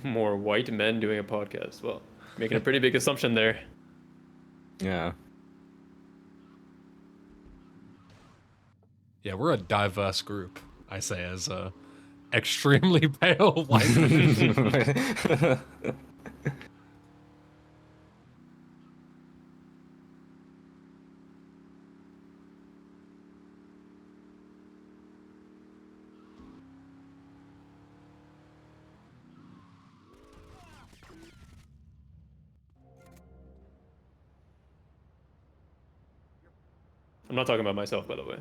Speaker 2: More white men doing a podcast. Well, making a pretty big assumption there.
Speaker 4: Yeah.
Speaker 5: Yeah, we're a diverse group, I say, as a extremely pale white man.
Speaker 2: I'm not talking about myself, by the way.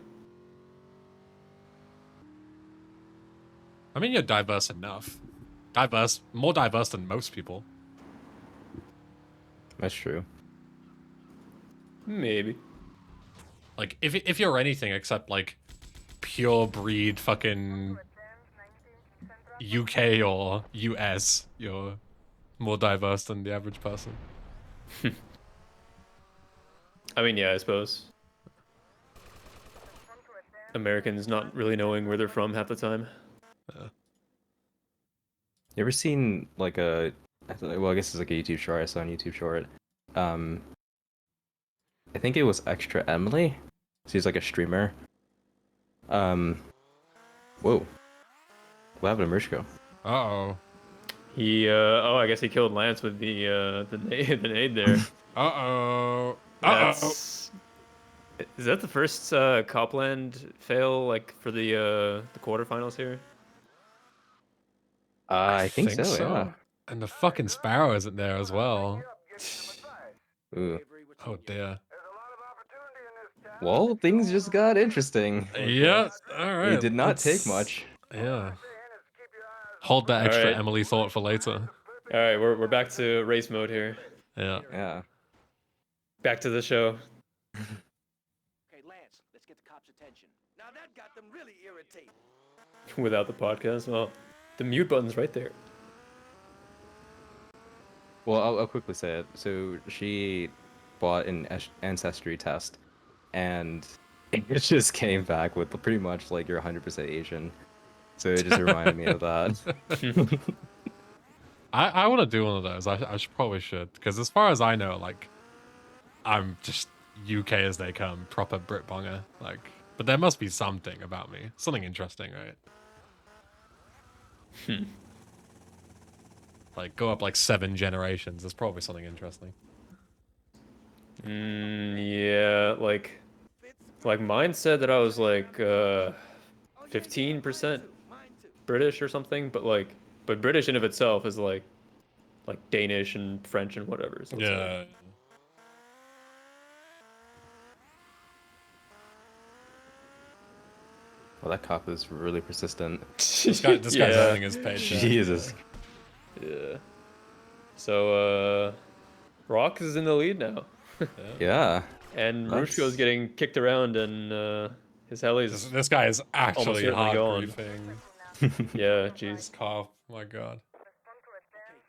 Speaker 5: I mean, you're diverse enough. More diverse than most people.
Speaker 4: That's true.
Speaker 2: Maybe.
Speaker 5: Like, if you're anything except, like, pure breed fucking UK or US, you're more diverse than the average person.
Speaker 2: I mean, yeah, I suppose. Americans not really knowing where they're from half the time.
Speaker 4: You ever seen like a, well, I guess it's like a YouTube short. I saw on YouTube short. I think it was Extra Emily. She's like a streamer. Whoa. What happened to Marushko?
Speaker 5: Uh-oh.
Speaker 2: He, oh, I guess he killed Lance with the nade there.
Speaker 5: Uh-oh.
Speaker 2: That's... Is that the first Copland fail, like, for the quarterfinals here?
Speaker 4: I think so, yeah.
Speaker 5: And the fucking Sparrow isn't there as well.
Speaker 4: Ooh.
Speaker 5: Oh dear.
Speaker 4: Well, things just got interesting.
Speaker 5: Yeah, alright.
Speaker 4: It did not take much.
Speaker 5: Yeah. Hold that extra
Speaker 2: Alright.
Speaker 5: Emily thought for later.
Speaker 2: Alright, we're back to race mode here.
Speaker 5: Yeah.
Speaker 4: Yeah.
Speaker 2: Back to the show.
Speaker 8: Okay, Lance, let's get the cops' attention.
Speaker 6: Now that got them really irritated.
Speaker 2: Without the podcast. Well, the mute button's right there.
Speaker 4: Well, I'll quickly say it. So she bought an ancestry test, and it just came back with pretty much like you're 100% Asian. So it just reminded me of that.
Speaker 5: I want to do one of those. I probably should. Because as far as I know, like, I'm just UK as they come. Proper Brit bonger. Like, but there must be something about me. Something interesting, right? Like, go up like 7 generations. There's probably something interesting.
Speaker 2: Yeah, like mine said that I was like 15% British or something, but British in of itself is like Danish and French and whatever. So it's
Speaker 5: Yeah.
Speaker 2: like,
Speaker 4: Well, that cop is really persistent.
Speaker 5: This guy's earning his paycheck.
Speaker 4: Jesus.
Speaker 2: Yeah. So RoK is in the lead now.
Speaker 4: Yeah.
Speaker 2: And
Speaker 4: That's-
Speaker 2: Marushko's getting kicked around and his heli's
Speaker 5: This guy is actually
Speaker 2: certainly
Speaker 5: hard
Speaker 2: gone.
Speaker 5: griefing.
Speaker 2: yeah, jeez.
Speaker 5: This cop, my god.
Speaker 8: Okay,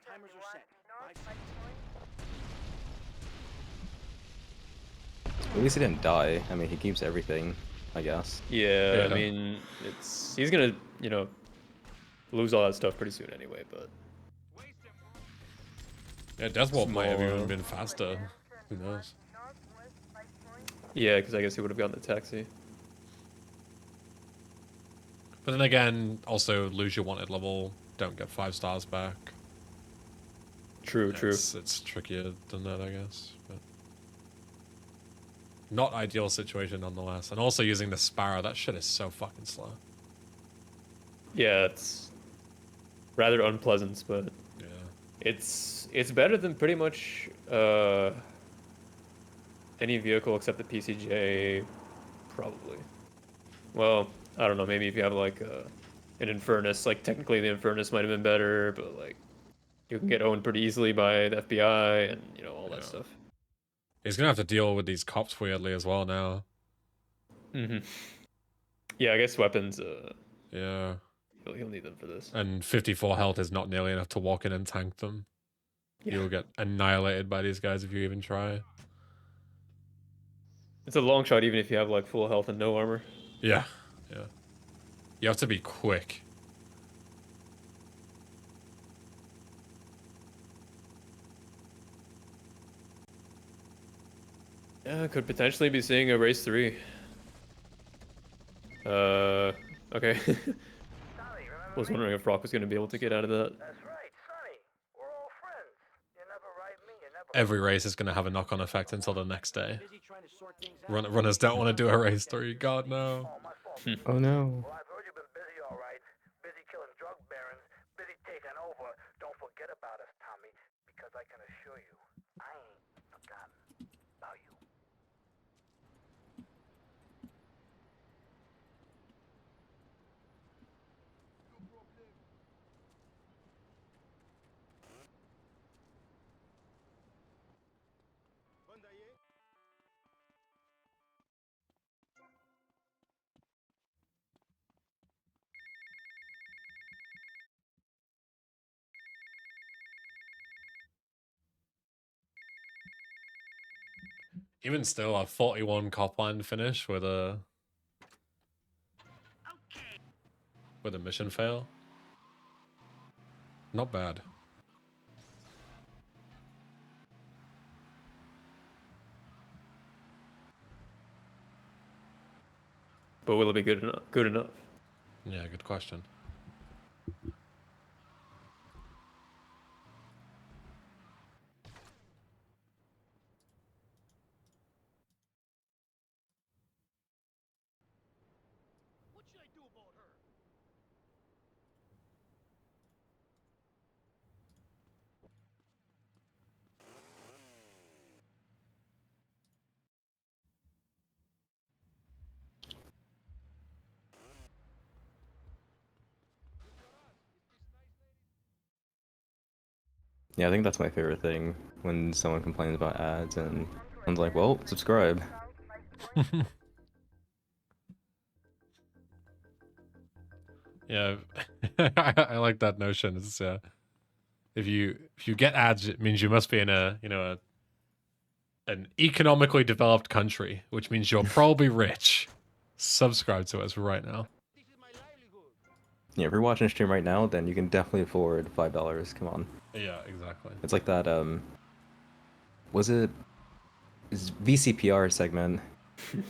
Speaker 8: timers are set.
Speaker 4: At least he didn't die. I mean, he keeps everything, I guess.
Speaker 2: Yeah,
Speaker 5: Yeah.
Speaker 2: I mean, he's gonna, lose all that stuff pretty soon anyway, but
Speaker 5: Yeah, Deathwolf might have
Speaker 2: Small,
Speaker 5: even been faster. Who knows?
Speaker 2: yeah, because I guess he would have gotten the taxi.
Speaker 5: But then again, also lose your wanted level, don't get 5 stars back.
Speaker 2: True, true.
Speaker 5: It's trickier than that, I guess. But not ideal situation nonetheless. And also using the Sparrow, that shit is so fucking slow.
Speaker 2: Yeah, it's rather unpleasant, but
Speaker 5: Yeah.
Speaker 2: it's better than pretty much any vehicle except the PCJ, probably. Well, I don't know. Maybe if you have like an Infernus, like technically the Infernus might have been better, but like you can get owned pretty easily by the FBI and all that stuff.
Speaker 5: He's gonna have to deal with these cops weirdly as well now.
Speaker 2: Yeah, I guess weapons.
Speaker 5: Yeah.
Speaker 2: He'll need them for this.
Speaker 5: And 54 health is not nearly enough to walk in and tank them.
Speaker 2: Yeah.
Speaker 5: You'll get annihilated by these guys if you even try.
Speaker 2: It's a long shot, even if you have like full health and no armor.
Speaker 5: Yeah, yeah. You have to be quick.
Speaker 2: Yeah, could potentially be seeing a race 3. Okay. Was wondering if RoK was going to be able to get out of that.
Speaker 7: That's right, Sonny. We're all friends. You never write me, you never...
Speaker 5: Every race is going to have a knock-on effect until the next day.
Speaker 8: Busy trying to sort things out.
Speaker 5: Runners don't want to do a race 3. God, no.
Speaker 7: Oh, my fault.
Speaker 4: Oh no.
Speaker 7: Well, I've heard you've been busy, all right. Busy killing drug barons, busy taking over. Don't forget about us, Tommy, because I can assure you, I ain't forgotten about you.
Speaker 5: Even still, a 41 Copland finish with a mission fail. Not bad.
Speaker 2: But will it be good enough? Good enough.
Speaker 5: Yeah, good question.
Speaker 6: What should I do about her?
Speaker 4: Yeah, I think that's my favorite thing when someone complains about ads and someone's like, "Well, subscribe."
Speaker 5: Yeah, I like that notion. It's if you get ads, it means you must be in a an economically developed country, which means you're probably rich. Subscribe to us right now.
Speaker 6: This is my livelihood.
Speaker 4: Yeah, if you're watching a stream right now, then you can definitely afford $5. Come on.
Speaker 5: Yeah, exactly.
Speaker 4: It's like that. Was it VCPR segment?
Speaker 6: Hey,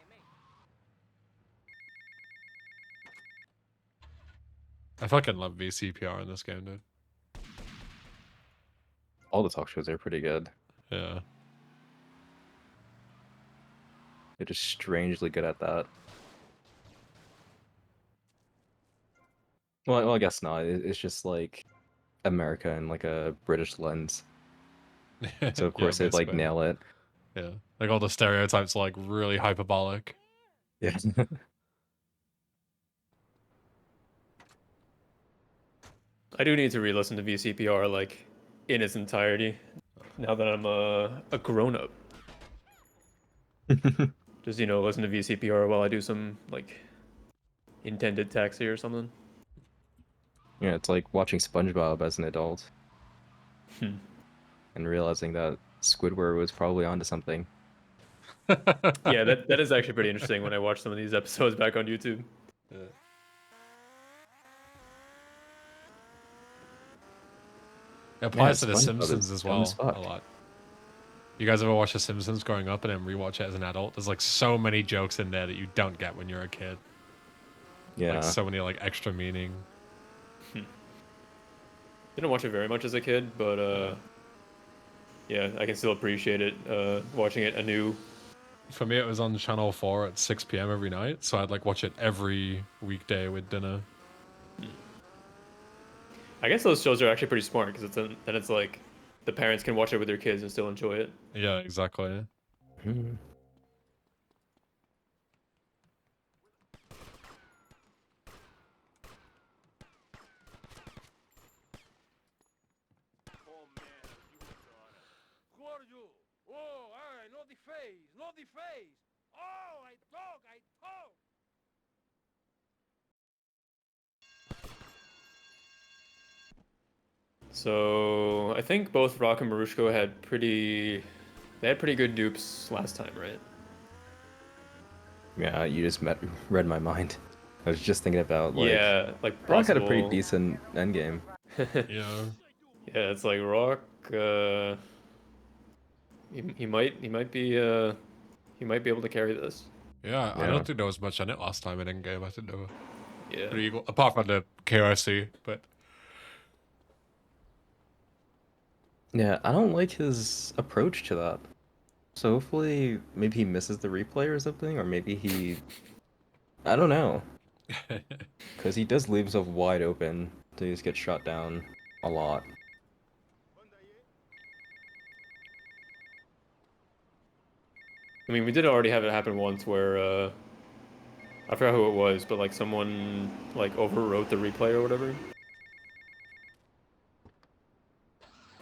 Speaker 6: mate.
Speaker 5: I fucking love VCPR in this game, dude.
Speaker 4: All the talk shows are pretty good.
Speaker 5: Yeah.
Speaker 4: They're just strangely good at that. Well, I guess not. It's just like America and like a British lens. So of
Speaker 5: Yeah,
Speaker 4: course they'd like
Speaker 5: basically.
Speaker 4: nail it.
Speaker 5: Yeah, like all the stereotypes are like really hyperbolic.
Speaker 4: Yeah.
Speaker 2: I do need to re-listen to VCPR like in its entirety. Now that I'm a grown up, just listen to VCPR while I do some like intended taxi or something.
Speaker 4: Yeah, it's like watching SpongeBob as an adult
Speaker 2: Hmm.
Speaker 4: and realizing that Squidward was probably onto something.
Speaker 2: Yeah, that is actually pretty interesting when I watch some of these episodes back on YouTube.
Speaker 5: Yeah. It applies to The
Speaker 4: SpongeBob
Speaker 5: Simpsons
Speaker 4: is
Speaker 5: as
Speaker 4: dumb
Speaker 5: well
Speaker 4: as fuck.
Speaker 5: a lot. You guys ever watch The Simpsons growing up and then rewatch it as an adult? There's like so many jokes in there that you don't get when you're a kid.
Speaker 4: Yeah.
Speaker 5: Like so many like extra meaning.
Speaker 2: Didn't watch it very much as a kid, but yeah, I can still appreciate it watching it anew.
Speaker 5: For me, it was on Channel 4 at 6 p.m. every night, so I'd like watch it every weekday with dinner.
Speaker 2: I guess those shows are actually pretty smart because then it's like the parents can watch it with their kids and still enjoy it.
Speaker 5: Yeah, exactly.
Speaker 4: Hmm.
Speaker 6: Oh, man, you daughter. Who are you? Oh, all right, not the face, not the face. Oh, I talk.
Speaker 2: So I think both RoK and Marushko had pretty good dupes last time, right?
Speaker 4: Yeah, you just read my mind. I was just thinking about like
Speaker 2: Yeah, like
Speaker 4: RoK had a pretty
Speaker 2: possible.
Speaker 4: decent endgame.
Speaker 5: Yeah.
Speaker 2: Yeah, it's like RoK. He might be able to carry this.
Speaker 5: Yeah, I
Speaker 4: Yeah.
Speaker 5: don't think there was much on it last time in Endgame. I think they were
Speaker 2: Yeah.
Speaker 5: pretty equal, apart from the KOC, but
Speaker 4: Yeah, I don't like his approach to that. So hopefully maybe he misses the replay or something, or maybe he I don't know. Because he does leave himself wide open to just get shot down a lot.
Speaker 2: I mean, we did already have it happen once where I forgot who it was, but like someone like overwrote the replay or whatever,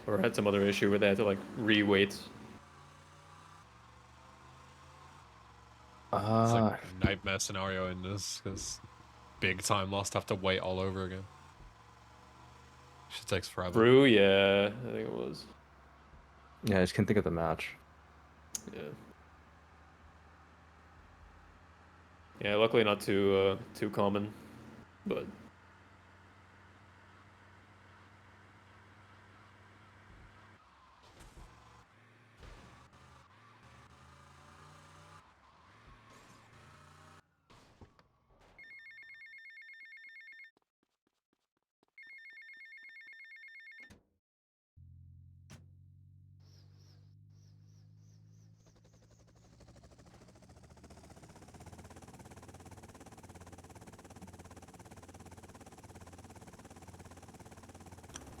Speaker 2: or had some other issue where they had to like re-wait.
Speaker 5: it's
Speaker 4: Ah,
Speaker 5: like a nightmare scenario in this because big time lost have to wait all over again. Shit takes forever.
Speaker 2: Brew, yeah, I think it was.
Speaker 4: Yeah, I just can't think of the match.
Speaker 2: Yeah. Yeah, luckily not too common, but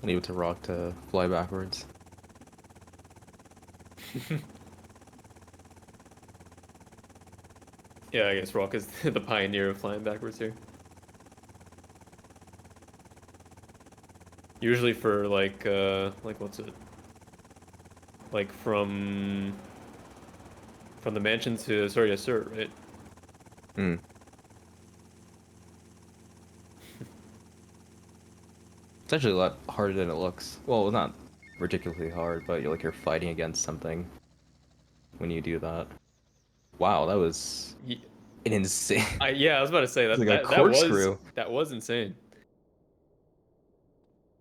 Speaker 4: Leave it to RoK to fly backwards.
Speaker 2: yeah, I guess RoK is the pioneer of flying backwards here. Usually for like what's it? Like from the mansion to sorry, yes sir, right?
Speaker 4: Hmm. It's actually a lot harder than it looks. Well, not ridiculously hard, but you're fighting against something when you do that. Wow, that was
Speaker 2: Ye-
Speaker 4: an insane.
Speaker 2: Yeah, I was about to say
Speaker 4: It's
Speaker 2: that
Speaker 4: like a corkscrew.
Speaker 2: that was insane.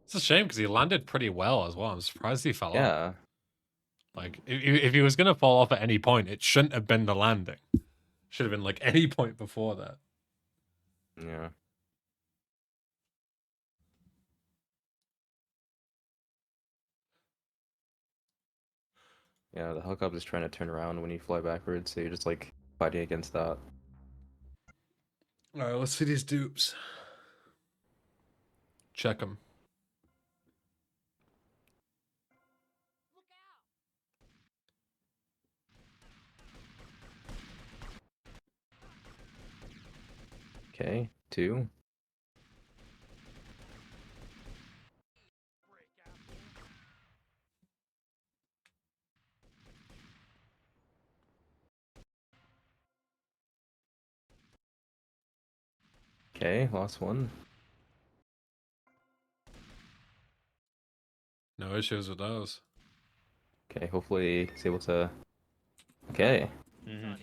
Speaker 5: It's a shame because he landed pretty well as well. I'm surprised he fell off.
Speaker 4: Yeah.
Speaker 5: Like, if he was going to fall off at any point, it shouldn't have been the landing. Should have been, like, any point before that.
Speaker 4: Yeah. Yeah, the helicopter's trying to turn around when you fly backwards, so you're just like fighting against that.
Speaker 5: Alright, let's see these dupes. Check them.
Speaker 4: Okay, 2. Okay, lost 1.
Speaker 5: No issues with those.
Speaker 4: Okay, hopefully he's able to... Okay,
Speaker 2: Mm-hmm.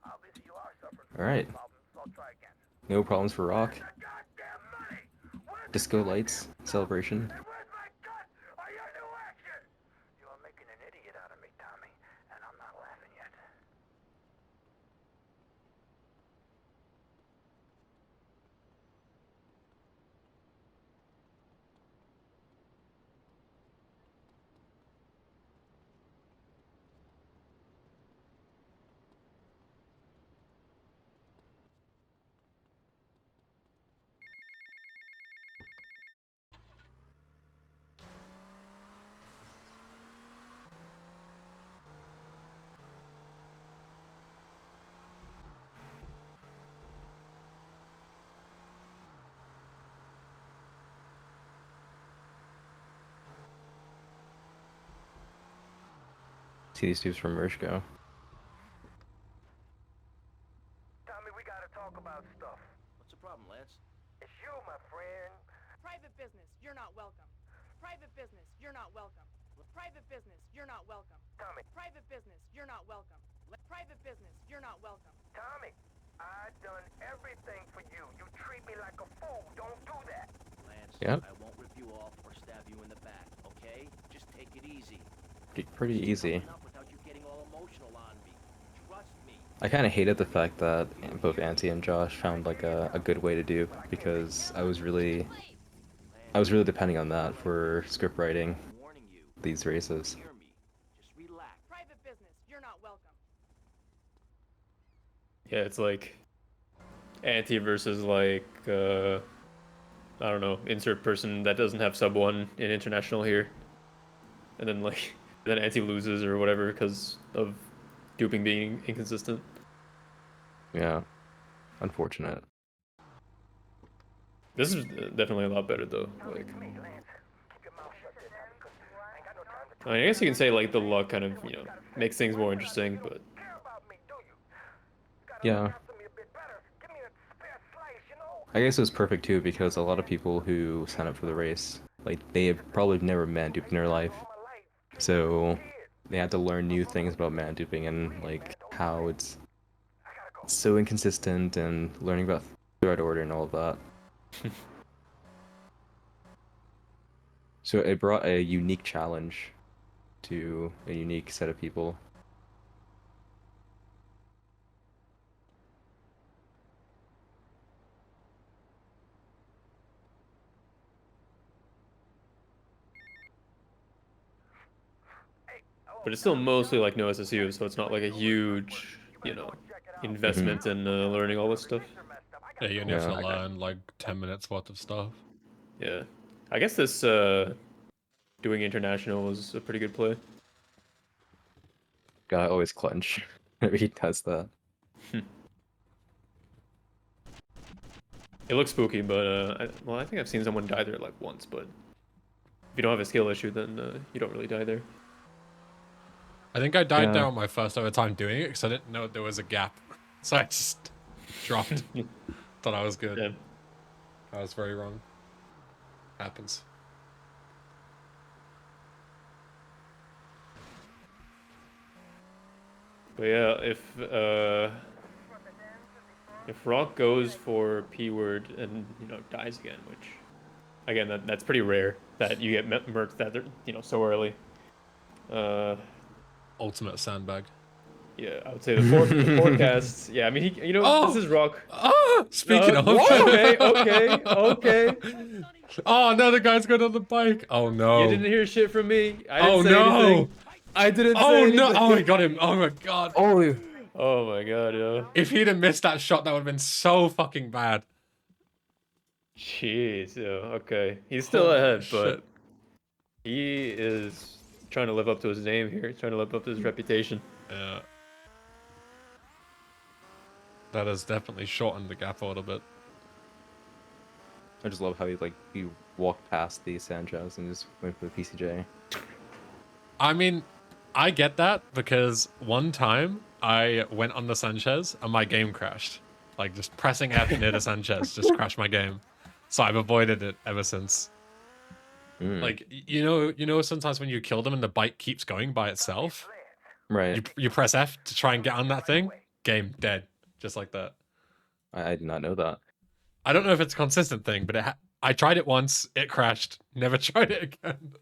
Speaker 7: Obviously you are suffering from
Speaker 4: alright.
Speaker 7: problems, so I'll try again.
Speaker 4: No problems for RoK.
Speaker 7: The goddamn money! Where's the
Speaker 4: Disco lights, celebration.
Speaker 7: Hey, where's my cut? Are you new action? You are making an idiot out of me, Tommy, and I'm not laughing yet.
Speaker 4: See these dudes from Marushko.
Speaker 7: Tommy, we gotta talk about stuff.
Speaker 8: What's the problem, Lance?
Speaker 7: It's you, my friend.
Speaker 6: Private business, you're not welcome. Private business, you're not welcome. Private business, you're not welcome.
Speaker 7: Tommy,
Speaker 6: Private business, you're not welcome. Private business, you're not welcome.
Speaker 7: Tommy, I done everything for you. You treat me like a fool. Don't do that.
Speaker 8: Lance,
Speaker 4: Yep.
Speaker 8: I won't rip you off or stab you in the back, okay? Just take it easy.
Speaker 4: Pretty easy.
Speaker 8: Enough without you getting all emotional on me. Trust me.
Speaker 4: I kind of hated the fact that both Auntie and Josh found like a good way to dupe, because I was really depending on that for script writing
Speaker 8: I'm warning you.
Speaker 4: these races.
Speaker 8: Hear me. Just relax.
Speaker 6: Private business, you're not welcome.
Speaker 2: Yeah, it's like anti versus like I don't know, insert person that doesn't have sub 1 in international here, and then like then anti loses or whatever because of duping being inconsistent.
Speaker 4: Yeah, unfortunate.
Speaker 2: This is definitely a lot better though. Like,
Speaker 7: Me, Lance. Keep your mouth shut there, Tommy, 'cause I ain't got no time to
Speaker 2: I mean, I guess you can say like the luck kind of makes things more interesting, but
Speaker 7: care about me, do you? Gotta
Speaker 4: Yeah.
Speaker 7: look after me a bit better. Give me a spare slice, you know?
Speaker 4: I guess it was perfect too, because a lot of people who sign up for the race like they have probably never man duped in their life, so they had to learn new things about man duping and like how it's so inconsistent and learning about threat order and all of that. So it brought a unique challenge to a unique set of people.
Speaker 2: But it's still mostly like no SSU, so it's not like a huge, investment in learning all this stuff.
Speaker 5: Yeah, you only have to
Speaker 4: Yeah.
Speaker 5: learn like 10 minutes worth of stuff.
Speaker 2: Yeah. I guess this doing international was a pretty good play.
Speaker 4: Guy always clench whenever he does that.
Speaker 2: It looks spooky, but I think I've seen someone die there like once, but if you don't have a skill issue, then you don't really die there.
Speaker 5: I think I died there
Speaker 4: Yeah.
Speaker 5: on my first ever time doing it because I didn't know there was a gap. So I just dropped. Thought I was good.
Speaker 2: Yeah.
Speaker 5: I was very wrong. Happens.
Speaker 2: But yeah, if RoK goes for P word and dies again, which again that's pretty rare that you get murked that so early.
Speaker 5: Ultimate sandbag.
Speaker 2: Yeah, I would say the forecasts. Yeah, I mean this is RoK.
Speaker 5: Speaking of.
Speaker 2: Okay.
Speaker 5: Oh no, the guy's going on the bike. Oh no.
Speaker 2: You didn't hear shit from me. I didn't
Speaker 5: Oh
Speaker 2: say
Speaker 5: no.
Speaker 2: anything. I didn't say
Speaker 5: Oh
Speaker 2: anything.
Speaker 5: no. Oh, I got him. Oh my god.
Speaker 4: Oh,
Speaker 2: Oh my god, yo.
Speaker 5: If he'd have missed that shot, that would have been so fucking bad.
Speaker 2: Jeez, yo. Okay. He's still ahead, but
Speaker 5: Shit.
Speaker 2: he is trying to live up to his name here. He's trying to live up to his reputation.
Speaker 5: Yeah. That has definitely shortened the gap a little bit.
Speaker 4: I just love how he walked past the Sanchez and just went for the PCJ.
Speaker 5: I mean, I get that because one time I went on the Sanchez and my game crashed. Like just pressing F near the Sanchez just crashed my game. So I've avoided it ever since. Like you know sometimes when you kill them and the bike keeps going by itself,
Speaker 4: Right.
Speaker 5: you press F to try and get on that thing, game dead, just like that.
Speaker 4: I did not know that.
Speaker 5: I don't know if it's a consistent thing, but I tried it once, it crashed, never tried it again.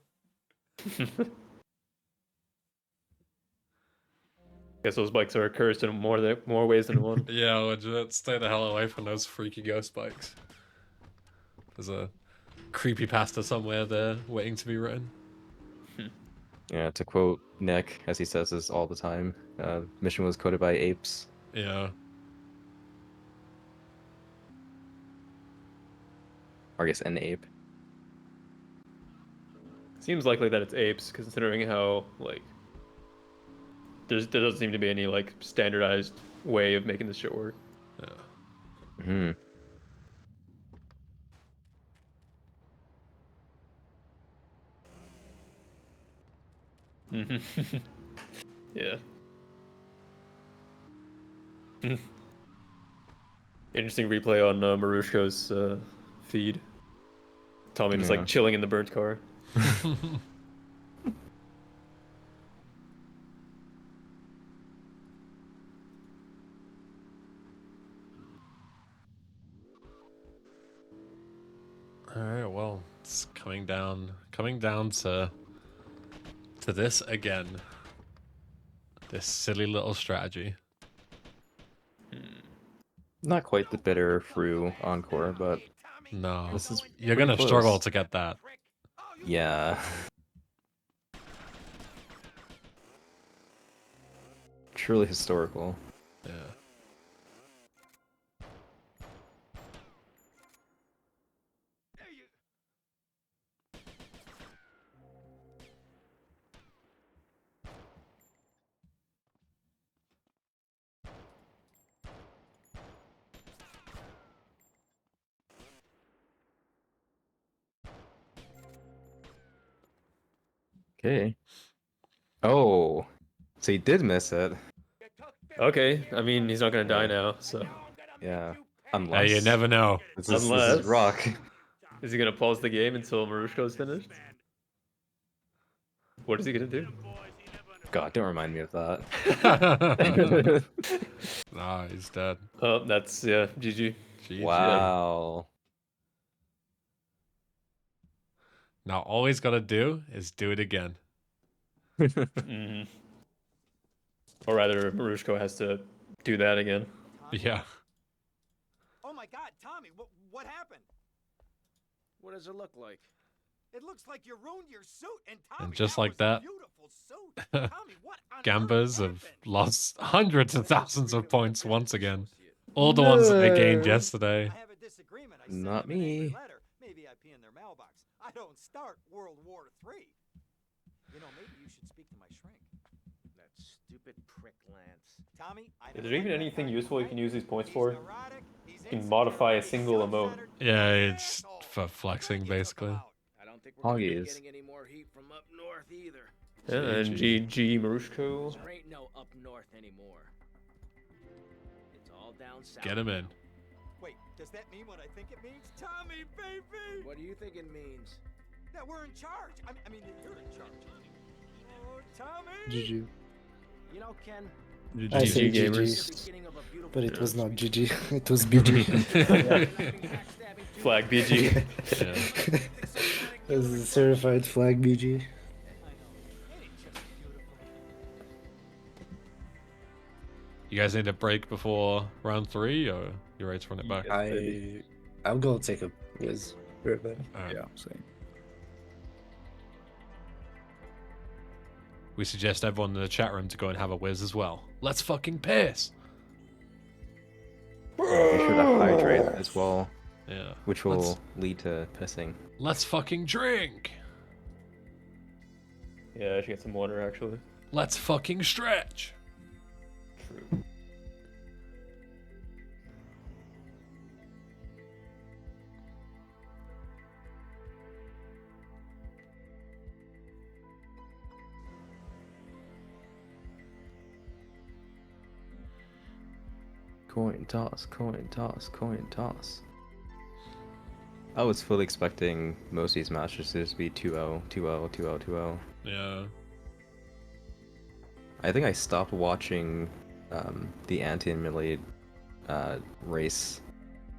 Speaker 2: Guess those bikes are cursed in more ways than one.
Speaker 5: Yeah, legit. Stay the hell away from those freaky ghost bikes. There's a creepypasta somewhere there waiting to be written.
Speaker 4: Yeah, to quote Nick, as he says this all the time, mission was coded by apes.
Speaker 5: Yeah.
Speaker 4: Or I guess an ape.
Speaker 2: Seems likely that it's apes, considering how there doesn't seem to be any standardized way of making this shit work.
Speaker 4: Hmm.
Speaker 2: Yeah. Interesting replay on Marushko's feed. Tommy just
Speaker 4: Yeah.
Speaker 2: chilling in the burnt car.
Speaker 5: All right. Well, it's coming down to this again. This silly little strategy.
Speaker 4: Not quite the bitter Fru encore, but
Speaker 5: No,
Speaker 4: this is
Speaker 5: you're
Speaker 4: pretty
Speaker 5: gonna
Speaker 4: close.
Speaker 5: struggle to get that.
Speaker 4: Yeah. Truly historical.
Speaker 5: Yeah.
Speaker 4: Okay. Oh, so he did miss it.
Speaker 2: Okay, I mean he's not gonna die now, so
Speaker 4: Yeah.
Speaker 5: Hey,
Speaker 4: Unless
Speaker 5: you never know.
Speaker 4: this is
Speaker 2: Unless-
Speaker 4: RoK.
Speaker 2: Is he gonna pause the game until Marushko's finished? What is he gonna do?
Speaker 4: God, don't remind me of that.
Speaker 5: Nah, he's dead.
Speaker 2: Oh, that's yeah, GG.
Speaker 5: GG.
Speaker 4: Wow.
Speaker 5: Now all he's got to do is do it again.
Speaker 2: Mm-hmm. Or rather, Marushko has to do that again.
Speaker 5: Yeah.
Speaker 6: Oh my God, Tommy, what happened?
Speaker 8: What does it look like?
Speaker 6: It looks like you ruined your suit, and Tommy,
Speaker 5: And just
Speaker 6: that
Speaker 5: like
Speaker 6: was a
Speaker 5: that,
Speaker 6: beautiful suit. Tommy, what on
Speaker 5: Gambas
Speaker 6: earth
Speaker 5: have
Speaker 6: happened?
Speaker 5: lost hundreds of thousands of points once again. All the ones that they gained
Speaker 1: No.
Speaker 5: yesterday.
Speaker 6: I have a disagreement. I sent
Speaker 4: Not
Speaker 6: them an angry
Speaker 4: me.
Speaker 6: letter. Maybe I pee in their mailbox. I don't start World War III. You know, maybe you should speak to my shrink.
Speaker 8: That stupid prick Lance.
Speaker 6: Tommy, I
Speaker 2: Is
Speaker 6: don't
Speaker 2: there even
Speaker 6: like that
Speaker 2: anything
Speaker 6: guy,
Speaker 2: useful you
Speaker 6: right?
Speaker 2: can use these points
Speaker 6: He's
Speaker 2: for?
Speaker 6: neurotic, he's
Speaker 2: You can
Speaker 6: insecure,
Speaker 2: modify a
Speaker 6: he's
Speaker 2: single emote.
Speaker 6: self-centered,
Speaker 5: Yeah,
Speaker 6: he's an
Speaker 5: it's
Speaker 6: asshole.
Speaker 5: for flexing,
Speaker 6: Drag yourself
Speaker 5: basically.
Speaker 6: out.
Speaker 8: I don't think we're gonna be
Speaker 4: Hoggies.
Speaker 8: getting any more heat from up north either.
Speaker 2: Yeah, and GG Marushko.
Speaker 8: There ain't no up north anymore. It's all down south.
Speaker 5: Get him in.
Speaker 8: now.
Speaker 6: Wait, does that mean what I think it means? Tommy, baby!
Speaker 8: What do you think it means?
Speaker 6: That we're in charge. I mean that you're in charge. Oh, Tommy!
Speaker 1: GG.
Speaker 8: You know, Ken,
Speaker 1: I
Speaker 2: GG
Speaker 1: say
Speaker 2: gamers.
Speaker 8: the
Speaker 1: GG,
Speaker 8: beginning of a beautiful
Speaker 1: but it was not
Speaker 8: business
Speaker 1: GG. It was BG.
Speaker 2: Flag BG.
Speaker 5: Yeah.
Speaker 1: It was a certified flag BG.
Speaker 5: You guys need a break before round 3, or you ready to run it back?
Speaker 1: I'll go take a whiz for a bit.
Speaker 5: Alright.
Speaker 3: Yeah, same.
Speaker 5: We suggest everyone in the chat room to go and have a whiz as well. Let's fucking piss!
Speaker 4: Be sure to hydrate as well,
Speaker 5: Yeah.
Speaker 4: which will lead to pissing.
Speaker 5: Let's fucking drink!
Speaker 2: Yeah, I should get some water actually.
Speaker 5: Let's fucking stretch!
Speaker 2: True.
Speaker 4: Coin toss, coin toss, coin toss. I was fully expecting most of these matches to just be 2-0, 2-0, 2-0, 2-0.
Speaker 5: Yeah.
Speaker 4: I think I stopped watching the anti-emulate race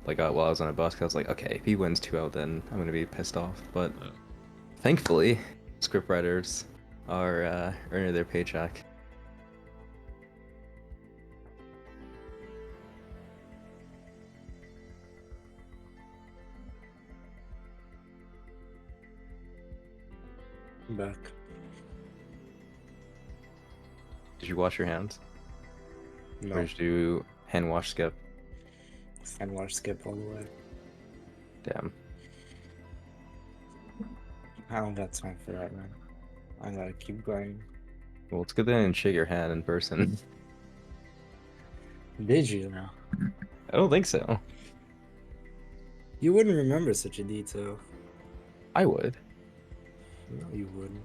Speaker 4: while I was on a bus, 'cause I was like, okay, if he wins 2-0, then I'm gonna be pissed off. But
Speaker 5: Yeah.
Speaker 4: thankfully, scriptwriters are earning their paycheck.
Speaker 1: I'm back.
Speaker 4: Did you wash your hands?
Speaker 1: No,
Speaker 4: Or did you hand wash skip?
Speaker 1: and watch skip all the way.
Speaker 4: Damn.
Speaker 1: I don't got time for that, man. I gotta keep going.
Speaker 4: Well, it's good that I didn't shake your hand in person.
Speaker 1: Did you now?
Speaker 4: I don't think so.
Speaker 1: You wouldn't remember such a detail.
Speaker 4: I would.
Speaker 1: No, you wouldn't.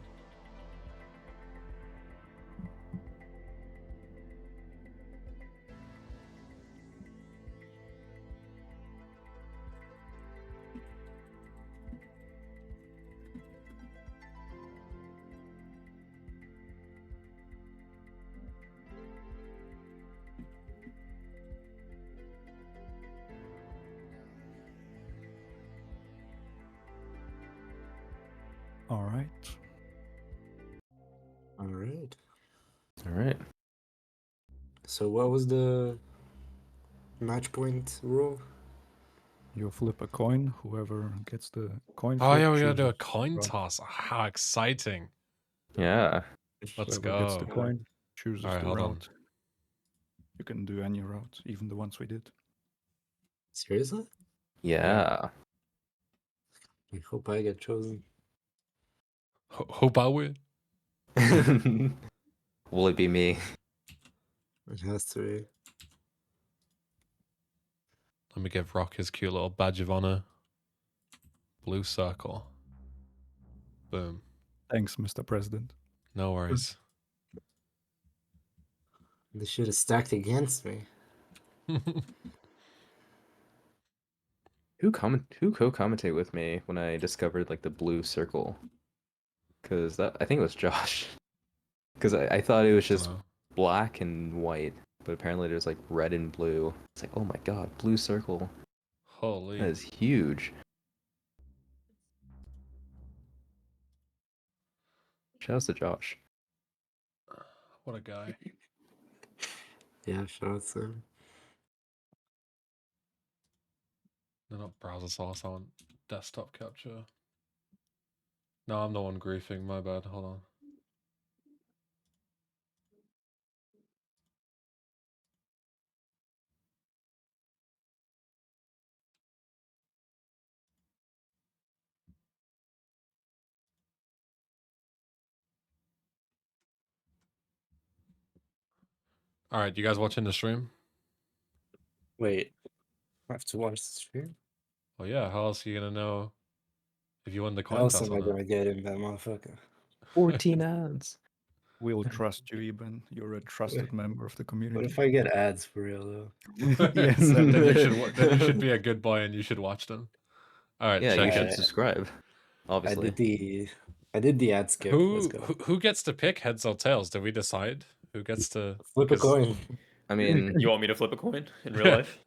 Speaker 3: All right.
Speaker 1: All right.
Speaker 4: All right.
Speaker 1: So what was the match point rule?
Speaker 3: You flip a coin. Whoever gets the coin.
Speaker 5: Oh
Speaker 3: flip
Speaker 5: yeah, we gotta do a
Speaker 3: chooses
Speaker 5: coin
Speaker 3: round.
Speaker 5: toss. How exciting.
Speaker 4: Yeah.
Speaker 5: Let's
Speaker 3: Whoever gets the
Speaker 5: go.
Speaker 3: coin chooses
Speaker 5: Alright,
Speaker 3: the
Speaker 5: hold on.
Speaker 3: route. You can do any route, even the ones we did.
Speaker 1: Seriously?
Speaker 4: Yeah.
Speaker 1: I hope I get chosen.
Speaker 5: Hope I win.
Speaker 4: Will it be me?
Speaker 1: It has to be.
Speaker 5: Let me give RoK his cute little badge of honor. Blue circle. Boom.
Speaker 3: Thanks, Mr. President.
Speaker 5: No worries.
Speaker 1: They should have stacked against me.
Speaker 4: Who co-commentate with me when I discovered like the blue circle? Because I think it was Josh. Because I thought it was just
Speaker 5: Dunno.
Speaker 4: black and white, but apparently there's like red and blue. It's like, oh my god, blue circle.
Speaker 5: Holy.
Speaker 4: That is huge. Shouts to Josh.
Speaker 5: What a guy.
Speaker 1: Yeah, shout out to him.
Speaker 5: No, not browser source, I want desktop capture. No, I'm the one griefing, my bad, hold on. Alright, you guys watching the stream?
Speaker 1: Wait, I have to watch the stream?
Speaker 5: Well, yeah, how else are you gonna know if you won the
Speaker 1: How
Speaker 5: coin
Speaker 1: else
Speaker 5: toss
Speaker 1: am I
Speaker 5: on it?
Speaker 1: gonna get in that motherfucker?
Speaker 4: 14 ads.
Speaker 3: We'll trust you, Eben. You're a trusted member of the
Speaker 1: What
Speaker 3: community.
Speaker 1: if I get ads for real though?
Speaker 3: Yes.
Speaker 5: then you should be a good boy and you should watch them. Alright,
Speaker 4: Yeah,
Speaker 5: check
Speaker 4: you
Speaker 5: it.
Speaker 4: should subscribe. Obviously.
Speaker 1: I did the ad skip. Let's go.
Speaker 5: Who gets to pick heads or tails? Did we decide who gets to
Speaker 1: Flip a
Speaker 5: because-
Speaker 1: coin.
Speaker 4: I mean,
Speaker 2: You want me to flip a coin in real life?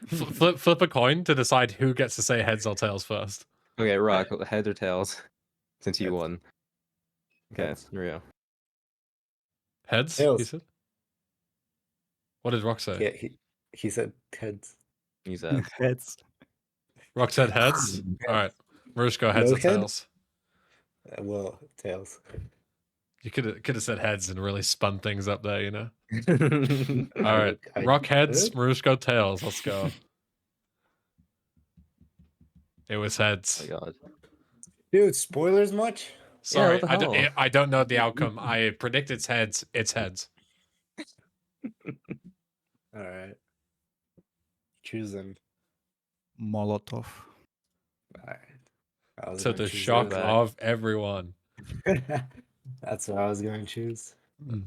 Speaker 5: flip a coin to decide who gets to say heads or tails first.
Speaker 4: okay, Rock, heads or tails? Since you
Speaker 1: Heads.
Speaker 4: won. Okay,
Speaker 1: Heads.
Speaker 4: here we go.
Speaker 5: Heads,
Speaker 1: Tails.
Speaker 5: he said. What did Rock say?
Speaker 1: Yeah, he said heads.
Speaker 4: Use that.
Speaker 3: Heads.
Speaker 5: Rock said heads. All right, Marushko, heads
Speaker 1: No
Speaker 5: or
Speaker 1: head?
Speaker 5: tails?
Speaker 1: Well, tails.
Speaker 5: You could have said heads and really spun things up there, you know.
Speaker 4: All
Speaker 5: All right,
Speaker 1: I
Speaker 5: Rock heads,
Speaker 1: did?
Speaker 5: Marushko tails. Let's go. It was heads.
Speaker 4: Oh my god.
Speaker 1: Dude, spoilers much?
Speaker 5: Sorry,
Speaker 4: what the hell?
Speaker 5: I don't know the outcome. I predict it's heads. It's heads.
Speaker 1: All right. Choosing.
Speaker 3: Molotov.
Speaker 1: All right. I was
Speaker 5: To
Speaker 1: gonna
Speaker 5: the
Speaker 1: choose
Speaker 5: shock
Speaker 1: that.
Speaker 5: of everyone.
Speaker 1: That's what I was going to choose.
Speaker 2: Hmm.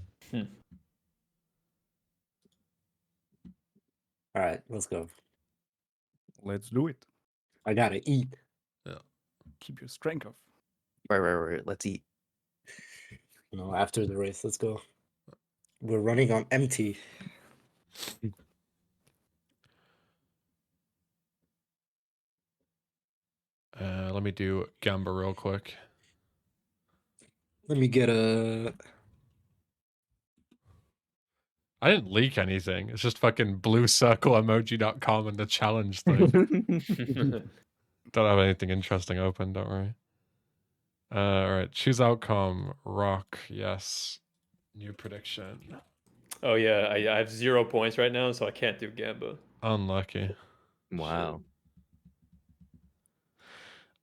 Speaker 1: All right, let's go.
Speaker 3: Let's do it.
Speaker 1: I gotta eat.
Speaker 3: Keep your strength up.
Speaker 4: Right. Let's eat.
Speaker 1: You know, after the race, let's go. We're running on empty.
Speaker 5: Let me do Gamba real quick.
Speaker 1: Let me get a.
Speaker 5: I didn't leak anything. It's just fucking bluecircleemoji.com and the challenge thing. Don't have anything interesting open, don't worry. Alright, choose outcome. RoK, yes. New prediction.
Speaker 2: Oh yeah, I have 0 points right now, so I can't do Gamba.
Speaker 5: Unlucky.
Speaker 4: Wow.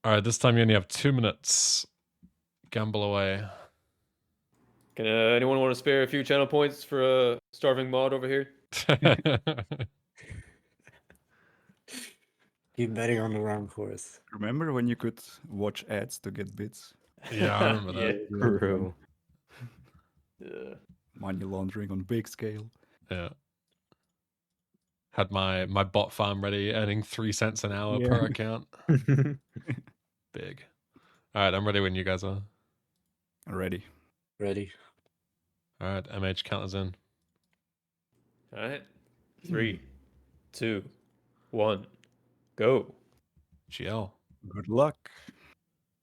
Speaker 5: Alright, this time you only have 2 minutes. Gamble away.
Speaker 2: Can anyone want to spare a few channel points for a starving mod over here?
Speaker 1: Keep betting on the wrong course.
Speaker 3: Remember when you could watch ads to get bits?
Speaker 5: Yeah, I remember that.
Speaker 4: True.
Speaker 2: Yeah.
Speaker 3: Money laundering on big scale.
Speaker 5: Yeah. Had my bot farm ready, earning 3 cents an hour
Speaker 3: Yeah.
Speaker 5: per account. Big. Alright, I'm ready when you guys are.
Speaker 3: Ready.
Speaker 1: Ready?
Speaker 5: Alright, MH count us in.
Speaker 2: All right. 3, 2, 1, go.
Speaker 5: GL.
Speaker 3: Good luck.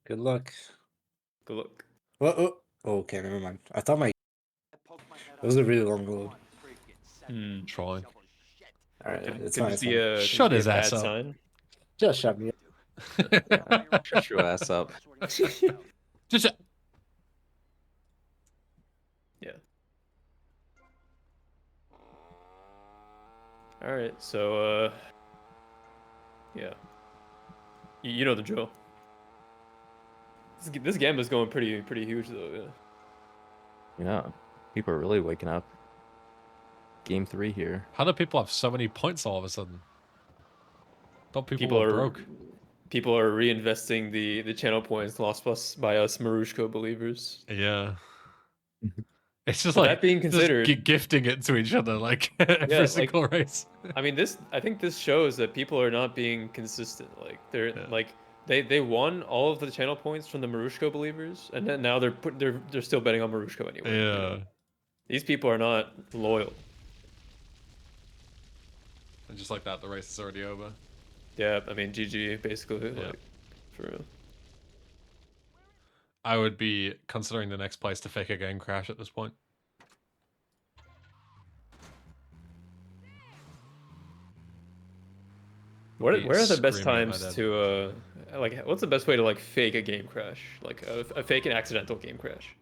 Speaker 1: Good luck.
Speaker 2: Good luck.
Speaker 1: Oh, okay, never mind. I thought my. It was a really long load.
Speaker 2: Hmm.
Speaker 5: Trolling.
Speaker 1: All right,
Speaker 2: Could
Speaker 1: it's
Speaker 2: could
Speaker 1: fine.
Speaker 2: this
Speaker 1: It's
Speaker 2: be
Speaker 1: fine.
Speaker 2: a could
Speaker 5: Shut
Speaker 2: this
Speaker 5: his
Speaker 2: be a
Speaker 5: ass
Speaker 2: bad
Speaker 5: up.
Speaker 2: sign?
Speaker 1: Just shut me up.
Speaker 4: Shut your ass up.
Speaker 5: Just
Speaker 2: Yeah. All right. So yeah. You know the drill. This Gamba's going pretty huge though. Yeah.
Speaker 4: Yeah. People are really waking up. Game 3 here.
Speaker 5: how do people have so many points all of a sudden? Thought people
Speaker 2: People
Speaker 5: were
Speaker 2: are
Speaker 5: broke.
Speaker 2: People are reinvesting the channel points lost by us Marushko believers.
Speaker 5: Yeah. It's just
Speaker 2: But
Speaker 5: like
Speaker 2: that being
Speaker 5: just
Speaker 2: considered-
Speaker 5: gifting it to each other like every
Speaker 2: like-
Speaker 5: single race.
Speaker 2: I mean, I think this shows that people are not being consistent. Like they're like they won all of the channel points from the Marushko believers, and then now they're still betting on Marushko anyway.
Speaker 5: Yeah.
Speaker 2: You know? These people are not loyal.
Speaker 5: And just like that, the race is already over.
Speaker 2: Yeah, I mean GG basically.
Speaker 5: Yeah.
Speaker 2: Like, for real.
Speaker 5: I would be considering the next place to fake a game crash at this point.
Speaker 2: Where
Speaker 5: Be
Speaker 2: are the best
Speaker 5: screaming at my
Speaker 2: times
Speaker 5: dad.
Speaker 2: to like what's the best way to like fake a game crash? Like a fake an accidental game crash.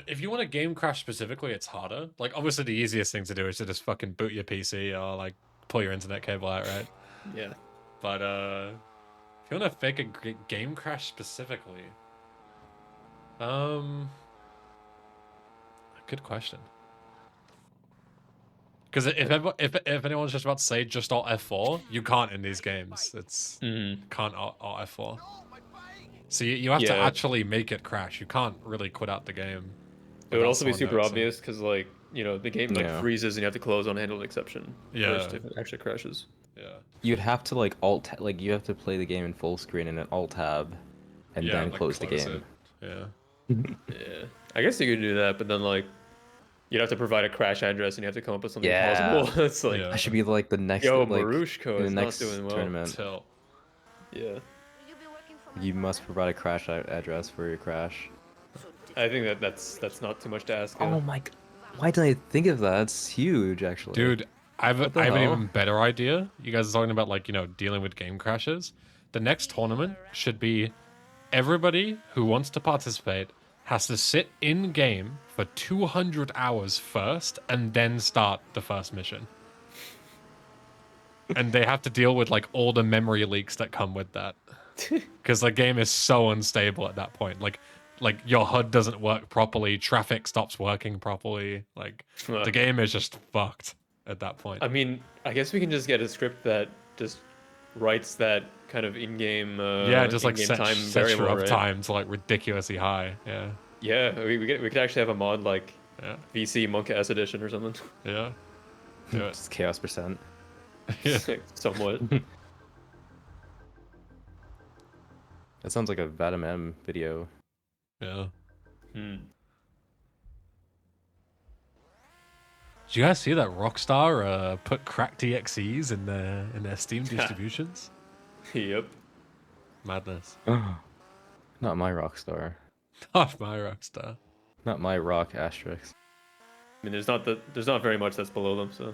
Speaker 5: If you want a game crash specifically, it's harder. Like, obviously, the easiest thing to do is to just fucking boot your PC or like pull your internet cable out, right?
Speaker 2: Yeah.
Speaker 5: But if you want to fake a game crash specifically, good question. Because if anyone's just about to say just alt F4, you can't in these games. It's can't alt F4. So you have to
Speaker 2: Yeah.
Speaker 5: actually make it crash. You can't really quit out the game.
Speaker 2: It would
Speaker 5: without
Speaker 2: also be
Speaker 5: someone
Speaker 2: super
Speaker 5: noticing.
Speaker 2: obvious because like you know the game like
Speaker 4: Yeah.
Speaker 2: freezes and you have to close on handled exception first
Speaker 5: Yeah.
Speaker 2: if it actually crashes.
Speaker 5: Yeah.
Speaker 4: You'd have to like like you have to play the game in full screen and an alt tab, and
Speaker 5: Yeah,
Speaker 4: then
Speaker 5: like,
Speaker 4: close the game.
Speaker 5: it. Yeah.
Speaker 2: Yeah, I guess you could do that, but then like you'd have to provide a crash address and you have to come up with something
Speaker 4: Yeah.
Speaker 2: plausible. It's like
Speaker 5: Yeah.
Speaker 4: That should be like the next
Speaker 2: yo,
Speaker 4: like
Speaker 2: Marushko
Speaker 4: the
Speaker 2: is
Speaker 4: next
Speaker 2: not doing well.
Speaker 4: tournament.
Speaker 5: Tilt.
Speaker 2: Yeah,
Speaker 4: You must provide a crash address for your crash.
Speaker 2: I think that's not too much to ask.
Speaker 4: Oh my! Why didn't I think of that? It's huge, actually.
Speaker 5: Dude, I have
Speaker 4: What the
Speaker 5: an
Speaker 4: hell?
Speaker 5: even better idea. You guys are talking about like, you know, dealing with game crashes. The next tournament should be everybody who wants to participate has to sit in game for 200 hours first and then start the first mission. And they have to deal with like all the memory leaks that come with that. Because the game is so unstable at that point. Like your HUD doesn't work properly, traffic stops working properly. Like the game is just fucked at that point.
Speaker 2: I mean, I guess we can just get a script that just writes that kind of in-game
Speaker 5: Yeah, just like
Speaker 2: in-game
Speaker 5: set your
Speaker 2: right?
Speaker 5: uptime to like ridiculously high. Yeah.
Speaker 2: Yeah, we could actually have a mod like
Speaker 5: Yeah.
Speaker 2: VC Monk S edition or something.
Speaker 5: Yeah. Do it.
Speaker 4: Just chaos percent.
Speaker 5: Yeah.
Speaker 2: Somewhat.
Speaker 4: That sounds like a Vadim M video.
Speaker 5: Yeah.
Speaker 2: Hmm.
Speaker 5: Did you guys see that Rockstar put cracked EXEs in their Steam distributions?
Speaker 2: Yep.
Speaker 5: Madness.
Speaker 4: Not my Rockstar.
Speaker 5: Not my Rockstar.
Speaker 4: Not my rock asterisk.
Speaker 2: I mean, there's not very much that's below them, so.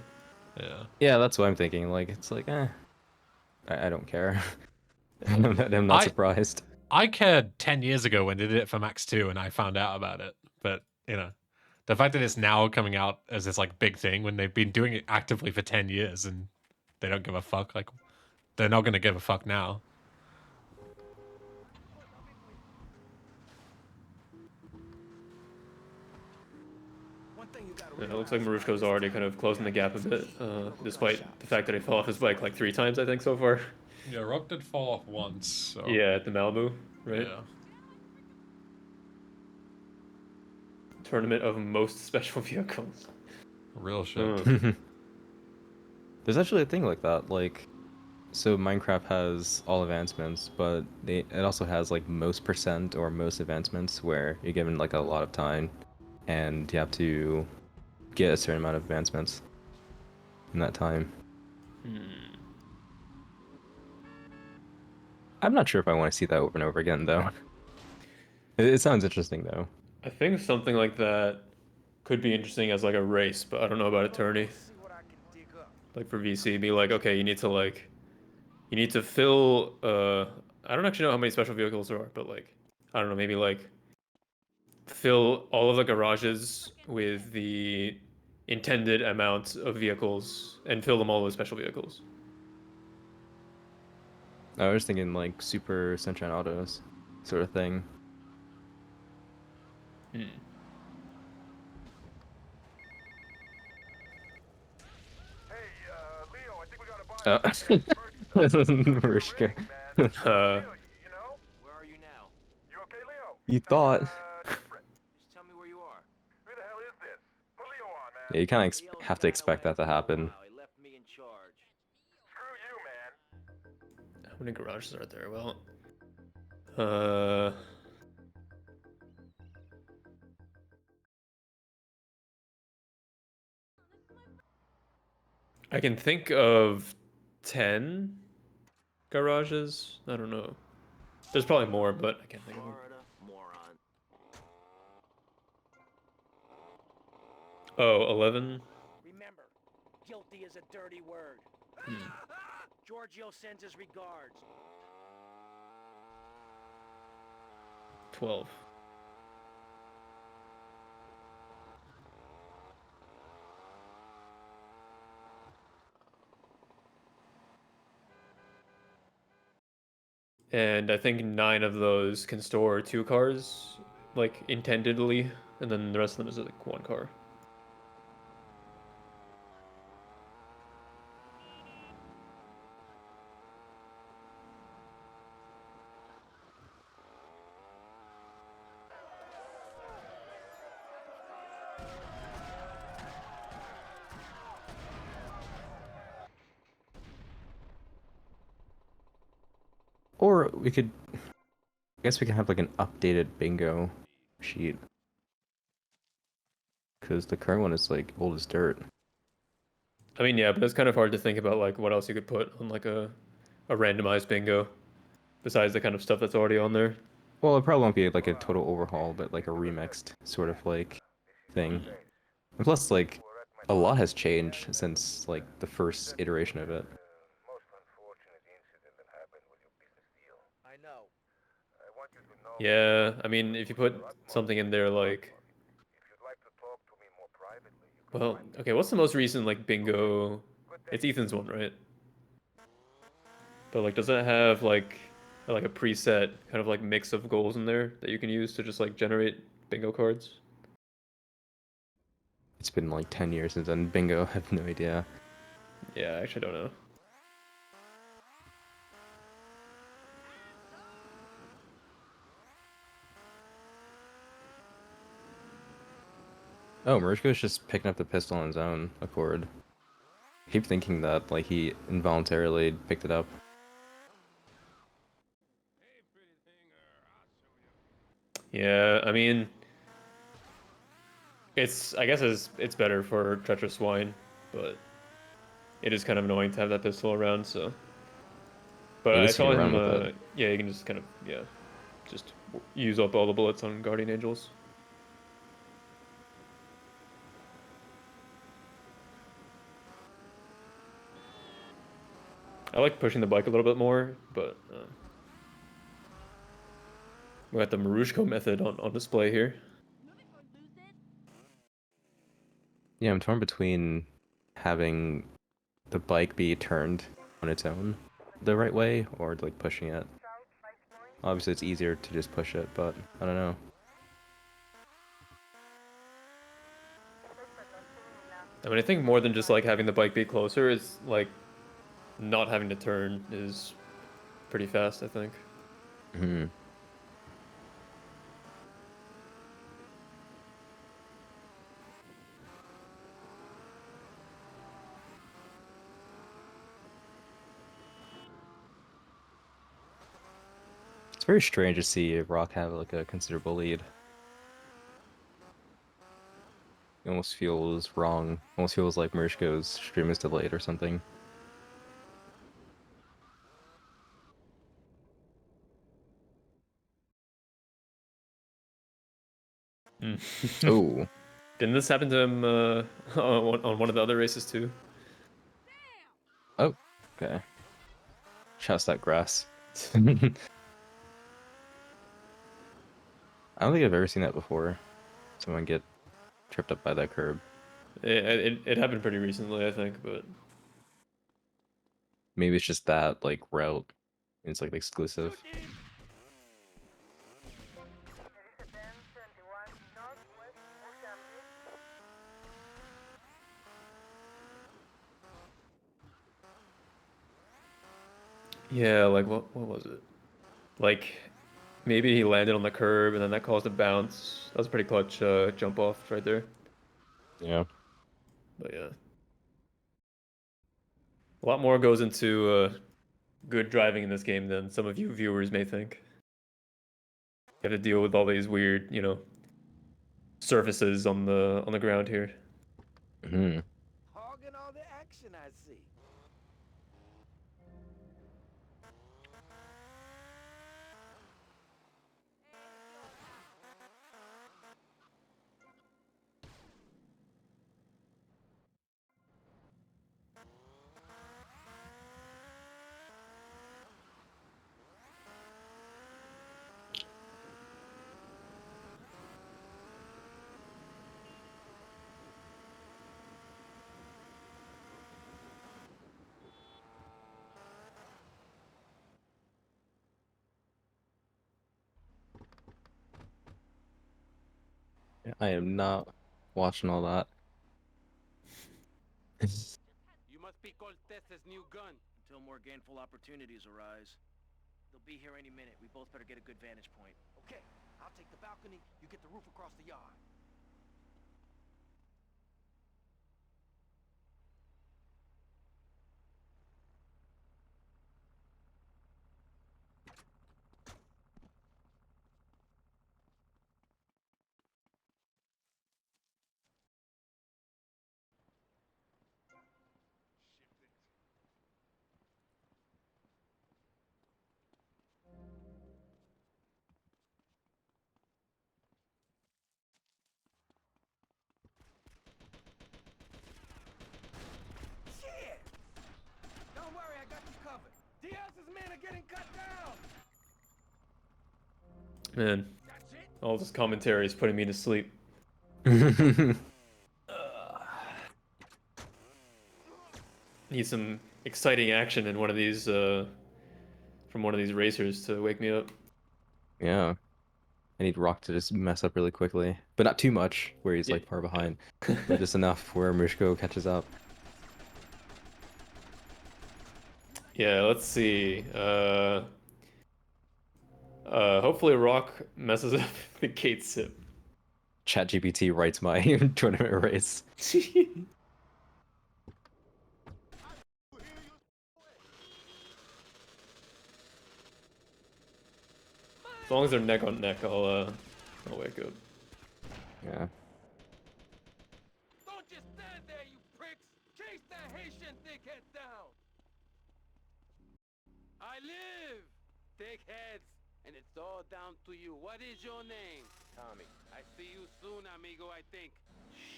Speaker 5: Yeah.
Speaker 4: Yeah, that's what I'm thinking. Like, it's like, I don't care. I'm not surprised.
Speaker 5: I cared 10 years ago when they did it for Max 2 and I found out about it. But, you know, the fact that it's now coming out as this like big thing when they've been doing it actively for 10 years and they don't give a fuck, like they're not going to give a fuck now.
Speaker 2: Yeah, it looks like Marushko's already kind of closing the gap a bit, despite the fact that he fell off his bike like 3 times, I think, so far.
Speaker 5: Yeah, RoK did fall off once. So.
Speaker 2: Yeah, at the Malibu, right?
Speaker 5: Yeah.
Speaker 2: Tournament of most special vehicles.
Speaker 5: Real shit.
Speaker 4: There's actually a thing like that. Like, so Minecraft has all advancements, but it also has like most percent or most advancements where you're given like a lot of time, and you have to get a certain amount of advancements in that time. I'm not sure if I want to see that over and over again, though. It sounds interesting, though.
Speaker 2: I think something like that could be interesting as like a race, but I don't know about a tourney. Like for VC, be like, okay, you need to fill. I don't actually know how many special vehicles there are, but like, I don't know, maybe like fill all of the garages with the intended amount of vehicles and fill them all with special vehicles.
Speaker 4: I was thinking like Super Sunshine Autos sort of thing. Marushko.
Speaker 2: Uh,
Speaker 7: You know? Where are you now? You okay, Leo?
Speaker 4: You thought. Yeah, you kind of have to expect that to happen.
Speaker 8: He left me in charge.
Speaker 7: Screw you, man.
Speaker 2: How many garages are there? Well, I can think of 10 garages. I don't know. There's probably more, but I can't think of them.
Speaker 8: Florida, moron.
Speaker 2: Oh, 11.
Speaker 8: Remember, guilty is a dirty word. Giorgio sends his regards.
Speaker 2: 12. And I think 9 of those can store 2 cars, like intendedly, and then the rest of them is like 1 car.
Speaker 4: Or we could, I guess we can have like an updated bingo sheet. Because the current one is like old as dirt.
Speaker 2: I mean, yeah, but it's kind of hard to think about like what else you could put on like a randomized bingo, besides the kind of stuff that's already on there.
Speaker 4: Well, it probably won't be like a total overhaul, but like a remixed sort of like thing. And plus, like, a lot has changed since like the first iteration of it.
Speaker 7: Most unfortunate incident that happened with your business deal.
Speaker 8: I know.
Speaker 7: I want you to know.
Speaker 2: Yeah, I mean, if you put something in there like,
Speaker 7: If you'd like to talk to me more privately, you can
Speaker 2: well,
Speaker 7: find me.
Speaker 2: okay, what's the most recent like bingo? It's Ethan's one, right? But like, does it have like a preset kind of like mix of goals in there that you can use to just like generate bingo cards?
Speaker 4: It's been like 10 years since then. Bingo, I have no idea.
Speaker 2: Yeah, I actually don't know.
Speaker 4: Oh, Marushko's just picking up the pistol on his own accord. I keep thinking that like he involuntarily picked it up.
Speaker 2: Yeah, I mean, I guess it's better for treacherous swine, but it is kind of annoying to have that pistol around. So, but
Speaker 4: At
Speaker 2: I
Speaker 4: least you
Speaker 2: saw
Speaker 4: can
Speaker 2: him.
Speaker 4: run with it.
Speaker 2: Yeah, you can just kind of just use up all the bullets on guardian angels. I like pushing the bike a little bit more, but we got the Marushko method on display here.
Speaker 4: Yeah, I'm torn between having the bike be turned on its own the right way or like pushing it. Obviously, it's easier to just push it, but I don't know.
Speaker 2: I mean, I think more than just like having the bike be closer, it's like not having to turn is pretty fast, I think.
Speaker 4: Hmm. It's very strange to see RoK have like a considerable lead. It almost feels wrong. Almost feels like Marushko's stream is delayed or something. Oh,
Speaker 2: Didn't this happen to him on one of the other races too?
Speaker 4: oh, okay. Shouts that grass. I don't think I've ever seen that before. Someone get tripped up by that curb.
Speaker 2: It happened pretty recently, I think, but
Speaker 4: Maybe it's just that like route. It's like exclusive.
Speaker 2: yeah, like what was it? Like maybe he landed on the curb and then that caused a bounce. That was a pretty clutch jump off right there.
Speaker 4: Yeah.
Speaker 2: But yeah, a lot more goes into good driving in this game than some of you viewers may think. You have to deal with all these weird, surfaces on the ground here.
Speaker 4: Hmm.
Speaker 6: Hogging all the action, I see.
Speaker 4: I am not watching all that.
Speaker 8: You must be Cortez's new gun. Until more gainful opportunities arise. They'll be here any minute. We both better get a good vantage point.
Speaker 6: Okay, I'll take the balcony, you get the roof across the yard. Shit! Don't worry, I got you covered. Diaz's men are getting cut down!
Speaker 2: Man,
Speaker 6: That's it?
Speaker 2: all this commentary is putting me to sleep. Need some exciting action in one of these from one of these racers to wake me up.
Speaker 4: Yeah. I need RoK to just mess up really quickly, but not too much where he's
Speaker 2: Yeah.
Speaker 4: like far behind, but just enough where Marushko catches up.
Speaker 2: Yeah, let's see. Hopefully RoK messes up the gate sip.
Speaker 4: ChatGPT writes my tournament race.
Speaker 2: As long as they're neck on neck, I'll wake up.
Speaker 4: Yeah.
Speaker 6: Don't just stand there, you pricks! Chase that Haitian thickhead down!
Speaker 8: I live! Dickheads! And it's all down to you. What is your name? Tommy. I see you soon, amigo, I think.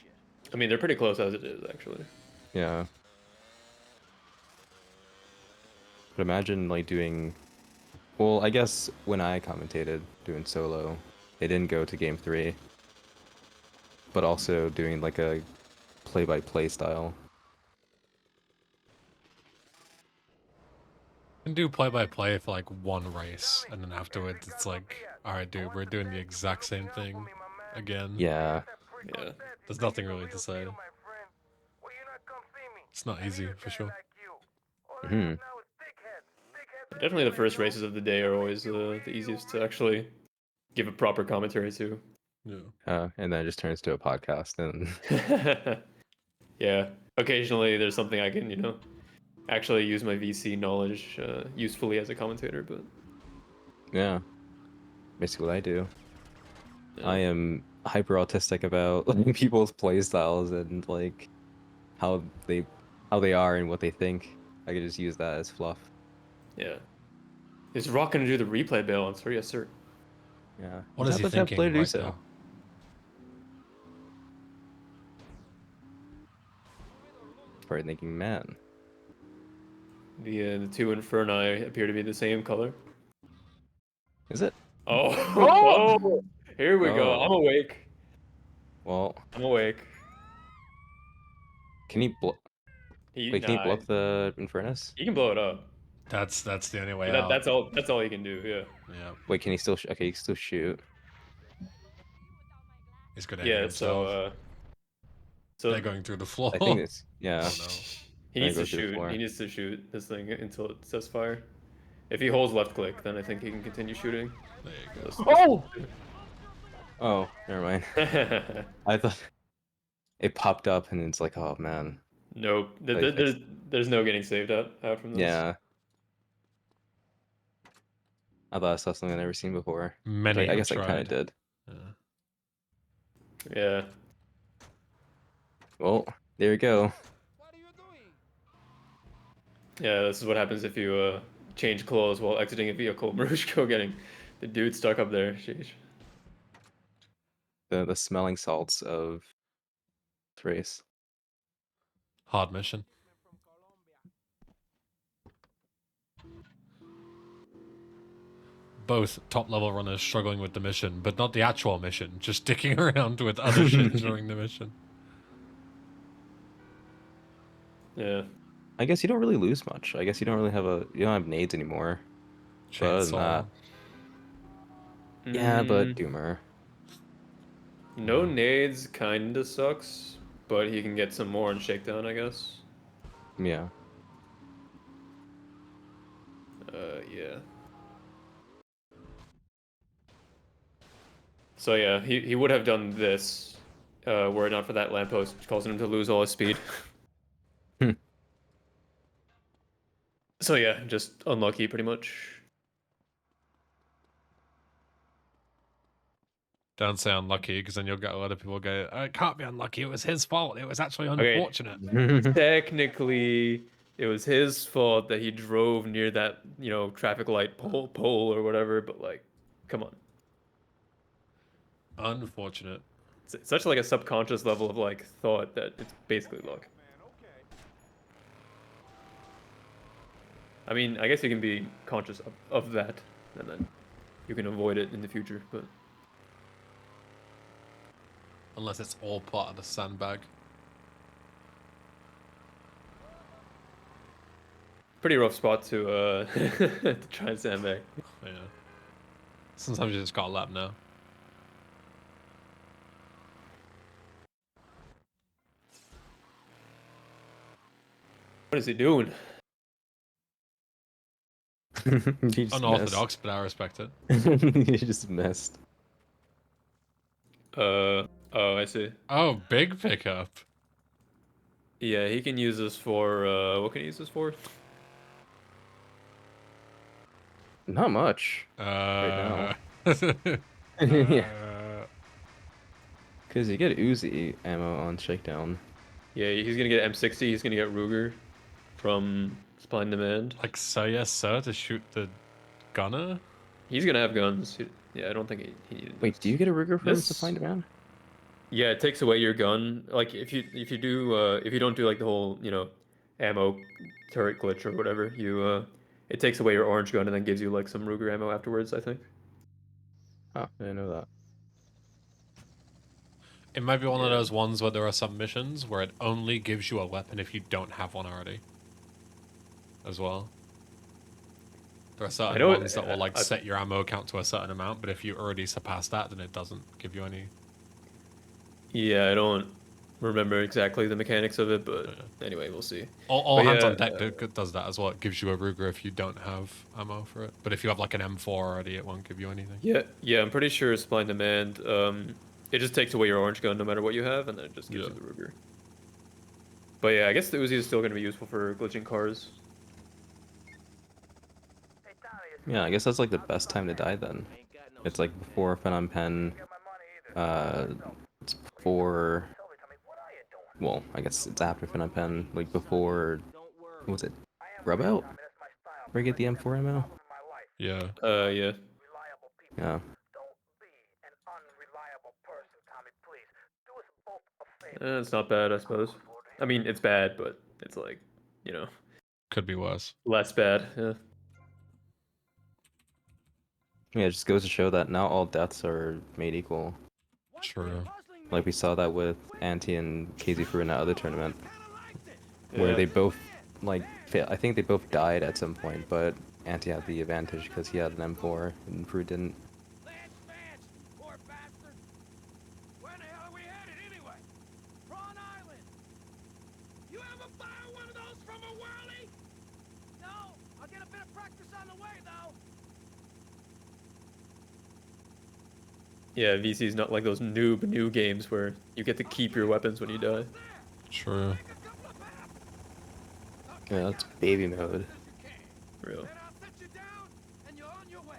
Speaker 8: Shit.
Speaker 2: I mean, they're pretty close as it is, actually.
Speaker 4: Yeah. But imagine like doing, well, I guess when I commentated doing solo, it didn't go to game 3, but also doing like a play-by-play style.
Speaker 5: And do play-by-play for like one race, and then afterwards it's like, alright dude, we're doing the exact same thing again.
Speaker 4: Yeah.
Speaker 2: Yeah.
Speaker 5: There's nothing really to say. It's not easy, for sure.
Speaker 4: Hmm.
Speaker 2: Definitely the first races of the day are always the easiest to actually give a proper commentary to.
Speaker 5: Yeah.
Speaker 4: And then it just turns to a podcast, and
Speaker 2: Yeah. Occasionally there's something I can, actually use my VC knowledge usefully as a commentator, but
Speaker 4: yeah, basically what I do.
Speaker 2: yeah.
Speaker 4: I am hyper autistic about like, people's play styles and like how they are and what they think. I could just use that as fluff.
Speaker 2: Yeah. Is RoK gonna do the replay balance? Or yes, sir.
Speaker 4: Yeah.
Speaker 5: What
Speaker 4: He's
Speaker 5: is he
Speaker 4: not the type of
Speaker 5: thinking
Speaker 4: player to do
Speaker 5: right
Speaker 4: so.
Speaker 5: now?
Speaker 4: Probably thinking, man,
Speaker 2: The two Inferni appear to be the same color.
Speaker 4: is it?
Speaker 2: Oh,
Speaker 4: Oh!
Speaker 2: oh, here we go.
Speaker 4: Oh.
Speaker 2: I'm awake.
Speaker 4: Well,
Speaker 2: I'm awake.
Speaker 4: can he blow? Wait, can he
Speaker 2: Nah,
Speaker 4: blow up the Infernus?
Speaker 2: he can blow it up.
Speaker 5: That's the only way
Speaker 2: But
Speaker 5: out.
Speaker 2: that's all. That's all he can do. Yeah.
Speaker 5: Yeah.
Speaker 4: Wait, can he still? Okay, he can still shoot.
Speaker 5: He's good at
Speaker 2: Yeah.
Speaker 5: himself.
Speaker 2: So
Speaker 5: They're going through the floor.
Speaker 4: I think it's yeah.
Speaker 5: Oh, no.
Speaker 2: he
Speaker 4: Gonna
Speaker 2: needs
Speaker 4: go
Speaker 2: to
Speaker 4: through the
Speaker 2: shoot.
Speaker 4: floor.
Speaker 2: He needs to shoot this thing until it says fire. If he holds left click, then I think he can continue shooting.
Speaker 5: There you go.
Speaker 4: Oh! Oh, never mind. I thought it popped up and it's like, oh man.
Speaker 2: Nope.
Speaker 4: Like,
Speaker 2: There's no getting saved out from this.
Speaker 4: yeah. I thought I saw something I've never seen before.
Speaker 5: Many
Speaker 4: I
Speaker 5: have
Speaker 4: guess I kind of
Speaker 5: tried.
Speaker 4: did.
Speaker 2: Yeah.
Speaker 4: Well, there you go.
Speaker 2: Yeah, this is what happens if you change clothes while exiting a vehicle. Marushko getting the dude stuck up there. Sheesh.
Speaker 4: The smelling salts of this race.
Speaker 5: Hard mission. Both top level runners struggling with the mission, but not the actual mission, just dicking around with other shit during the mission.
Speaker 2: Yeah.
Speaker 4: I guess you don't really lose much. I guess you don't really have you don't have nades anymore. But other than
Speaker 5: Chainsaw.
Speaker 4: that, yeah, but
Speaker 2: Mm,
Speaker 4: Doomer.
Speaker 2: no nades kinda sucks, but he can get some more on Shakedown, I guess.
Speaker 4: Yeah.
Speaker 2: Yeah. So yeah, he would have done this, were it not for that lamppost causing him to lose all his speed. So yeah, just unlucky pretty much.
Speaker 5: Don't say unlucky, because then you'll get a lot of people go, oh, it can't be unlucky, it was his fault, it was actually
Speaker 2: Okay.
Speaker 5: unfortunate.
Speaker 2: Technically, it was his fault that he drove near that, traffic light pole or whatever, but like, come on.
Speaker 5: Unfortunate.
Speaker 2: It's such like a subconscious level of like thought that it's basically luck. I mean, I guess you can be conscious of that, and then you can avoid it in the future, but...
Speaker 5: Unless it's all part of the sandbag.
Speaker 2: Pretty rough spot to to try and sandbag.
Speaker 5: Yeah. Sometimes you just gotta let them know.
Speaker 2: What is he doing?
Speaker 5: Unorthodox, but I respect it.
Speaker 4: You just missed.
Speaker 2: Oh, I see.
Speaker 5: Oh, big pickup.
Speaker 2: Yeah, he can use this for, what can he use this for?
Speaker 4: Not much. Right now. Yeah. Because you get Uzi ammo on Shakedown.
Speaker 2: Yeah, he's gonna get M60, he's gonna get Ruger from Supply and Demand.
Speaker 5: Like, so yes, sir, to shoot the gunner?
Speaker 2: He's gonna have guns. Yeah, I don't think he needed
Speaker 4: Wait,
Speaker 2: this.
Speaker 4: do you get a Ruger from
Speaker 2: This-
Speaker 4: Supply and Demand?
Speaker 2: Yeah, it takes away your gun. Like if you don't do like the whole, ammo turret glitch or whatever, it takes away your orange gun and then gives you like some Ruger ammo afterwards, I think.
Speaker 4: Oh, I didn't know that.
Speaker 5: It might be one of those ones where there are some missions where it only gives you a weapon if you don't have one already. As well. There are certain
Speaker 2: know
Speaker 5: ones that will like
Speaker 2: I-
Speaker 5: set your ammo count to a certain amount, but if you already surpass that, then it doesn't give you any.
Speaker 2: Yeah, I don't remember exactly the mechanics of it, but anyway, we'll see.
Speaker 5: All
Speaker 2: But
Speaker 5: hands
Speaker 2: yeah,
Speaker 5: on deck does that as well. It gives you a Ruger if you don't have ammo for it. But if you have like an M4 already, it won't give you anything.
Speaker 2: Yeah, I'm pretty sure Supply and Demand, it just takes away your orange gun no matter what you have, and then it just gives you the Ruger. But yeah, I guess the Uzi is still going to be useful for glitching cars.
Speaker 4: Yeah, I guess that's like the best time to die then. It's like before Phnom Penh. It's before. Well, I guess it's after Phnom Penh. Like before. What was it? Grub out? Where you get the M4 ammo?
Speaker 5: Yeah.
Speaker 2: Yeah.
Speaker 4: Yeah.
Speaker 2: It's not bad, I suppose. I mean, it's bad, but it's like,
Speaker 5: Could be worse.
Speaker 2: less bad. Yeah.
Speaker 4: Yeah, it just goes to show that not all deaths are made equal.
Speaker 5: True.
Speaker 4: Like we saw that with Anti and KZ Fruit in that other tournament. Where
Speaker 2: Yeah.
Speaker 4: they both, like, I think they both died at some point, but Anti had the advantage because he had an M4 and Fruit didn't.
Speaker 6: Vance, poor bastard. Where the hell are we headed anyway? Prawn Island. You ever fire one of those from a whirly? No, I'll get a bit of practice on the way though.
Speaker 2: Yeah, VC is not like those new games where you get to keep your weapons when you die.
Speaker 5: True.
Speaker 4: Yeah, that's baby mode.
Speaker 2: Real.
Speaker 6: Then I'll set you down, and you're on your way.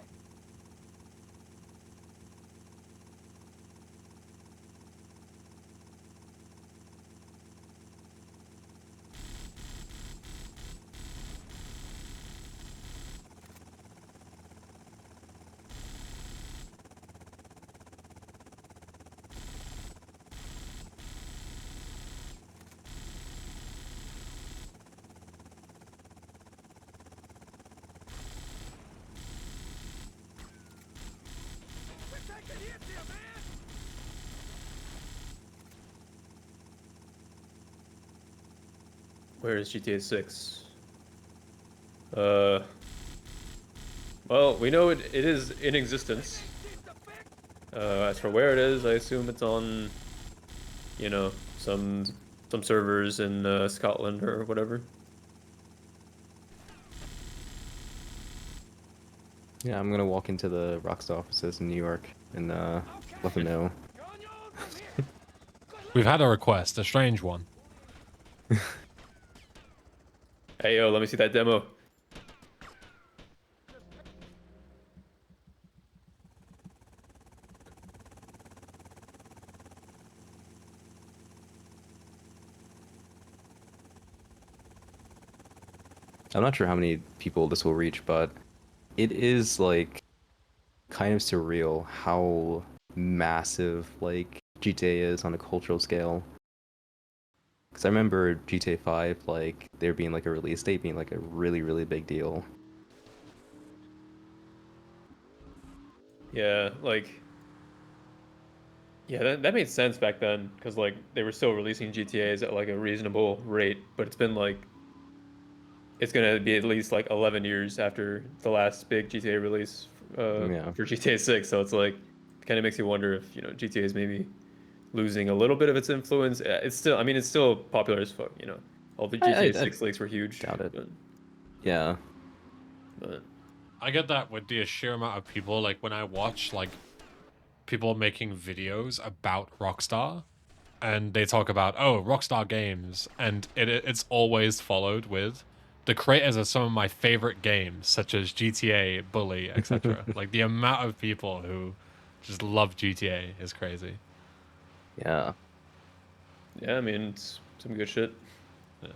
Speaker 6: We're taking hits here, man.
Speaker 2: Where is GTA 6? Well, we know it is in existence. As for where it is, I assume it's on, you know, some servers in Scotland or whatever.
Speaker 4: Yeah, I'm gonna walk into the Rockstar offices in New York and let them know.
Speaker 6: You're on your own from here.
Speaker 5: We've had a request, a strange one.
Speaker 2: Hey, yo, let me see that demo.
Speaker 4: I'm not sure how many people this will reach, but it is like kind of surreal how massive like GTA is on a cultural scale. Because I remember GTA 5, like there being like a release date being like a really big deal.
Speaker 2: Yeah, like, yeah, that made sense back then because like they were still releasing GTAs at like a reasonable rate, but it's been like it's gonna be at least like 11 years after the last big GTA release
Speaker 4: Yeah.
Speaker 2: for GTA 6, so it's like it kind of makes you wonder if GTA is maybe losing a little bit of its influence. It's still, I mean, it's still popular as fuck. All the GTA
Speaker 4: I
Speaker 2: 6 leaks were huge.
Speaker 4: doubt it.
Speaker 2: But,
Speaker 4: Yeah.
Speaker 2: but
Speaker 5: I get that with the sheer amount of people, like when I watch like people making videos about Rockstar and they talk about, oh, Rockstar Games, and it's always followed with the creators of some of my favorite games, such as GTA, Bully, etc. Like the amount of people who just love GTA is crazy.
Speaker 4: Yeah.
Speaker 2: yeah, I mean, it's some good shit.
Speaker 5: Yeah.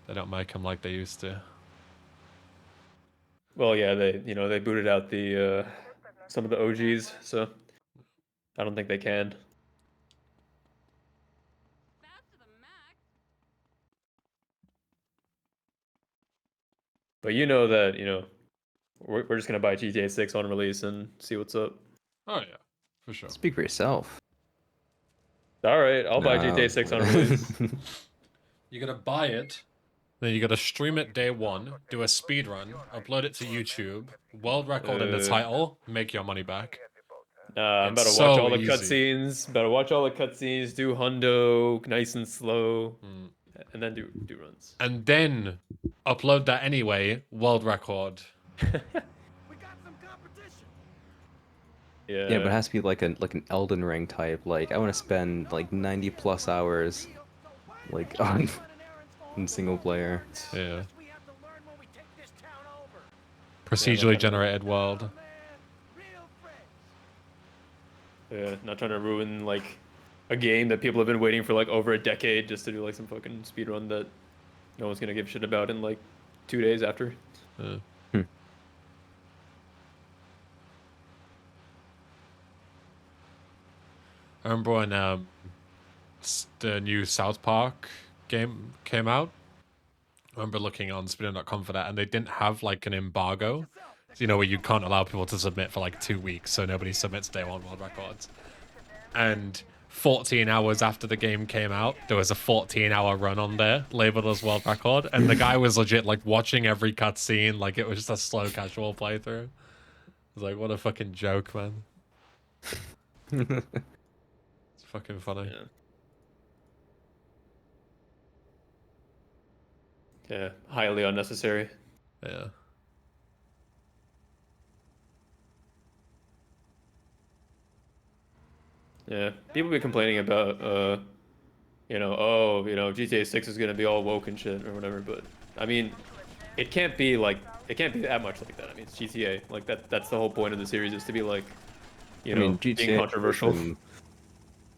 Speaker 5: They don't make them like they used to.
Speaker 2: Well, yeah, they booted out the some of the OGs, so I don't think they can. But you know that, we're just gonna buy GTA 6 on release and see what's up.
Speaker 5: Oh yeah, for sure.
Speaker 4: Speak for yourself.
Speaker 2: All right, I'll buy GTA 6 on release.
Speaker 5: You gotta buy it, then you gotta stream it day one, do a speed run, upload it to YouTube, world record in the title, make your money back.
Speaker 2: I'm about
Speaker 5: It's
Speaker 2: to watch
Speaker 5: so
Speaker 2: all the
Speaker 5: easy.
Speaker 2: cutscenes. About to watch all the cutscenes. Do hundo, nice and slow, and then do runs.
Speaker 5: And then upload that anyway, world record.
Speaker 6: We got some competition.
Speaker 2: Yeah.
Speaker 4: Yeah, but it has to be like an Elden Ring type. Like I want to spend like 90+ hours like on in single player.
Speaker 5: Yeah.
Speaker 6: We have to learn when we take this town over.
Speaker 5: Procedurally generated world.
Speaker 6: Man, real friends.
Speaker 2: Yeah, not trying to ruin like a game that people have been waiting for like over a decade just to do like some fucking speed run that no one's gonna give shit about in like 2 days after.
Speaker 5: I remember when the new South Park game came out. I remember looking on spinner.com for that, and they didn't have like an embargo, where you can't allow people to submit for like 2 weeks, so nobody submits day one world records. And 14 hours after the game came out, there was a 14-hour run on there labeled as world record, and the guy was legit like watching every cutscene like it was just a slow casual playthrough. I was like, what a fucking joke, man. It's fucking funny.
Speaker 2: Yeah, highly unnecessary.
Speaker 5: Yeah.
Speaker 2: Yeah, people be complaining about GTA 6 is gonna be all woke and shit or whatever, but I mean, it can't be that much like that. I mean, it's GTA. Like that's the whole point of the series is to be like,
Speaker 4: I mean,
Speaker 2: being
Speaker 4: GTA
Speaker 2: controversial.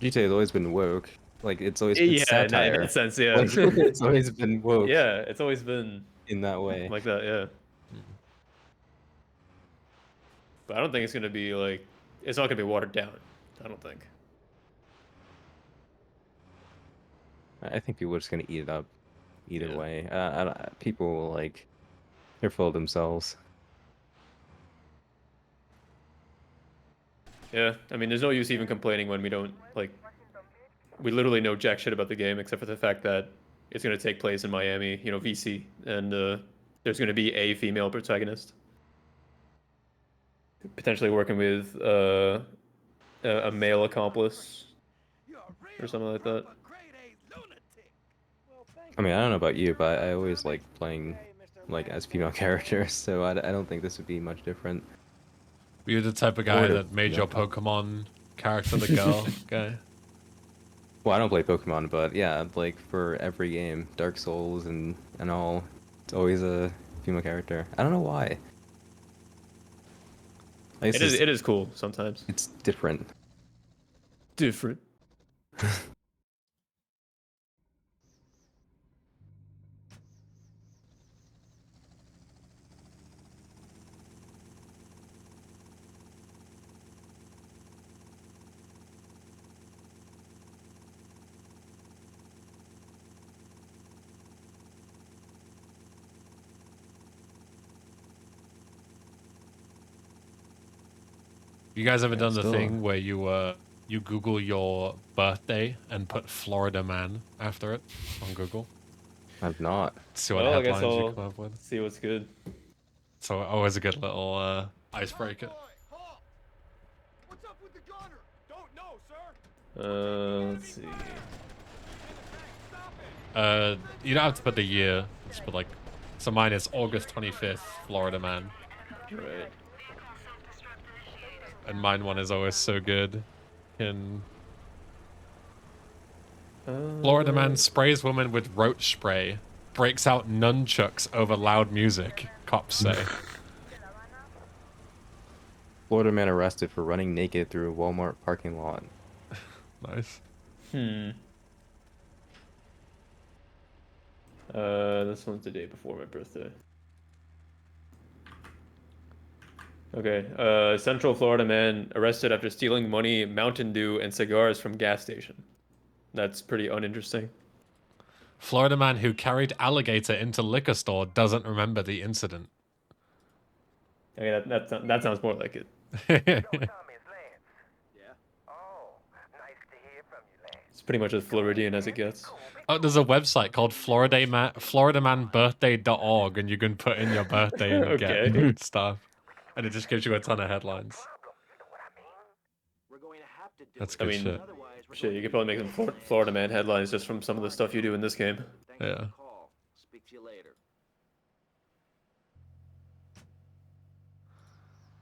Speaker 4: GTA has always been woke. Like it's
Speaker 2: Yeah,
Speaker 4: satire.
Speaker 2: in that sense, yeah.
Speaker 4: Like it's always been woke.
Speaker 2: Yeah, it's always been
Speaker 4: In that way.
Speaker 2: like that, yeah. But I don't think it's gonna be like, it's not gonna be watered down. I don't think.
Speaker 4: I think people are just gonna eat it up either
Speaker 2: Yeah.
Speaker 4: way. People like they're full of themselves.
Speaker 2: Yeah, I mean, there's no use even complaining when we don't like. We literally know jack shit about the game except for the fact that it's gonna take place in Miami, VC, and there's gonna be a female protagonist, potentially working with a male accomplice or something like that.
Speaker 4: I mean, I don't know about you, but I always like playing like as female characters, so I don't think this would be much different.
Speaker 5: You're the type of guy
Speaker 4: Or-
Speaker 5: that made
Speaker 4: yeah.
Speaker 5: your Pokemon character the girl guy.
Speaker 4: Well, I don't play Pokemon, but yeah, like for every game, Dark Souls and all, it's always a female character. I don't know why. I guess
Speaker 2: It is cool sometimes.
Speaker 4: it's different.
Speaker 2: Different.
Speaker 5: You guys ever
Speaker 4: Yeah,
Speaker 5: done the
Speaker 4: still.
Speaker 5: thing where you Google your birthday and put Florida man after it on Google?
Speaker 4: I've not.
Speaker 5: See what
Speaker 2: Well, I guess
Speaker 5: headlines you
Speaker 2: I'll
Speaker 5: come up with.
Speaker 2: see what's good.
Speaker 5: So always a good little icebreaker.
Speaker 6: What's up with the gunner? Don't know, sir.
Speaker 2: Let's see.
Speaker 5: You don't have to put the year. Just put like, so mine is August 25th, Florida man,
Speaker 2: Right.
Speaker 5: and mine one is always so good. In Florida man sprays woman with roach spray, breaks out nunchucks over loud music. Cops say.
Speaker 4: Florida man arrested for running naked through a Walmart parking lot.
Speaker 5: Nice.
Speaker 2: This one's the day before my birthday. Okay, Central Florida man arrested after stealing money, Mountain Dew, and cigars from gas station. That's pretty uninteresting.
Speaker 5: Florida man who carried alligator into liquor store doesn't remember the incident.
Speaker 2: Okay, that sounds more like it.
Speaker 7: Tommy, it's Lance.
Speaker 8: Yeah.
Speaker 7: Oh, nice to hear from you, Lance.
Speaker 2: It's pretty much as Floridian as it gets.
Speaker 5: Oh, there's a website called FloridaManBirthday.org, and you can put in your birthday and
Speaker 2: Okay.
Speaker 5: get stuff. And it just gives you a ton of headlines.
Speaker 8: We're going to have to do
Speaker 5: That's
Speaker 8: it.
Speaker 5: good
Speaker 2: I mean,
Speaker 5: shit.
Speaker 8: Otherwise, we're
Speaker 2: Shit,
Speaker 8: going
Speaker 2: you
Speaker 8: to
Speaker 2: could probably make some Florida man headlines just from some of the stuff you do in this game.
Speaker 8: Thanks for
Speaker 5: Yeah.
Speaker 8: the call. Speak to you later.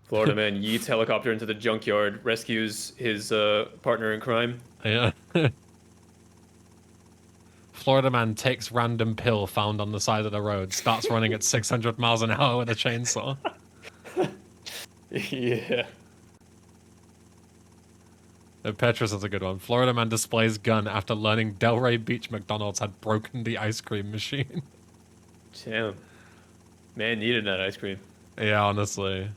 Speaker 2: Florida man yeets helicopter into the junkyard, rescues his partner in crime.
Speaker 5: Yeah. Florida man takes random pill found on the side of the road, starts running at 600 miles an hour with a chainsaw.
Speaker 2: Yeah.
Speaker 5: Petrus is a good one. Florida man displays gun after learning Delray Beach McDonald's had broken the ice cream machine.
Speaker 2: Damn. Man needed that ice cream.
Speaker 5: Yeah, honestly.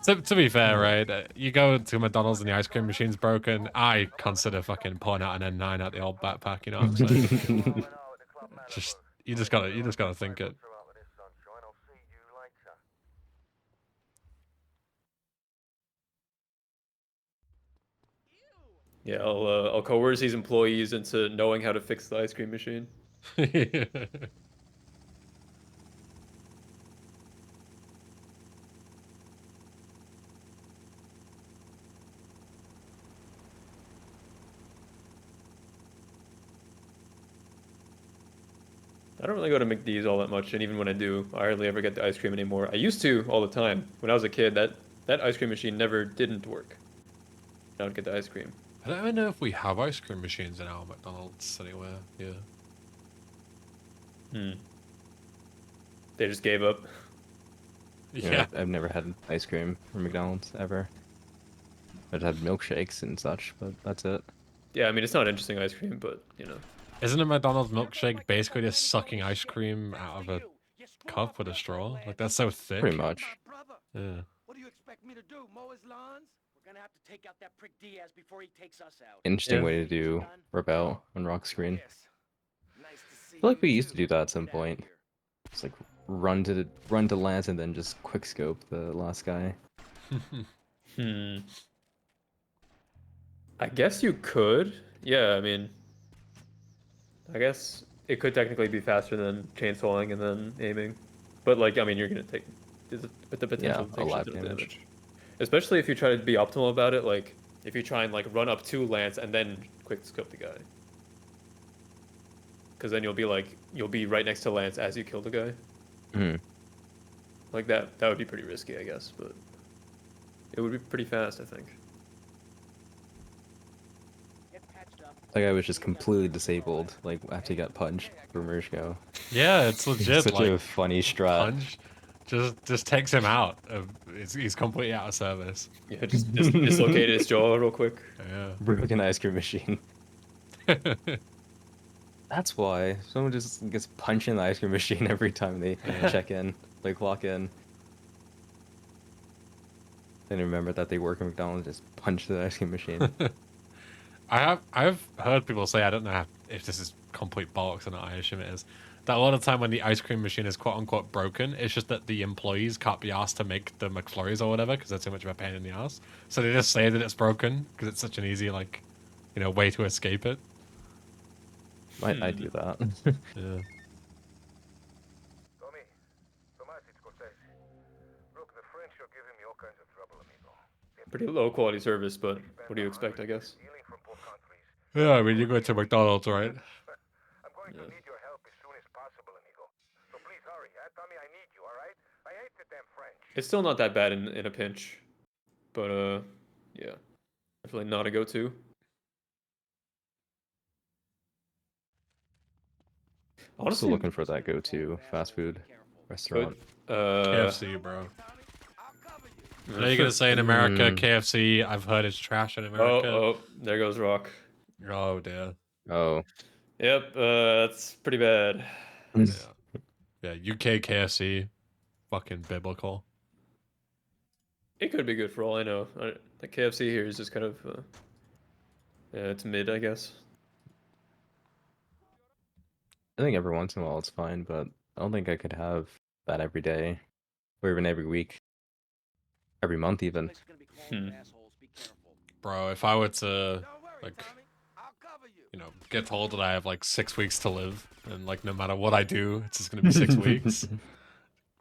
Speaker 5: To be fair, right? You go to McDonald's and the ice cream machine's broken. I consider fucking pulling out an N9 out the old backpack. You know what I'm saying? you just gotta think it.
Speaker 2: Yeah, I'll coerce these employees into knowing how to fix the ice cream machine. I don't really go to McD's all that much, and even when I do, I hardly ever get the ice cream anymore. I used to all the time. When I was a kid, that ice cream machine never didn't work. I would get the ice cream.
Speaker 5: I don't even know if we have ice cream machines in our McDonald's anywhere. Yeah.
Speaker 2: They just gave up.
Speaker 4: You know, I've never had ice cream from McDonald's ever. I've had milkshakes and such, but that's it.
Speaker 2: Yeah, I mean it's not interesting ice cream, but you know.
Speaker 5: Isn't a McDonald's milkshake basically just sucking ice cream out of a cup with a straw? Like, that's so thick.
Speaker 4: Pretty much.
Speaker 5: Yeah.
Speaker 6: What do you expect me to do? Mow his lawns?
Speaker 8: We're gonna have to take out that prick Diaz before he takes us out.
Speaker 4: Interesting
Speaker 2: Yeah.
Speaker 4: way to do Rebel on RoK screen.
Speaker 6: Yes. Nice to see
Speaker 4: I feel like
Speaker 6: you
Speaker 4: we used to
Speaker 6: too.
Speaker 4: do that at some
Speaker 6: Get outta
Speaker 4: point.
Speaker 6: here.
Speaker 4: It's like run to lands and then just quick scope the last guy.
Speaker 2: I guess you could. Yeah, I mean, I guess it could technically be faster than chainsawing and then aiming, but like, I mean, you're gonna take with the potential to
Speaker 4: a
Speaker 2: take
Speaker 4: lot
Speaker 2: shit
Speaker 4: of
Speaker 2: ton of
Speaker 4: damage.
Speaker 2: damage. Especially if you try to be optimal about it, like if you try and like run up to Lance and then quick scope the guy, because then you'll be right next to Lance as you kill the guy.
Speaker 4: Hmm.
Speaker 2: Like that would be pretty risky, I guess, but it would be pretty fast, I think.
Speaker 8: Get patched up.
Speaker 4: That guy was just completely disabled, like after he got punched for Marushko.
Speaker 5: Yeah, it's legit.
Speaker 4: Such
Speaker 5: like,
Speaker 4: a funny strat.
Speaker 5: punch just takes him out. He's completely out of service.
Speaker 2: Yeah, just dislocated his jaw real quick.
Speaker 5: Yeah.
Speaker 4: Broken ice cream machine. That's why someone just gets punched in the ice cream machine every time they check in, like clock in. Then remember that they work at McDonald's, just punch the ice cream machine.
Speaker 5: I've heard people say, I don't know if this is complete bollocks or not, I assume it is, that a lot of the time when the ice cream machine is quote unquote broken, it's just that the employees can't be asked to make the McFlurries or whatever because they're too much of a pain in the ass. So they just say that it's broken because it's such an easy, like, you know, way to escape it.
Speaker 4: I do that.
Speaker 5: Yeah.
Speaker 7: Tommy, Tomas, it's Scorsese. Look, the French are giving me all kinds of trouble, amigo.
Speaker 2: Pretty low quality service, but what do you expect, I guess?
Speaker 7: Stealing from poor countries.
Speaker 5: Yeah, I mean, you go to McDonald's, right?
Speaker 7: I'm going to need your help as soon as possible, amigo. So please hurry. Tommy, I need you, all right? I hate the damn French.
Speaker 2: It's still not that bad in a pinch, but yeah, definitely not a go-to.
Speaker 4: Also
Speaker 2: Honestly,
Speaker 4: looking for that go-to fast food restaurant.
Speaker 5: KFC, bro.
Speaker 6: I'll cover you.
Speaker 5: I know you're gonna say in America,
Speaker 4: Mm.
Speaker 5: KFC. I've heard it's trash in America.
Speaker 2: Oh, there goes RoK.
Speaker 5: Oh dear.
Speaker 4: Oh.
Speaker 2: Yep, that's pretty bad.
Speaker 5: Yeah. Yeah, UK KFC, fucking biblical.
Speaker 2: It could be good for all I know. The KFC here is just kind of, yeah, it's mid, I guess.
Speaker 4: I think every once in a while it's fine, but I don't think I could have that every day, or even every week, every month even.
Speaker 8: Place is gonna be crawling with assholes. Be careful.
Speaker 5: Bro, if I were to,
Speaker 6: Don't worry,
Speaker 5: like,
Speaker 6: Tommy. I'll cover you.
Speaker 5: you know, get told that I have like 6 weeks to live, and like no matter what I do, it's just gonna be 6 weeks.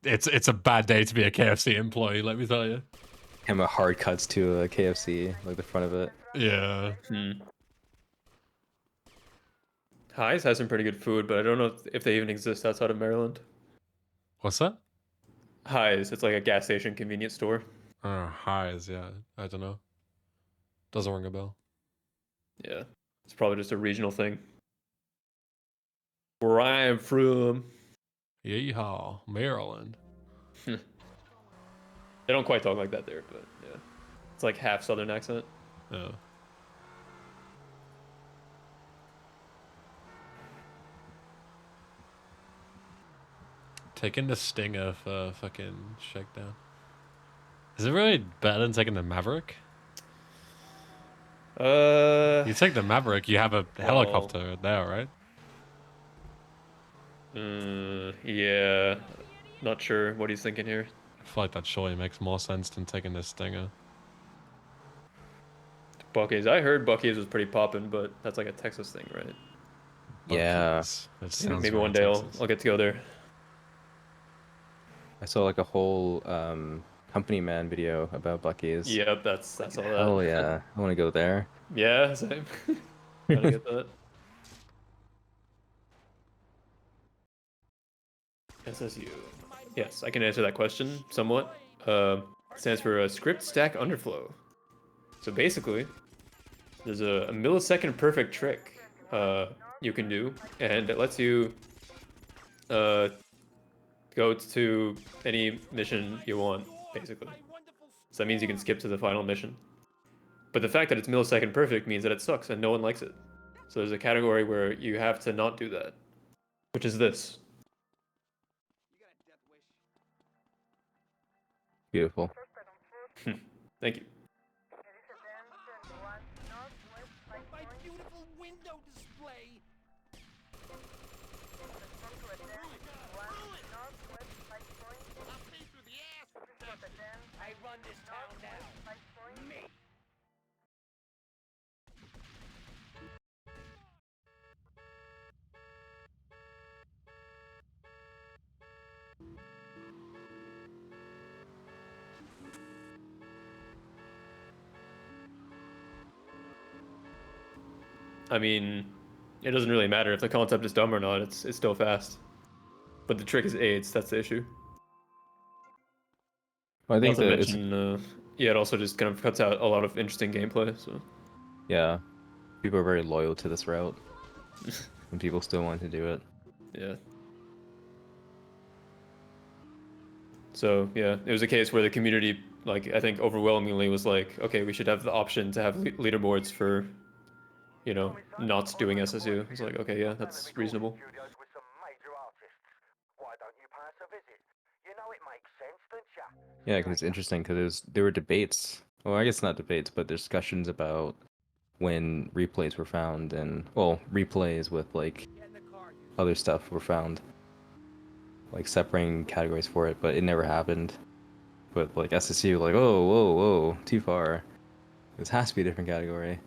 Speaker 5: It's a bad day to be a KFC employee, let me tell you.
Speaker 4: Camera hard cuts to a KFC, like the front of it.
Speaker 5: Yeah.
Speaker 2: Highs has some pretty good food, but I don't know if they even exist outside of Maryland.
Speaker 5: What's that?
Speaker 2: Highs, it's like a gas station convenience store.
Speaker 5: Highs, yeah. I don't know. Doesn't ring a bell.
Speaker 2: Yeah, it's probably just a regional thing. Where I am from,
Speaker 5: Yeehaw, Maryland.
Speaker 2: they don't quite talk like that there, but yeah, it's like half Southern accent.
Speaker 5: Yeah. Taking the Stinger for fucking Shakedown. Is it really better than taking the Maverick? You take the Maverick, you have a helicopter there, right?
Speaker 2: Yeah, not sure what he's thinking here.
Speaker 5: I feel like that surely makes more sense than taking the Stinger.
Speaker 2: Bucky's, I heard Bucky's was pretty poppin', but that's like a Texas thing, right?
Speaker 4: Yeah.
Speaker 5: Bucky's. It sounds
Speaker 2: Maybe
Speaker 5: very
Speaker 2: one day
Speaker 5: Texas.
Speaker 2: I'll get to go there.
Speaker 4: I saw like a whole company man video about Bucky's.
Speaker 2: Yep, that's all that.
Speaker 4: Oh yeah, I want to go there.
Speaker 2: Yeah, same. Trying to get that. SSU. Yes, I can answer that question somewhat. Stands for Script Stack Underflow. So basically, there's a millisecond perfect trick you can do, and it lets you go to any mission you want, basically. So that means you can skip to the final mission. But the fact that it's millisecond perfect means that it sucks and no one likes it. So there's a category where you have to not do that, which is this.
Speaker 4: Beautiful.
Speaker 2: Thank you.
Speaker 6: My beautiful window display. I run this town now. Me.
Speaker 2: I mean, it doesn't really matter if the concept is dumb or not. It's still fast. But the trick is AIDS. That's the issue.
Speaker 4: Well, I think
Speaker 2: Also
Speaker 4: that it's,
Speaker 2: mention, yeah, it also just kind of cuts out a lot of interesting gameplay. So
Speaker 4: yeah, people are very loyal to this route, and people still want to do it.
Speaker 2: yeah. So yeah, it was a case where the community, like I think overwhelmingly was like, okay, we should have the option to have leaderboards for, you know, not doing SSU. It's like, okay, yeah, that's reasonable.
Speaker 7: Studios with some major artists. Why don't you pay us a visit? You know it makes sense, don't ya?
Speaker 4: Yeah, because it's interesting because there were debates. Well, I guess not debates, but discussions about when replays were found, and well, replays with like other stuff were found, like separating categories for it, but it never happened. But like SSU, like, oh, whoa, too far. This has to be a different category.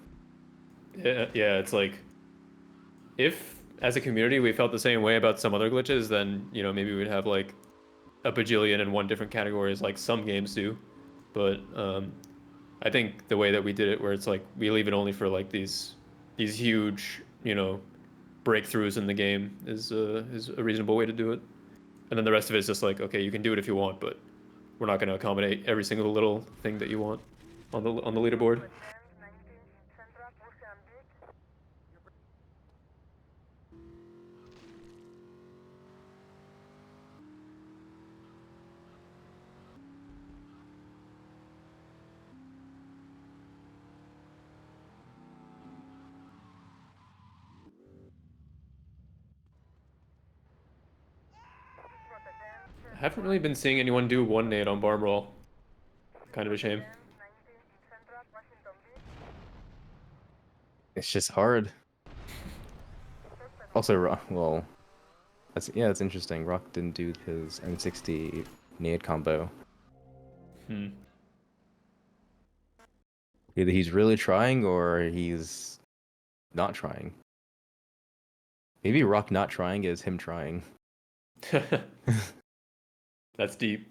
Speaker 2: Yeah, it's like, if as a community we felt the same way about some other glitches, then you know maybe we'd have like a bajillion and one different categories like some games do. But I think the way that we did it, where it's like we leave it only for like these huge, you know, breakthroughs in the game, is a reasonable way to do it. And then the rest of it is just like, okay, you can do it if you want, but we're not going to accommodate every single little thing that you want on the leaderboard. I haven't really been seeing anyone do one nade on barn roll. Kind of a shame.
Speaker 4: It's just hard. Also, well, it's interesting. RoK didn't do his M60 nade combo. Either he's really trying or he's not trying. Maybe RoK not trying is him trying.
Speaker 2: That's deep.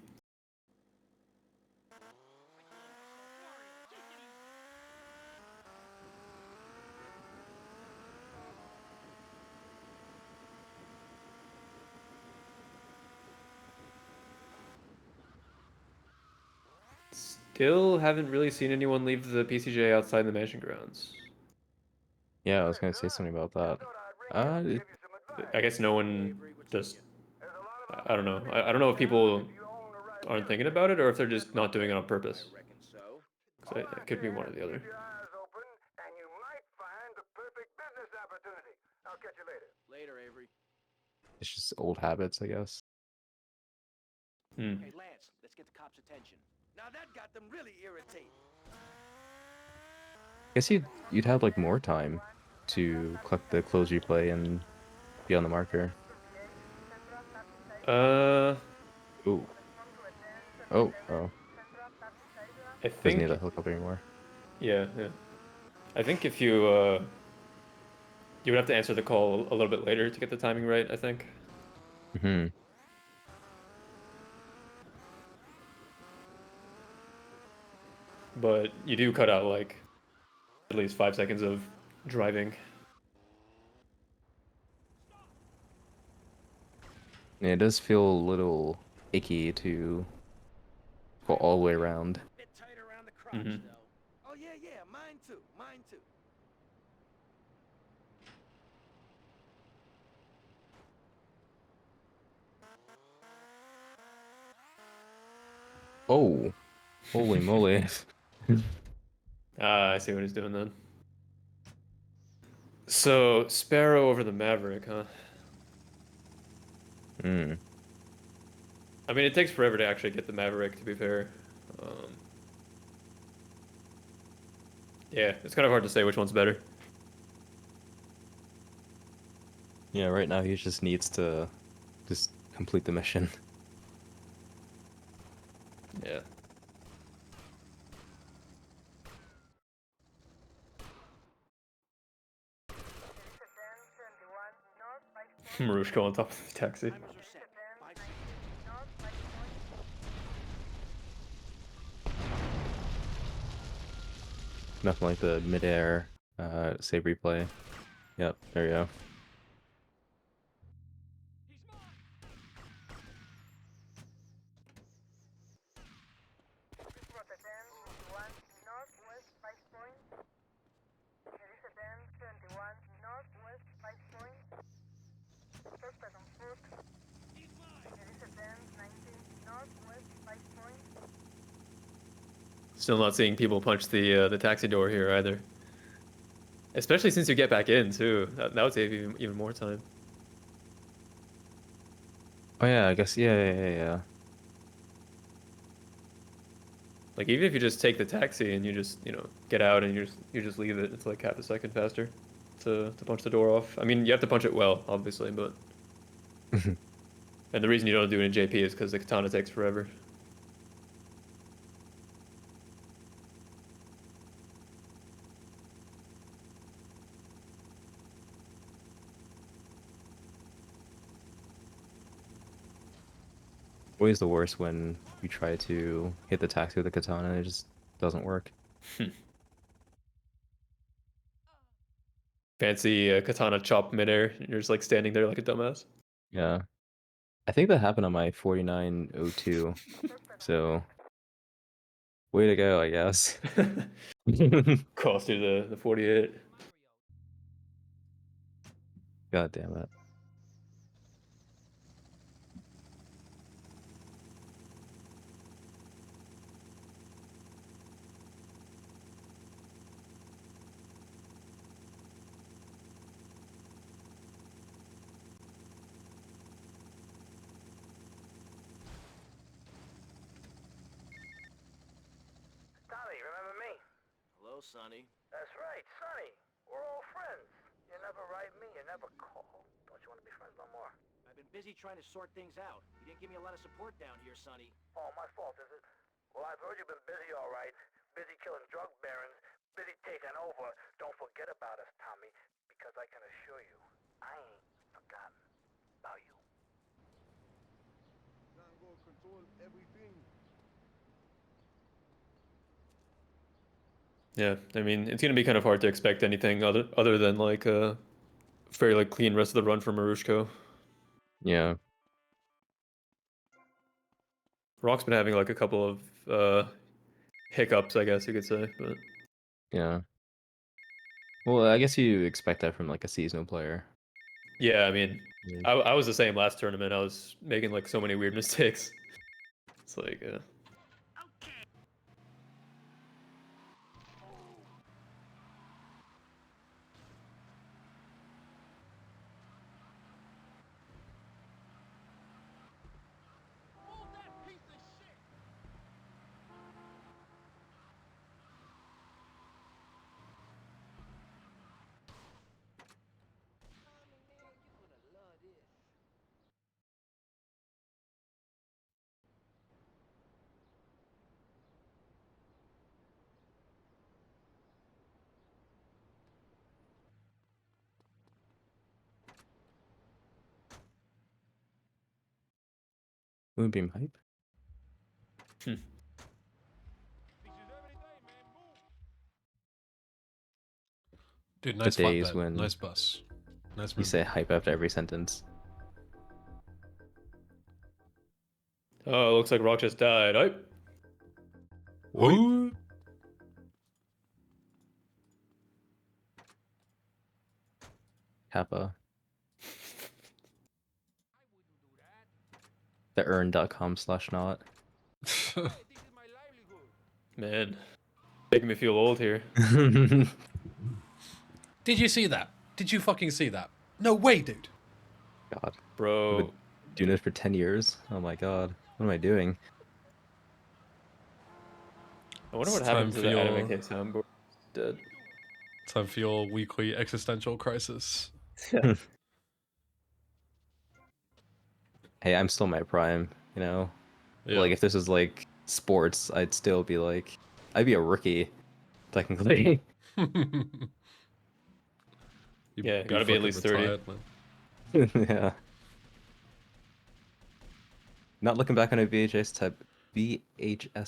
Speaker 2: Still haven't really seen anyone leave the PCJ outside the mansion grounds.
Speaker 4: Yeah, I was gonna say something about that.
Speaker 2: I guess no one just. I don't know. I don't know if people aren't thinking about it or if they're just not doing it on purpose. So it could be one or the other.
Speaker 7: Keep your eyes open, and you might find the perfect business opportunity. I'll catch you later.
Speaker 8: Later, Avery.
Speaker 4: It's just old habits, I guess.
Speaker 2: Hmm.
Speaker 8: Hey, Lance, let's get the cops' attention.
Speaker 6: Now that got them really irritated.
Speaker 4: Guess you'd have like more time to collect the close replay and be on the marker. Ooh. Oh.
Speaker 2: I
Speaker 4: Doesn't
Speaker 2: think.
Speaker 4: need a helicopter anymore.
Speaker 2: Yeah. I think if you you would have to answer the call a little bit later to get the timing right, I think.
Speaker 4: Hmm.
Speaker 2: But you do cut out like at least 5 seconds of driving.
Speaker 4: Yeah, it does feel a little icky to go all the way around.
Speaker 6: Bit tight around the crotch, though. Oh yeah, mine too.
Speaker 4: Oh, holy moly.
Speaker 2: Ah, I see what he's doing then. So, Sparrow over the Maverick, huh?
Speaker 4: Hmm.
Speaker 2: I mean, it takes forever to actually get the Maverick, to be fair. Yeah, it's kind of hard to say which one's better.
Speaker 4: Yeah, right now he just needs to just complete the mission.
Speaker 2: Yeah. Marushko on top of the taxi.
Speaker 8: Timers are set. 5 seconds.
Speaker 4: Nothing like the midair save replay. Yep, there you go.
Speaker 2: Still not seeing people punch the taxi door here either. Especially since you get back in too. That would save even more time.
Speaker 4: Oh yeah, I guess yeah.
Speaker 2: Like even if you just take the taxi and you just get out and you just leave it, it's like half a second faster to punch the door off. I mean, you have to punch it well, obviously, but and the reason you don't do it in JP is because the katana takes forever.
Speaker 4: Always the worst when you try to hit the taxi with a katana and it just doesn't work.
Speaker 2: Fancy katana chop midair. You're just like standing there like a dumbass.
Speaker 4: Yeah. I think that happened on my 4902. So way to go, I guess.
Speaker 2: Cross through the 48.
Speaker 4: God damn it.
Speaker 7: Tommy, remember me?
Speaker 8: Hello, Sonny.
Speaker 7: That's right, Sonny. We're all friends. You never write me, you never call. Don't you want to be friends no more?
Speaker 8: I've been busy trying to sort things out. You didn't give me a lot of support down here, Sonny.
Speaker 7: Oh, my fault, is it? Well, I've heard you've been busy, all right. Busy killing drug barons, busy taking over. Don't forget about us, Tommy, because I can assure you, I ain't forgotten about you.
Speaker 6: Congo control everything.
Speaker 2: Yeah, I mean, it's gonna be kind of hard to expect anything other than like a fairly clean rest of the run for Marushko.
Speaker 4: Yeah.
Speaker 2: RoK's been having like a couple of hiccups, I guess you could say, but
Speaker 4: Yeah. Well, I guess you expect that from like a seasonal player.
Speaker 2: yeah, I mean,
Speaker 4: Yeah.
Speaker 2: I was the same last tournament. I was making like so many weird mistakes. It's like,
Speaker 4: Moonbeam hype?
Speaker 5: Dude,
Speaker 4: The
Speaker 5: nice
Speaker 4: days
Speaker 5: flatbed.
Speaker 4: when
Speaker 5: Nice bus. Nice
Speaker 4: you
Speaker 5: move.
Speaker 4: say hype after every sentence.
Speaker 2: oh, it looks like RoK just died. Oh,
Speaker 5: What?
Speaker 4: Kappa. The earn.com/not.
Speaker 2: Man, making me feel old here.
Speaker 5: Did you see that? Did you fucking see that? No way, dude.
Speaker 4: God. I've
Speaker 2: Bro,
Speaker 4: been doing this for 10 years. Oh my god. What am I doing?
Speaker 2: I wonder what
Speaker 5: It's
Speaker 2: happened
Speaker 5: time
Speaker 2: to
Speaker 5: for
Speaker 2: the anime
Speaker 5: your-
Speaker 2: K soundboard. Dead.
Speaker 5: Time for your weekly existential crisis.
Speaker 4: Hey, I'm still in my prime, you know?
Speaker 5: Yeah.
Speaker 4: Like, if this was like sports, I'd still be like, I'd be a rookie, technically.
Speaker 5: You'd
Speaker 2: Yeah, gotta be at
Speaker 5: fucking
Speaker 2: least 30.
Speaker 5: retired, man.
Speaker 4: Yeah. Not looking back on a VHS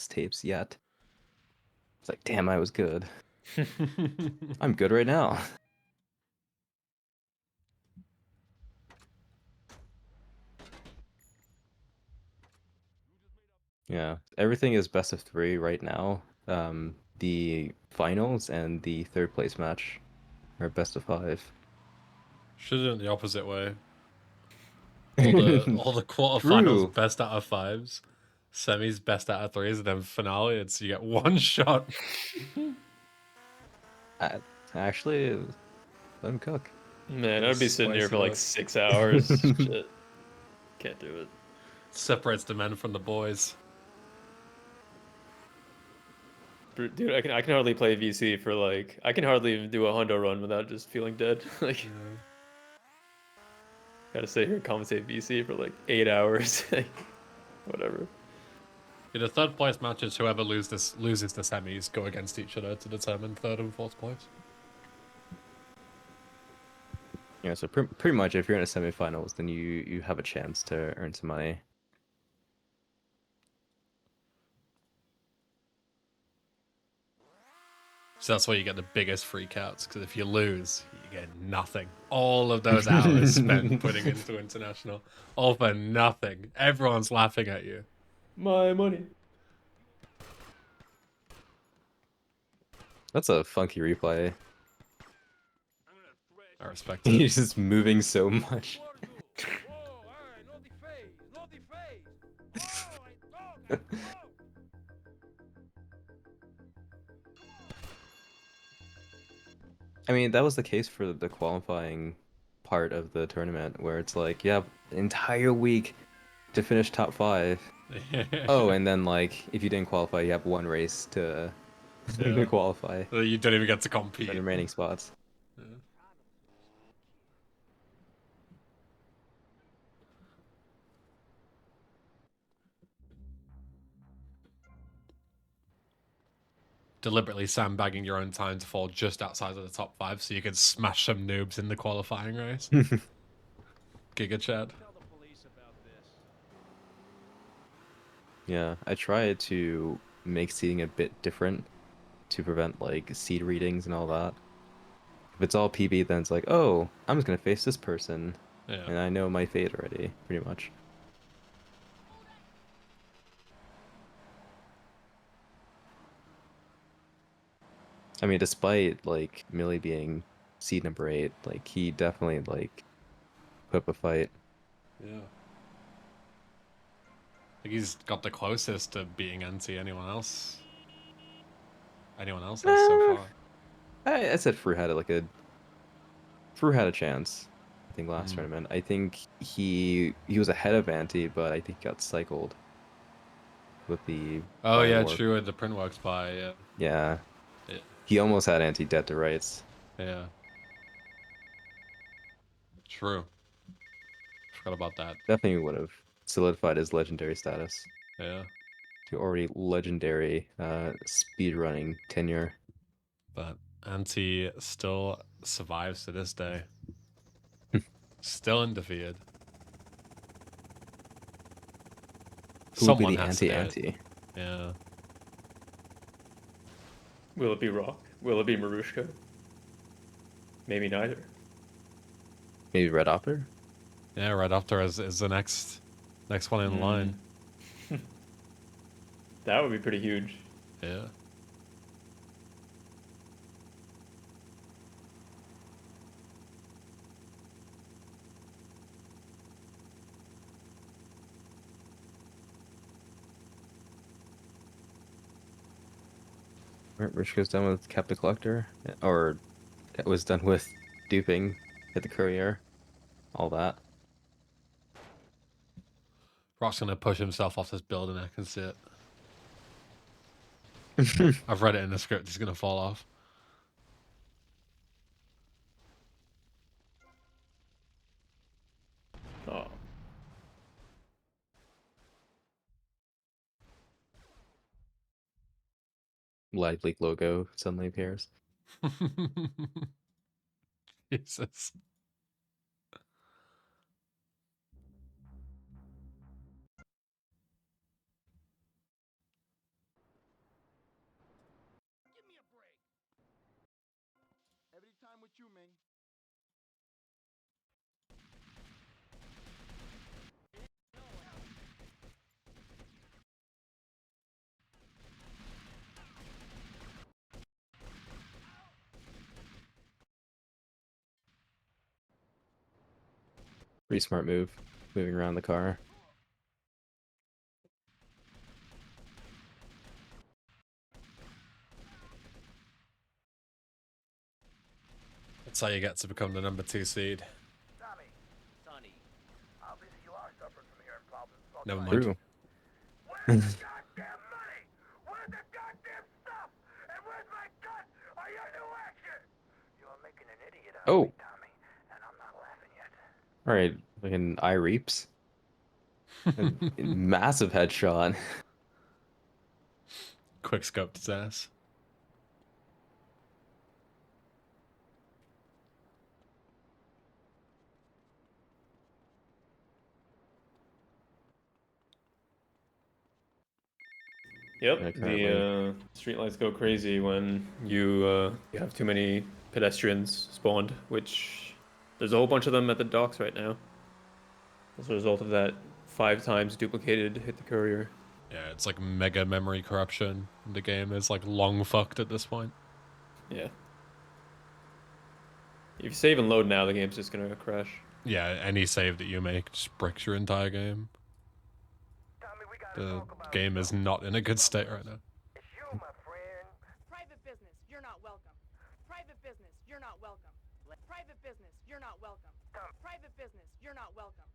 Speaker 4: tapes yet. It's like, damn, I was good. I'm good right now. Yeah, everything is best of 3 right now. The finals and the third place match are best of 5.
Speaker 5: Should have done it the opposite way. All the quarterfinals
Speaker 4: True.
Speaker 5: best out of 5s, semis best out of 3s, and then finale it's you get one shot.
Speaker 4: Actually, let him cook.
Speaker 2: Man, I'd be sitting here
Speaker 5: Spicy
Speaker 2: for like
Speaker 5: luck.
Speaker 2: 6 hours. Shit. Can't do it.
Speaker 5: Separates the men from the boys.
Speaker 2: Dude, I can hardly play VC for like I can hardly even do a hundo run without just feeling dead. Like gotta sit here and commentate VC for like 8 hours. Whatever.
Speaker 5: In the third place matches, whoever loses the semis go against each other to determine third and fourth place.
Speaker 4: Yeah, so pretty much if you're in a semifinals, then you have a chance to earn some money.
Speaker 5: So that's why you get the biggest freakouts, because if you lose, you get nothing. All of those hours spent putting into international, all for nothing. Everyone's laughing at you.
Speaker 2: My money.
Speaker 4: That's a funky replay.
Speaker 5: I respect
Speaker 4: He's
Speaker 5: it.
Speaker 4: just moving so much. I mean, that was the case for the qualifying part of the tournament, where it's like, you have an entire week to finish top 5. Oh, and then like, if you didn't qualify, you have one race to, to qualify
Speaker 5: So you don't even get to
Speaker 4: for
Speaker 5: compete.
Speaker 4: the remaining spots.
Speaker 5: Yeah. Deliberately sandbagging your own time to fall just outside of the top 5 so you can smash some noobs in the qualifying race. Giga chat.
Speaker 4: Yeah, I tried to make seeding a bit different to prevent like seed readings and all that. If it's all PB, then it's like, oh, I'm just gonna face this person,
Speaker 5: Yeah.
Speaker 4: and I know my fate already, pretty much. I mean, despite like Millie being seed number 8, like he definitely like put up a fight.
Speaker 5: Yeah. I think he's got the closest to being anti anyone else. Anyone else has so far.
Speaker 4: I said Fru had a chance. I think last tournament. I think he was ahead of Anti, but I think he got cycled with the
Speaker 5: Oh
Speaker 4: Bio
Speaker 5: yeah,
Speaker 4: Warp.
Speaker 5: true. The Printworks buy. Yeah.
Speaker 4: Yeah.
Speaker 5: Yeah.
Speaker 4: He almost had Anti dead to rights.
Speaker 5: Yeah. True. Forgot about that.
Speaker 4: Definitely would have solidified his legendary status.
Speaker 5: Yeah.
Speaker 4: To already legendary speedrunning tenure.
Speaker 5: But Anti still survives to this day. Still undefeated.
Speaker 4: Who will be
Speaker 5: Someone
Speaker 4: the
Speaker 5: has to do it.
Speaker 4: anti-anti?
Speaker 5: Yeah.
Speaker 2: Will it be RoK? Will it be Marushko? Maybe neither.
Speaker 4: Maybe Red Opter?
Speaker 5: Yeah, right after is the next one in line.
Speaker 2: That would be pretty huge.
Speaker 5: Yeah.
Speaker 4: Marushko's done with Cap the Collector, or it was done with duping, hit the courier, all that.
Speaker 5: Rock's gonna push himself off this building. I can see it. I've read it in the script. He's gonna fall off.
Speaker 2: Oh.
Speaker 4: Live Leak logo suddenly appears.
Speaker 5: Jesus.
Speaker 6: Give me a break. Every time with you, man.
Speaker 4: Pretty smart move, moving around the car.
Speaker 5: That's how you get to become the number 2 seed.
Speaker 7: Tommy,
Speaker 8: Sonny.
Speaker 7: obviously you are suffering from hearing problems. So
Speaker 5: Never
Speaker 7: try-
Speaker 5: mind.
Speaker 4: True.
Speaker 7: Where's the goddamn money? Where's the goddamn stuff? And where's my cut? Are you new action? You're making an idiot out
Speaker 4: Oh.
Speaker 7: of me, Tommy, and I'm not laughing yet.
Speaker 4: All right, like an eye reaps. A massive headshot.
Speaker 5: Quick scoped his ass.
Speaker 2: Yep,
Speaker 4: Yeah,
Speaker 2: the
Speaker 4: currently.
Speaker 2: streetlights go crazy when you have too many pedestrians spawned, which there's a whole bunch of them at the docks right now. As a result of that 5 times duplicated hit the courier.
Speaker 5: Yeah, it's like mega memory corruption. The game is like long fucked at this point.
Speaker 2: Yeah. If you save and load now, the game's just gonna crash.
Speaker 5: Yeah, any save that you make just breaks your entire game.
Speaker 7: Tommy, we gotta
Speaker 5: The
Speaker 7: talk about
Speaker 5: game is not in a good state right now.
Speaker 7: It's you, my friend.
Speaker 9: Private business, you're not welcome. Private business, you're not welcome. Private business, you're not welcome. Private business, you're not welcome.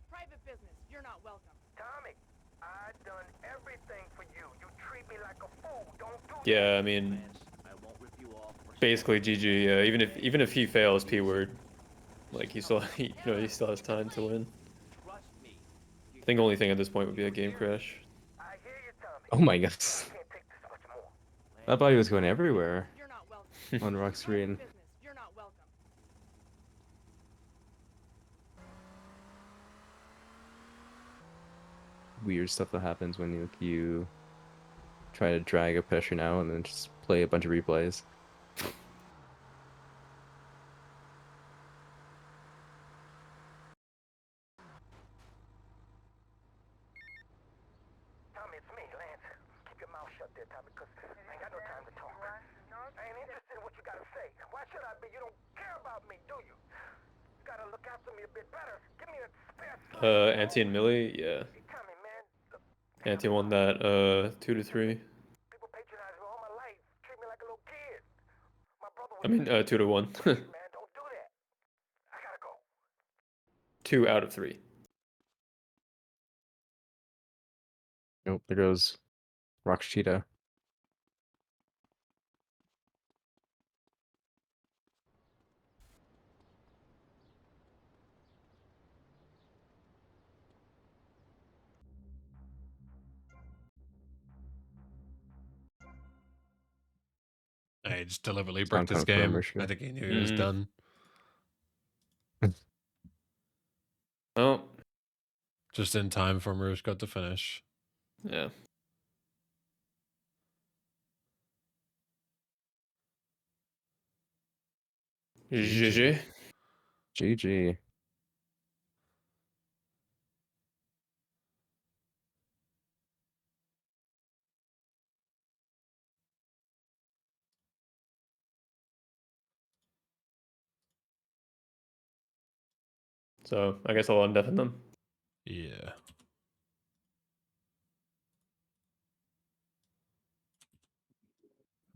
Speaker 9: Private business, you're not welcome.
Speaker 7: Tommy, I done everything for you. You treat me like a fool. Don't do
Speaker 2: Yeah, I mean,
Speaker 8: I won't rip you off.
Speaker 2: basically GG. Even if he fails P-word, like he still he still has time to win.
Speaker 8: Trust me.
Speaker 2: I think the only thing at this point would be a game crash.
Speaker 7: I hear you, Tommy.
Speaker 4: Oh my god.
Speaker 7: I can't take this much more.
Speaker 4: That body was going everywhere
Speaker 9: You're not welcome.
Speaker 4: on Rock screen.
Speaker 9: Private business, you're not welcome.
Speaker 4: Weird stuff that happens when you try to drag a pedestrian out and then just play a bunch of replays.
Speaker 7: Tommy, it's me, Lance. Keep your mouth shut there, Tommy, because I ain't got no time to talk. I ain't interested in what you gotta say. Why should I be? You don't care about me, do you? You gotta look after me a bit better. Give me a spare
Speaker 2: Ante and Millie, yeah.
Speaker 7: Hey, Tommy, man. Look,
Speaker 2: Ante won that 2-3.
Speaker 7: people patronize me all my life. Treat me like a little kid. My brother
Speaker 2: I mean 2-1.
Speaker 7: man, don't do that. I gotta go.
Speaker 2: 2 out of 3.
Speaker 4: Nope, there goes Rock's Cheetah.
Speaker 5: He just deliberately
Speaker 4: It's
Speaker 5: bricked his
Speaker 4: coming from
Speaker 5: game.
Speaker 4: Marushko.
Speaker 5: I think he knew he was
Speaker 2: Mhm.
Speaker 5: done.
Speaker 2: Oh,
Speaker 5: Just in time for Marushko to finish.
Speaker 2: yeah. GG.
Speaker 4: GG.
Speaker 2: So I guess I'll undeafen them.
Speaker 5: Yeah.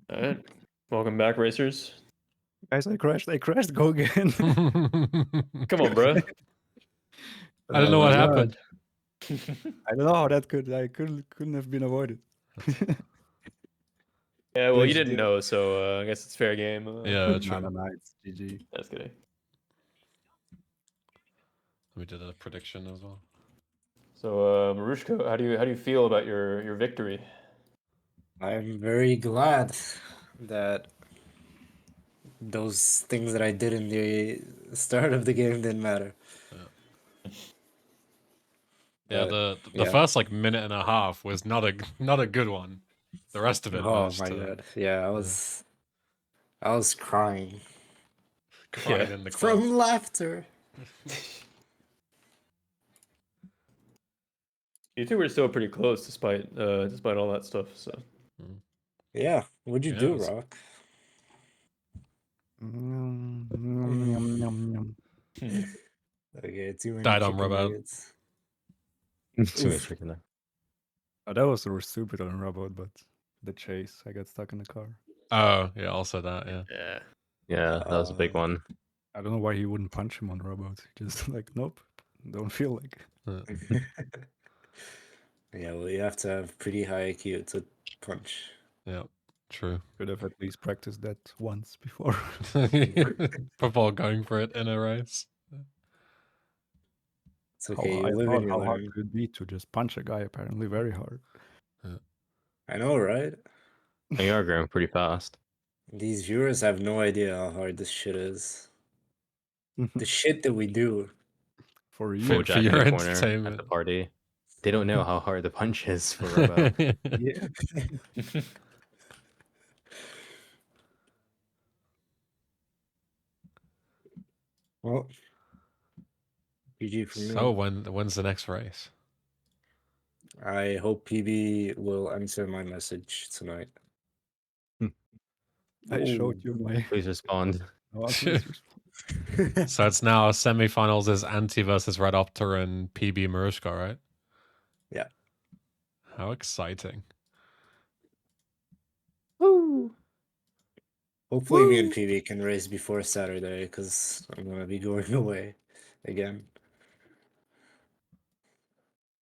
Speaker 2: All right. Welcome back, racers.
Speaker 3: Guys, I crashed. Go again.
Speaker 2: Come on, bro.
Speaker 5: I don't know what
Speaker 3: my God.
Speaker 5: happened.
Speaker 3: I don't know how that couldn't have been avoided.
Speaker 2: Yeah, well, you
Speaker 3: Please
Speaker 2: didn't
Speaker 3: do.
Speaker 2: know, so I guess it's fair game.
Speaker 5: Yeah,
Speaker 3: No,
Speaker 5: true.
Speaker 3: no, it's GG.
Speaker 2: That's kidding.
Speaker 5: We did a prediction as well.
Speaker 2: So, Marushko, how do you feel about your victory?
Speaker 1: I'm very glad that those things that I did in the start of the game didn't matter.
Speaker 5: Yeah,
Speaker 1: But,
Speaker 5: the first like minute and a half was not a good one. The rest of it
Speaker 1: oh
Speaker 5: was
Speaker 1: my God. Yeah, I was crying
Speaker 5: crying in the club.
Speaker 1: from laughter.
Speaker 2: You two were still pretty close despite all that stuff. So
Speaker 1: Yeah, what'd you
Speaker 5: Yeah,
Speaker 1: do,
Speaker 5: it was-
Speaker 1: RoK?
Speaker 3: Yum, yum, yum, yum, yum.
Speaker 1: Okay, too many
Speaker 5: Died on
Speaker 1: chicken
Speaker 5: Robot.
Speaker 1: nuggets.
Speaker 4: Too much
Speaker 1: Oof.
Speaker 4: chicken there.
Speaker 3: Oh, that was super stupid on Robot, but the chase, I got stuck in the car.
Speaker 5: Oh, yeah, also that, yeah.
Speaker 2: yeah,
Speaker 4: Yeah, that was a big one.
Speaker 3: I don't know why he wouldn't punch him on Robot. Just like, nope, don't feel like it.
Speaker 1: Yeah, well, you have to have pretty high IQ to punch.
Speaker 5: Yeah, true.
Speaker 3: Could have at least practiced that once before.
Speaker 5: Before going for it in a race.
Speaker 1: It's okay, you live and you
Speaker 3: How hard
Speaker 1: learn.
Speaker 3: could it be to just punch a guy? Apparently, very hard.
Speaker 1: I know, right?
Speaker 4: You are growing pretty fast.
Speaker 1: These viewers have no idea how hard this shit is. The shit that we do.
Speaker 3: For you.
Speaker 5: For
Speaker 4: Jack in
Speaker 5: your
Speaker 4: the corner at
Speaker 5: entertainment.
Speaker 4: the party. They don't know how hard the punch is for Robo.
Speaker 3: Yeah.
Speaker 1: Well, GG for me.
Speaker 5: So when's the next race?
Speaker 1: I hope PB will answer my message tonight.
Speaker 3: I showed you my.
Speaker 4: Please respond.
Speaker 3: Oh, please respond.
Speaker 5: So it's now semifinals is Anti versus Red Opter and PB Marushko, right?
Speaker 1: Yeah.
Speaker 5: How exciting.
Speaker 1: Hopefully me and PB can race before Saturday, because I'm gonna be going away again.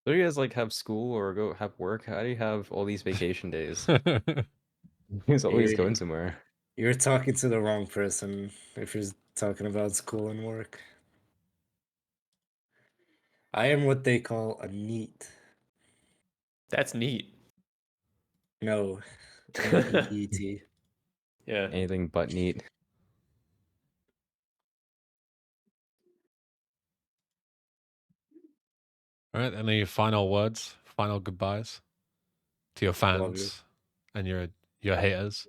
Speaker 4: Do you guys like have school or go have work? How do you have all these vacation days? He's always
Speaker 1: You're-
Speaker 4: going somewhere.
Speaker 1: You're talking to the wrong person if you're talking about school and work. I am what they call a NEET.
Speaker 2: that's neat.
Speaker 1: No, NEET.
Speaker 2: Yeah.
Speaker 4: Anything but neat.
Speaker 5: All right, any final words, final goodbyes to your
Speaker 1: Love you.
Speaker 5: fans and your haters?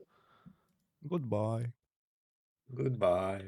Speaker 3: Goodbye.
Speaker 1: Goodbye.